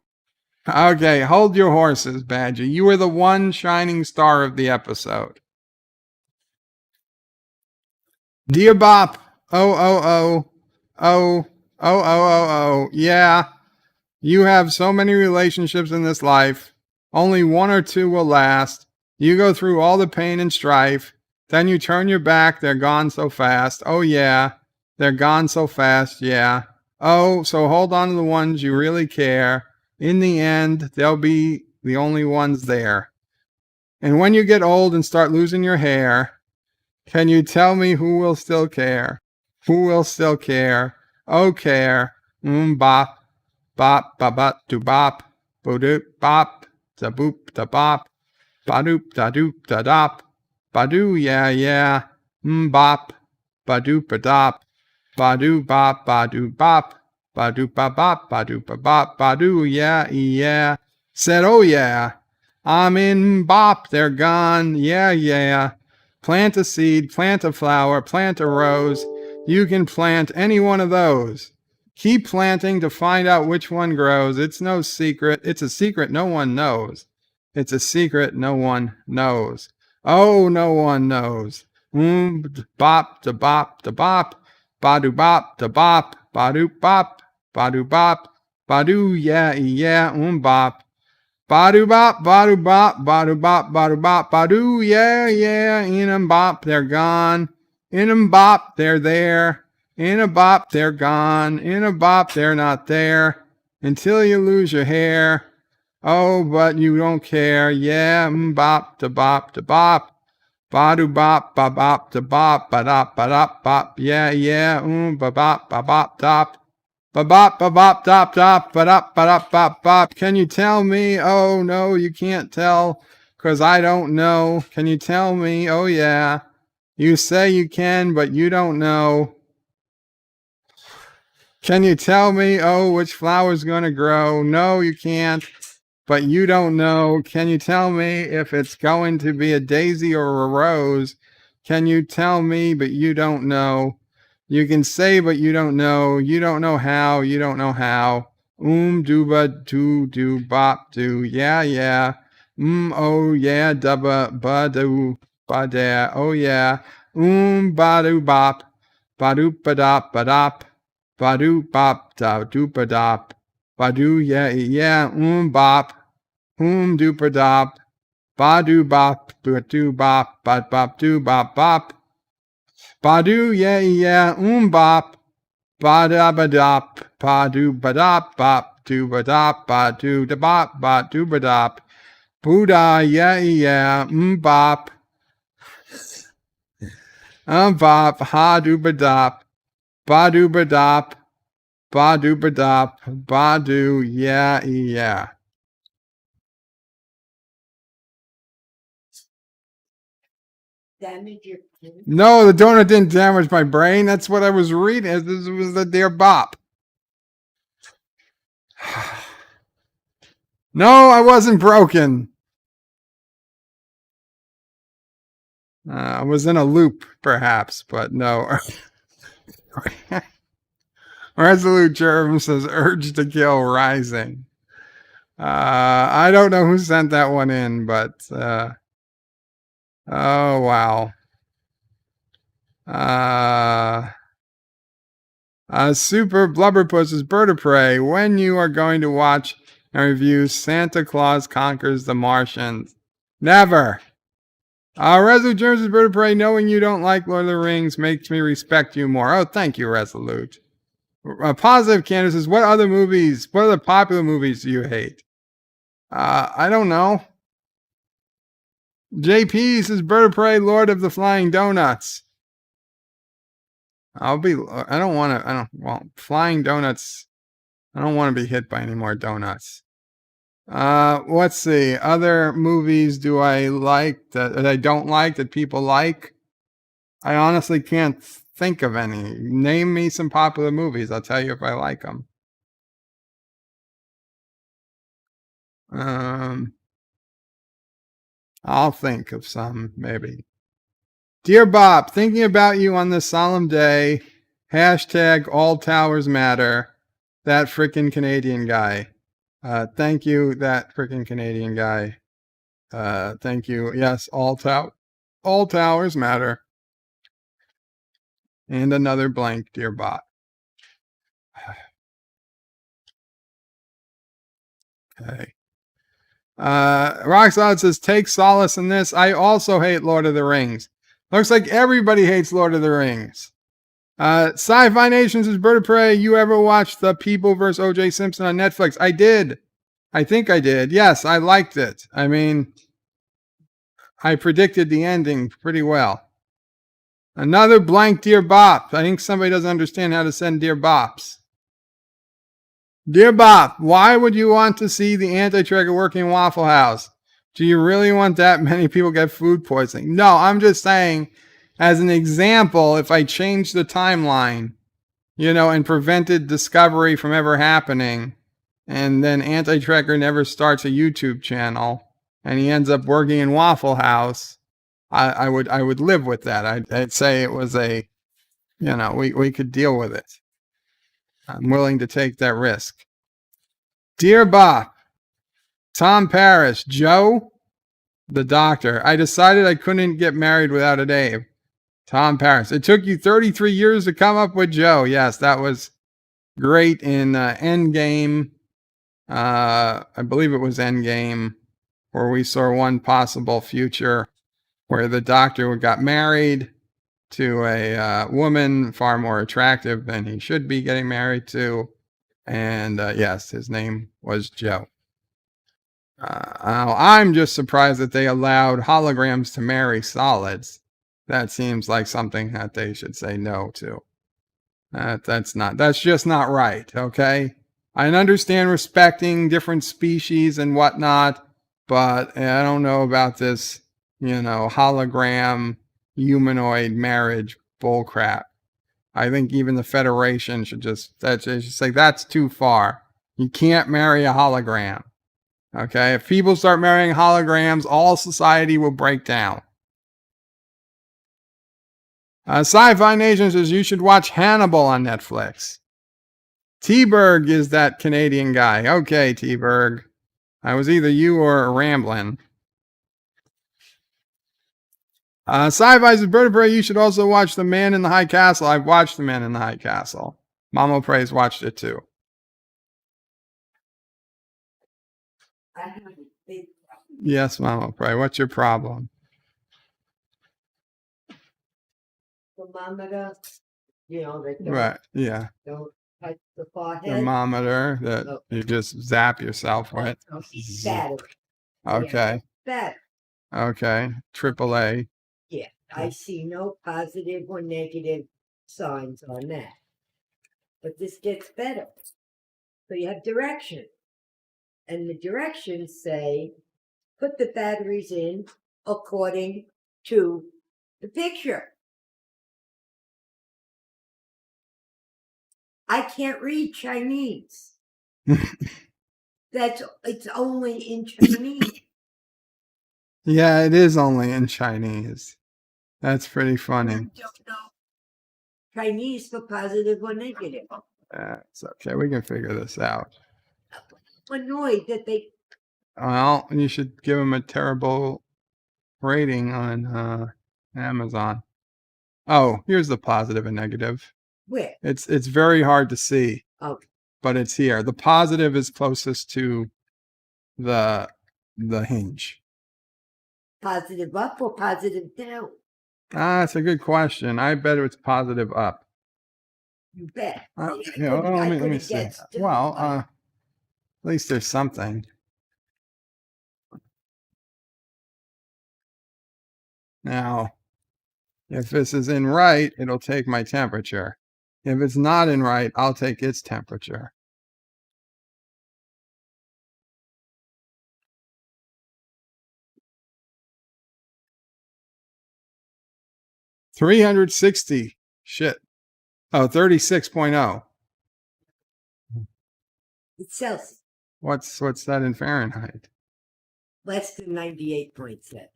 Okay, hold your horses, Badger. You were the one shining star of the episode. Dear Bop, yeah, you have so many relationships in this life. Only one or two will last. You go through all the pain and strife. Then you turn your back, they're gone so fast. Oh yeah, they're gone so fast, yeah. Oh, so hold on to the ones you really care. In the end, they'll be the only ones there. And when you get old and start losing your hair, can you tell me who will still care? Who will still care? Oh, care. Bop. Bop, ba do bop. Bo-doop, bop. Da boop, da bop. Ba-doop, da doop, da dop. Ba-doo, yeah. Bop. Ba-doop, ba dop. Ba-doo, bop, ba-doo, bop. Ba-doo, ba-bop, ba-doo, ba-bop, ba-doo, yeah. Said, oh, yeah. I'm in bop, they're gone, yeah. Plant a seed, plant a flower, plant a rose. You can plant any one of those. Keep planting to find out which one grows. It's no secret. It's a secret no one knows. It's a secret no one knows. Oh, no one knows. Bop, da bop, da bop. Ba-doo bop, da bop. Ba-doo bop, ba-doo bop. Ba-doo, yeah, bop. Badu bop, badu bop, badu bop, badu bop, badu, yeah, yeah, in 'em bop, they're gone. In 'em bop, they're there. In a bop, they're gone. In a bop, they're not there. Until you lose your hair. Oh, but you don't care. Yeah, bop, da bop, da bop. Badu bop, ba bop, da bop, ba dop, bop. Yeah, yeah, ba bop, dop. Ba bop, dop, ba dop, bop, bop. Can you tell me? Oh, no, you can't tell, 'cause I don't know. Can you tell me? Oh, yeah. You say you can, but you don't know. Can you tell me, oh, which flower's gonna grow? No, you can't, but you don't know. Can you tell me if it's going to be a daisy or a rose? Can you tell me, but you don't know? You can say, but you don't know. You don't know how. You don't know how. Dooba, do, bop, do. Yeah, yeah. Oh, yeah, dubba, ba, do, ba, da. Oh, yeah. Ba, do, bop. Ba, doop, ba, dop, ba, dop. Ba-do, bop, da, doopa, dop. Ba-do, yeah, yeah, bop. Doopa, dop. Ba-do, bop, ba-do, bop, bop, do, bop, bop. Ba-do, yeah, yeah, bop. Ba-da, ba-dop, ba-do, ba-dop, bop, do, ba-dop, ba-do, da, bop, ba-do, ba-dop. Boo-da, yeah, yeah, bop. Bop, ha-do, ba-dop. Ba-do, ba-dop. Ba-do, ba-dop. Ba-do, yeah, yeah. Damage your brain. No, the donut didn't damage my brain. That's what I was reading. This was the Dear Bop. No, I wasn't broken. I was in a loop, perhaps, but no. Resolute Germ says urge to kill rising. I don't know who sent that one in, but oh wow. Super Blubberpuss is Bird of Prey. When you are going to watch and review Santa Claus Conquers the Martians? Never. Resolute Germs is Bird of Prey. Knowing you don't like Lord of the Rings makes me respect you more. Oh, thank you, Resolute. Positive Candace says, what other popular movies do you hate? I don't know. JP says, Bird of Prey, Lord of the Flying Donuts. Flying donuts. I don't want to be hit by any more donuts. Let's see. Other movies do I like that I don't like that people like? I honestly can't think of any. Name me some popular movies. I'll tell you if I like them. I'll think of some, maybe. Dear Bob, thinking about you on this solemn day. Hashtag all towers matter. That frickin' Canadian guy. Thank you, that frickin' Canadian guy. Thank you. Yes, all towers matter. And another blank, dear bot. Okay. Roxanne says, take solace in this. I also hate Lord of the Rings. Looks like everybody hates Lord of the Rings. Sci-Fi Nation says, Bird of Prey, you ever watched The People vs. O.J. Simpson on Netflix? I did. I think I did. Yes, I liked it. I mean, I predicted the ending pretty well. Another blank Dear Bop. I think somebody doesn't understand how to send Dear Bops. Dear Bop, why would you want to see the anti-tracker working Waffle House? Do you really want that many people get food poisoning? No, I'm just saying, as an example, if I changed the timeline, and prevented Discovery from ever happening, and then anti-tracker never starts a YouTube channel, and he ends up working in Waffle House, I would live with that. I'd say it was we could deal with it. I'm willing to take that risk. Dear Bop, Tom Paris, Joe, the doctor. I decided I couldn't get married without a Dave. Tom Paris. It took you 33 years to come up with Joe. Yes, that was great in Endgame. I believe it was Endgame, where we saw one possible future where the Doctor got married to a woman far more attractive than he should be getting married to. And yes, his name was Joe. I'm just surprised that they allowed holograms to marry solids. That seems like something that they should say no to. That's just not right, okay? I understand respecting different species and whatnot, but I don't know about this, hologram humanoid marriage bullcrap. I think even the Federation should just say that's too far. You can't marry a hologram. Okay, if people start marrying holograms, all society will break down. Sci-Fi Nation says you should watch Hannibal on Netflix. T-Berg is that Canadian guy. Okay, T-Berg. I was either you or rambling. Sci-Fi says, Vertebrae, you should also watch The Man in the High Castle. I've watched The Man in the High Castle. Mama Praise watched it too. I have a big problem. Yes, Mama Pray. What's your problem? Thermometer, that don't, Right. Yeah. don't touch the forehead. Thermometer that Okay. you just zap yourself with. Battery. Okay. Battery. Okay. AAA. Yeah, I see no positive or negative signs on that. But this gets better. So you have direction. And the directions say, put the batteries in according to the picture. I can't read Chinese. It's only in Chinese. Yeah, it is only in Chinese. That's pretty funny. I don't know Chinese for positive or negative. It's okay. We can figure this out. I'm annoyed that they. Well, you should give them a terrible rating on Amazon. Oh, here's the positive and negative. Where? It's very hard to see. Okay. But it's here. The positive is closest to the hinge. Positive up or positive down? That's a good question. I bet it's positive up. You bet. Let me see. guessed. Well, at least there's something. Now, if this is in right, it'll take my temperature. If it's not in right, I'll take its temperature. $360. Shit. Oh, 36.0. It's Celsius. What's that in Fahrenheit? Less than 98.7.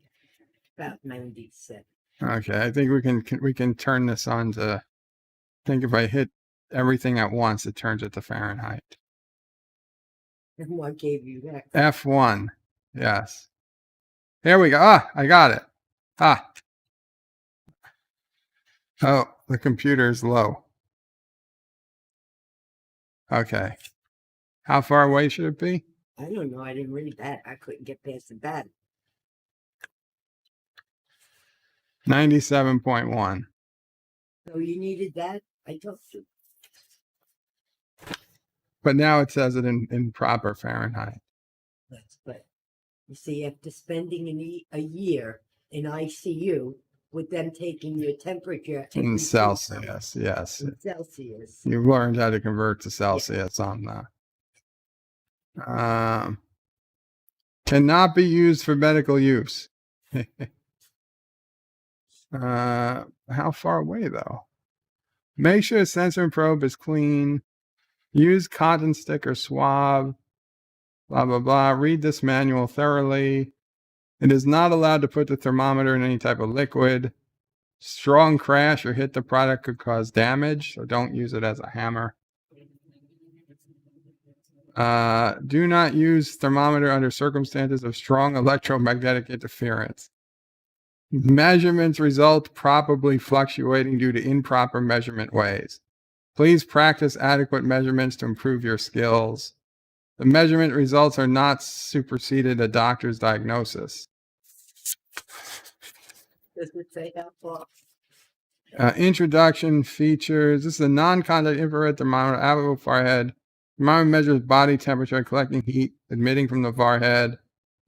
About 97. Okay, I think we can turn this on to. I think if I hit everything at once, it turns it to Fahrenheit. And what gave you that? F1. Yes. Here we go. Ah, I got it. Ah. Oh, the computer's low. Okay. How far away should it be? I don't know. I didn't read that. I couldn't get past the battery. 97.1. So you needed that? I told you. But now it says it in proper Fahrenheit. But you see, after spending a year in ICU with them taking your temperature In Celsius, yes. in Celsius. You learned how to convert to Celsius on that. Cannot be used for medical use. How far away though? Make sure the sensor and probe is clean. Use cotton stick or swab. Blah, blah, blah. Read this manual thoroughly. It is not allowed to put the thermometer in any type of liquid. Strong crash or hit the product could cause damage, so don't use it as a hammer. Do not use thermometer under circumstances of strong electromagnetic interference. Measurements result probably fluctuating due to improper measurement ways. Please practice adequate measurements to improve your skills. The measurement results are not superseded a doctor's diagnosis. Does it say how far? Introduction features. This is a non-contact infrared thermometer, applicable forehead. Thermometer measures body temperature, collecting heat, emitting from the forehead.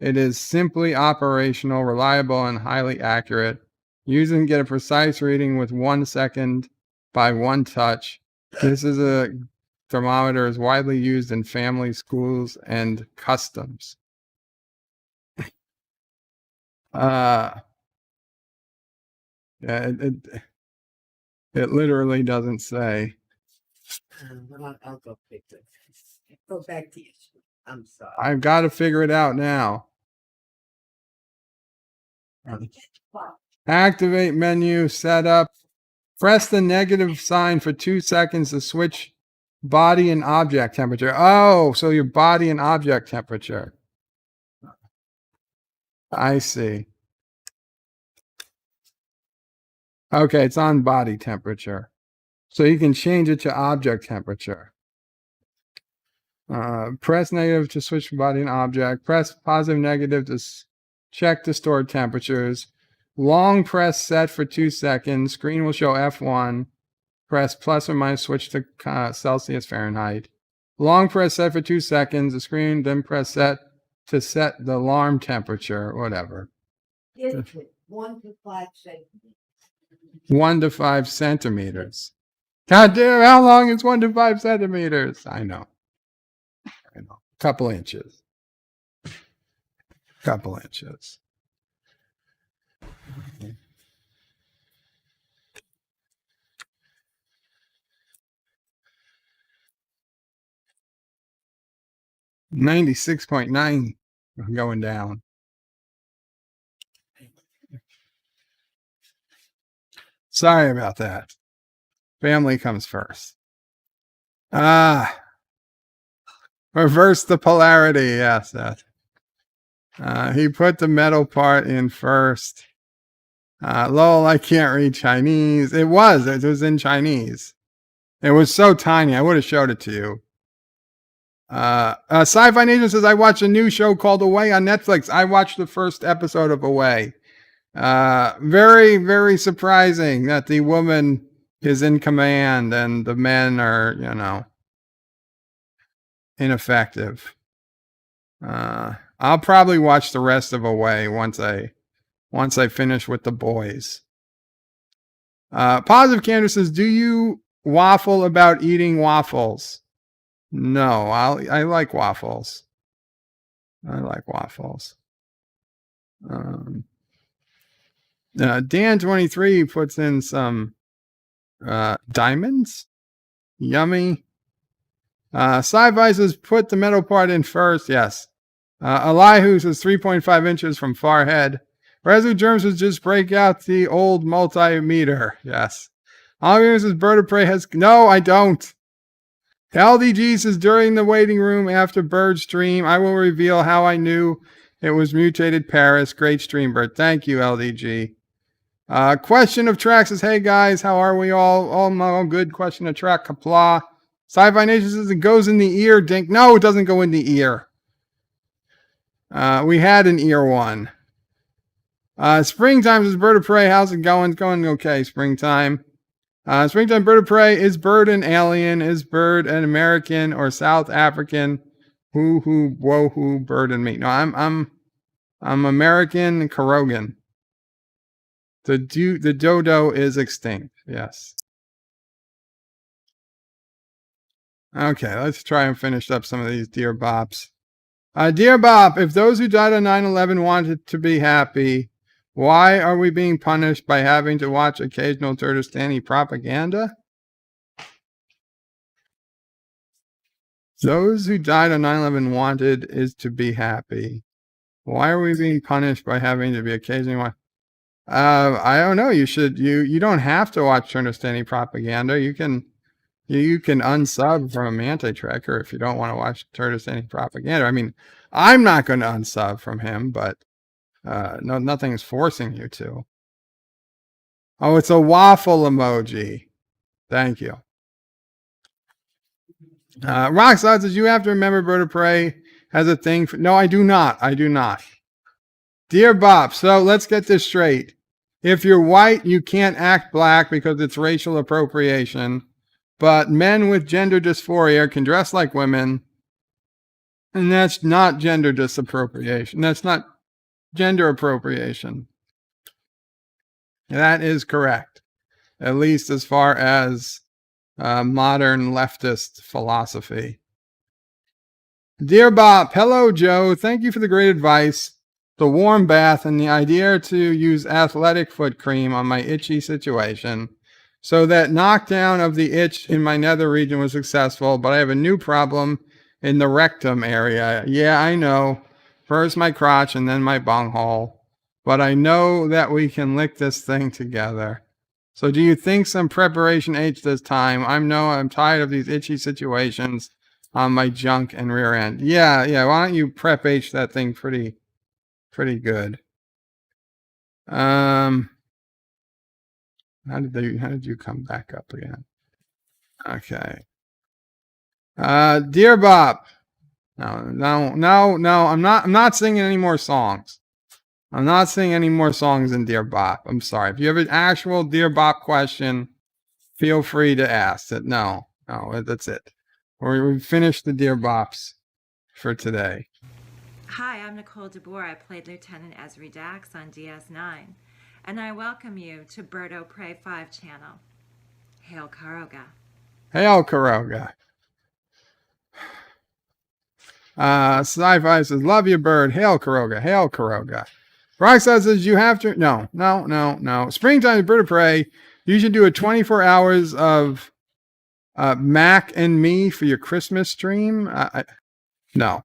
It is simply operational, reliable, and highly accurate. Users can get a precise reading with 1 second by one touch. This is a thermometer is widely used in family, schools, and customs. Yeah, it literally doesn't say. I'll go fix it. Go back to you. I'm sorry. I've got to figure it out now. Activate menu, setup. Press the negative sign for 2 seconds to switch body and object temperature. Oh, so your body and object temperature. I see. Okay, it's on body temperature. So you can change it to object temperature. Press negative to switch from body and object. Press positive negative to check the stored temperatures. Long press set for 2 seconds. Screen will show F1. Press plus or minus switch to Celsius, Fahrenheit. Long press set for 2 seconds. The screen then press set to set the alarm temperature, whatever. 1 to 5 centimeters. 1 to 5 centimeters. God damn, how long is 1 to 5 centimeters? I know. Couple inches. Couple inches. $96.9 going down. Sorry about that. Family comes first. Reverse the polarity. Yes, that. He put the metal part in first. Lol, I can't read Chinese. It was in Chinese. It was so tiny. I would have showed it to you. Sci-Fi Nation says, I watched a new show called Away on Netflix. I watched the first episode of Away. Very, very surprising that the woman is in command and the men are, ineffective. I'll probably watch the rest of Away once I finish with the boys. Positive Candor says, do you waffle about eating waffles? No, I like waffles. I like waffles. Dan23 puts in some diamonds. Yummy. Sci-Fi says, put the metal part in first. Yes. Elihu says 3.5 inches from far head. Resolute Germs says, just break out the old multimeter. Yes. Oliver says, Bird of Prey has... No, I don't. LDG says, during the waiting room after Bird's stream, I will reveal how I knew it was mutated Paris. Great stream, Bird. Thank you, LDG. Question of Track says, hey guys, how are we all? All good. Question of Track. Qapla. Sci-Fi Nation says, it goes in the ear. Dink. No, it doesn't go in the ear. We had an ear one. Springtime says, Bird of Prey, how's it going? It's going okay, Springtime. Springtime, Bird of Prey, is Bird an alien? Is Bird an American or South African? Who, Bird and me. No, I'm American Karogan. The dodo is extinct. Yes. Okay, let's try and finish up some of these Dear Bops. Dear Bob, if those who died on 9/11 wanted to be happy, why are we being punished by having to watch occasional Kurdistani propaganda? Those who died on 9/11 wanted is to be happy. Why are we being punished by having to be occasionally watch? I don't know. You don't have to watch Kurdistani propaganda. You can unsub from Anti-Tracker if you don't want to watch Kurdistani propaganda. I mean, I'm not going to unsub from him, but no, nothing's forcing you to. Oh, it's a waffle emoji. Thank you. Rock Solid says, you have to remember Bird of Prey has a thing for... No, I do not. I do not. Dear Bob, so let's get this straight. If you're white, you can't act black because it's racial appropriation. But men with gender dysphoria can dress like women. And that's not gender disappropriation. That's not gender appropriation. That is correct. At least as far as modern leftist philosophy. Dear Bob, hello Joe. Thank you for the great advice, the warm bath, and the idea to use athletic foot cream on my itchy situation. So that knockdown of the itch in my nether region was successful, but I have a new problem in the rectum area. Yeah, I know. First my crotch and then my bunghole. But I know that we can lick this thing together. So do you think some preparation H this time? I'm tired of these itchy situations on my junk and rear end. Yeah. Why don't you prep H that thing pretty good? How did you come back up again? Okay. Dear Bob. No. I'm not singing any more songs. I'm not singing any more songs in Dear Bob. I'm sorry. If you have an actual Dear Bob question, feel free to ask it. No, that's it. We finished the Dear Bops for today. Hi, I'm Nicole DeBoer. I played Lieutenant Esri Dax on DS9. And I welcome you to NephewOPrey 5 channel. Hail Karoga. Hail Karoga. Sci-Fi says, love you, bird. Hail Karoga. Hail Karoga. Rockstar says, you have to... No. Springtime is Bird of Prey. You should do a 24 hours of Mac and me for your Christmas stream. No.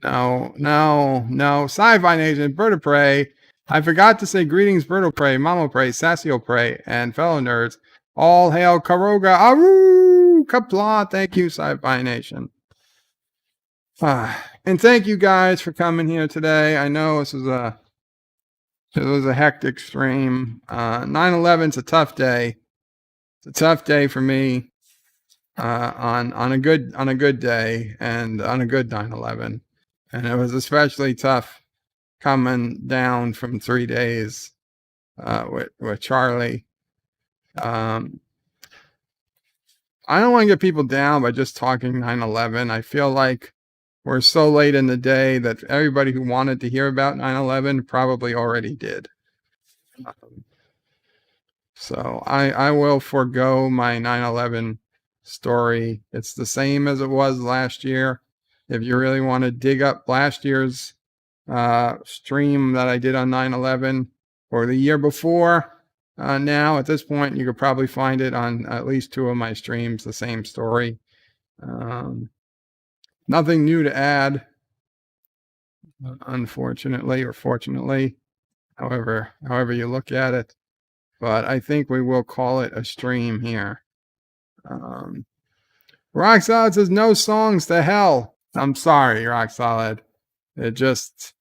Sci-Fi Nation, Bird of Prey. I forgot to say greetings, Bird of Prey, Mama Prey, Sassy Prey, and fellow nerds. All hail Karoga. Aru! Qapla. Thank you, Sci-Fi Nation. And thank you guys for coming here today. I know this was a hectic stream. 9/11's a tough day. It's a tough day for me. On a good day and on a good 9/11, and it was especially tough coming down from 3 days with Charlie. I don't want to get people down by just talking 9/11. I feel like we're so late in the day that everybody who wanted to hear about 9/11 probably already did. So I will forego my 9/11 story. It's the same as it was last year. If you really want to dig up last year's stream that I did on 9/11 or the year before, now at this point you could probably find it on at least 2 of my streams, the same story. Nothing new to add, unfortunately or fortunately, however you look at it. But I think we will call it a stream here. Rock Solid says no songs to hell. I'm sorry, Rock Solid. It just...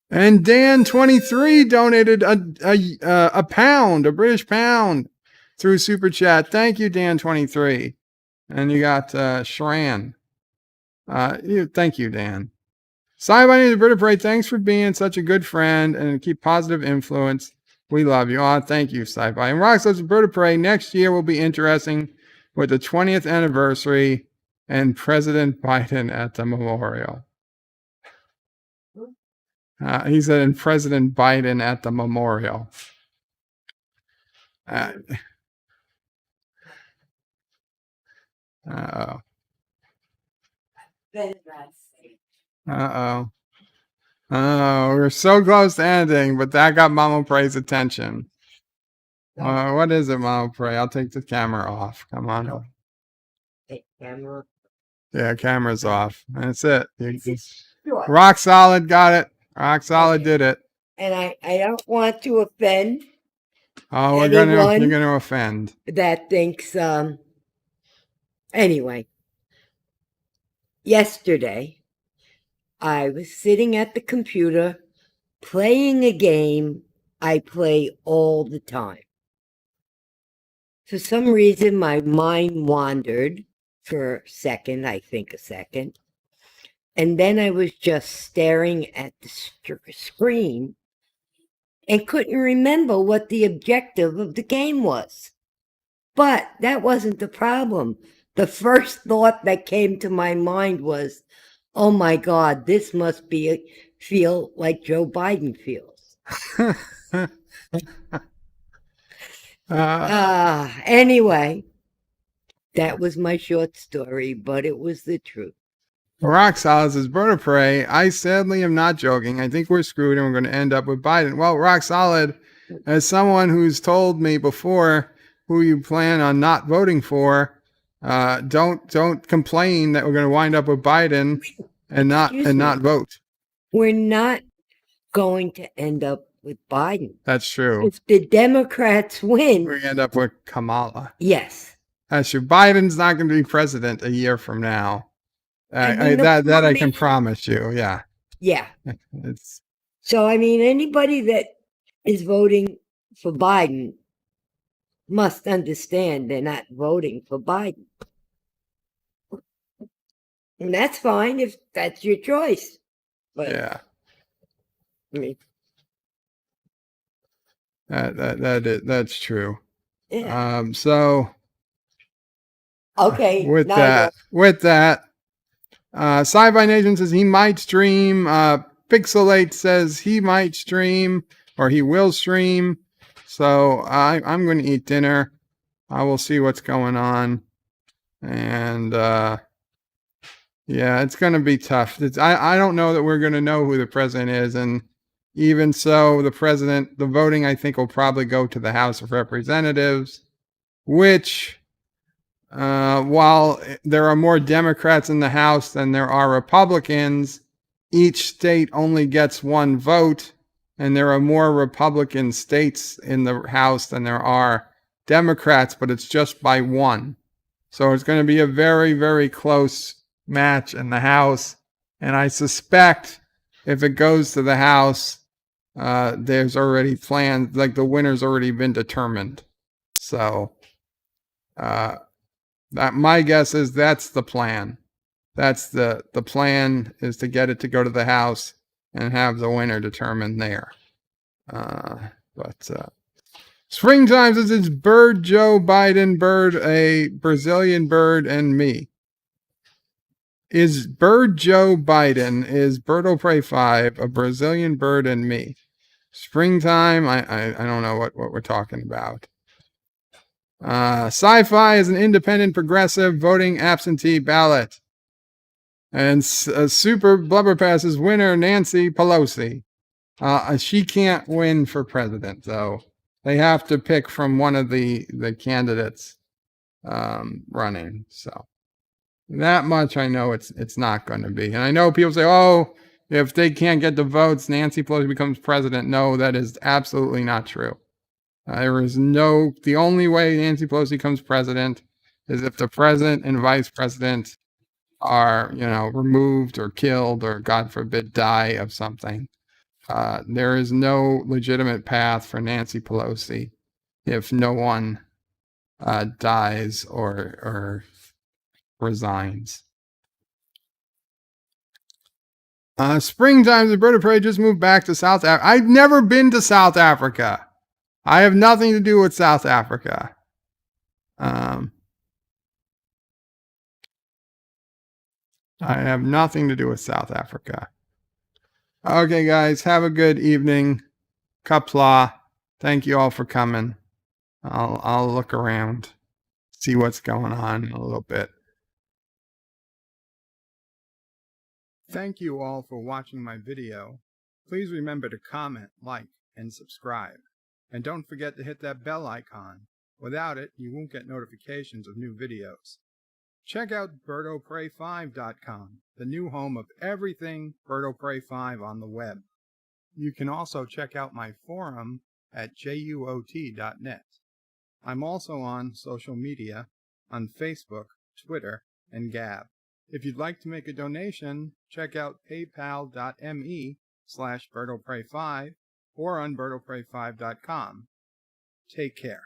And Dan23 donated a pound, a British pound, through Super Chat. Thank you, Dan23. And you got Shran. Thank you, Dan. Sci-Fi Bird of Prey, thanks for being such a good friend and keep positive influence. We love you. Thank you, Sci-Fi. And Rock says, Bird of Prey, next year will be interesting with the 20th anniversary and President Biden at the memorial. He said, and President Biden at the memorial. Uh-oh. We're so close to ending, but that got Mama Prey's attention. What is it, Mama Prey? I'll take the camera off. Come on. Hey, camera. Yeah, camera's off. That's it. Rock Solid got it. Rock Solid did it. And I don't want to offend. Oh, you're gonna offend. That thinks anyway. Yesterday I was sitting at the computer playing a game I play all the time. For some reason, my mind wandered for a second, a second. And then I was just staring at the screen and couldn't remember what the objective of the game was. But that wasn't the problem. The first thought that came to my mind was, oh my God, this must feel like Joe Biden feels. Anyway, that was my short story, but it was the truth. Rock Solid says, Bird of Prey, I sadly am not joking. I think we're screwed and we're going to end up with Biden. Well, Rock Solid, as someone who's told me before who you plan on not voting for, don't complain that we're going to wind up with Biden and not vote. We're not going to end up with Biden. That's true. If the Democrats win, We end up with Kamala. yes. That's true. Biden's not going to be president a year from now. I mean, I can promise you. Yeah. Yeah. It's So, I mean, anybody that is voting for Biden must understand they're not voting for Biden. And that's fine if that's your choice. But, yeah. I mean, That's true. yeah. So Okay. with now I that, Sci-Fi Nation says he might stream. Pixelate says he might stream or he will stream. So I'm going to eat dinner. I will see what's going on. And yeah, it's going to be tough. I don't know that we're going to know who the president is. And even so, the voting, I think, will probably go to the House of Representatives, which, while there are more Democrats in the House than there are Republicans, each state only gets one vote, and there are more Republican states in the House than there are Democrats, but it's just by one. So it's going to be a very, very close match in the House. And I suspect if it goes to the House, there's already plans, like the winner's already been determined. So that my guess is that's the plan. That's the plan, is to get it to go to the House and have the winner determined there. Springtime says it's Bird Joe Biden, Bird a Brazilian bird, and me. Is Bird Joe Biden, is BirdOPrey 5 a Brazilian bird and me? Springtime, I don't know what we're talking about. Sci-Fi is an independent progressive voting absentee ballot. And Super Blubber Pass's winner, Nancy Pelosi. She can't win for president, though. They have to pick from one of the candidates running. So that much I know it's not going to be. And I know people say, oh, if they can't get the votes, Nancy Pelosi becomes president. No, that is absolutely not true. The only way Nancy Pelosi becomes president is if the president and vice president are, removed or killed or, God forbid, die of something. There is no legitimate path for Nancy Pelosi if no one dies or resigns. Springtime, the Bird of Prey just moved back to South Africa. I've never been to South Africa. I have nothing to do with South Africa. I have nothing to do with South Africa. Okay, guys, have a good evening. Qapla. Thank you all for coming. I'll look around, see what's going on in a little bit. Thank you all for watching my video. Please remember to comment, like, and subscribe. And don't forget to hit that bell icon. Without it, you won't get notifications of new videos. Check out BirdOPrey5.com, the new home of everything BirdOPrey 5 on the web. You can also check out my forum at juot.net. I'm also on social media, on Facebook, Twitter, and Gab. If you'd like to make a donation, check out paypal.me/BirdOPrey5 or on BirdOPrey5.com. Take care.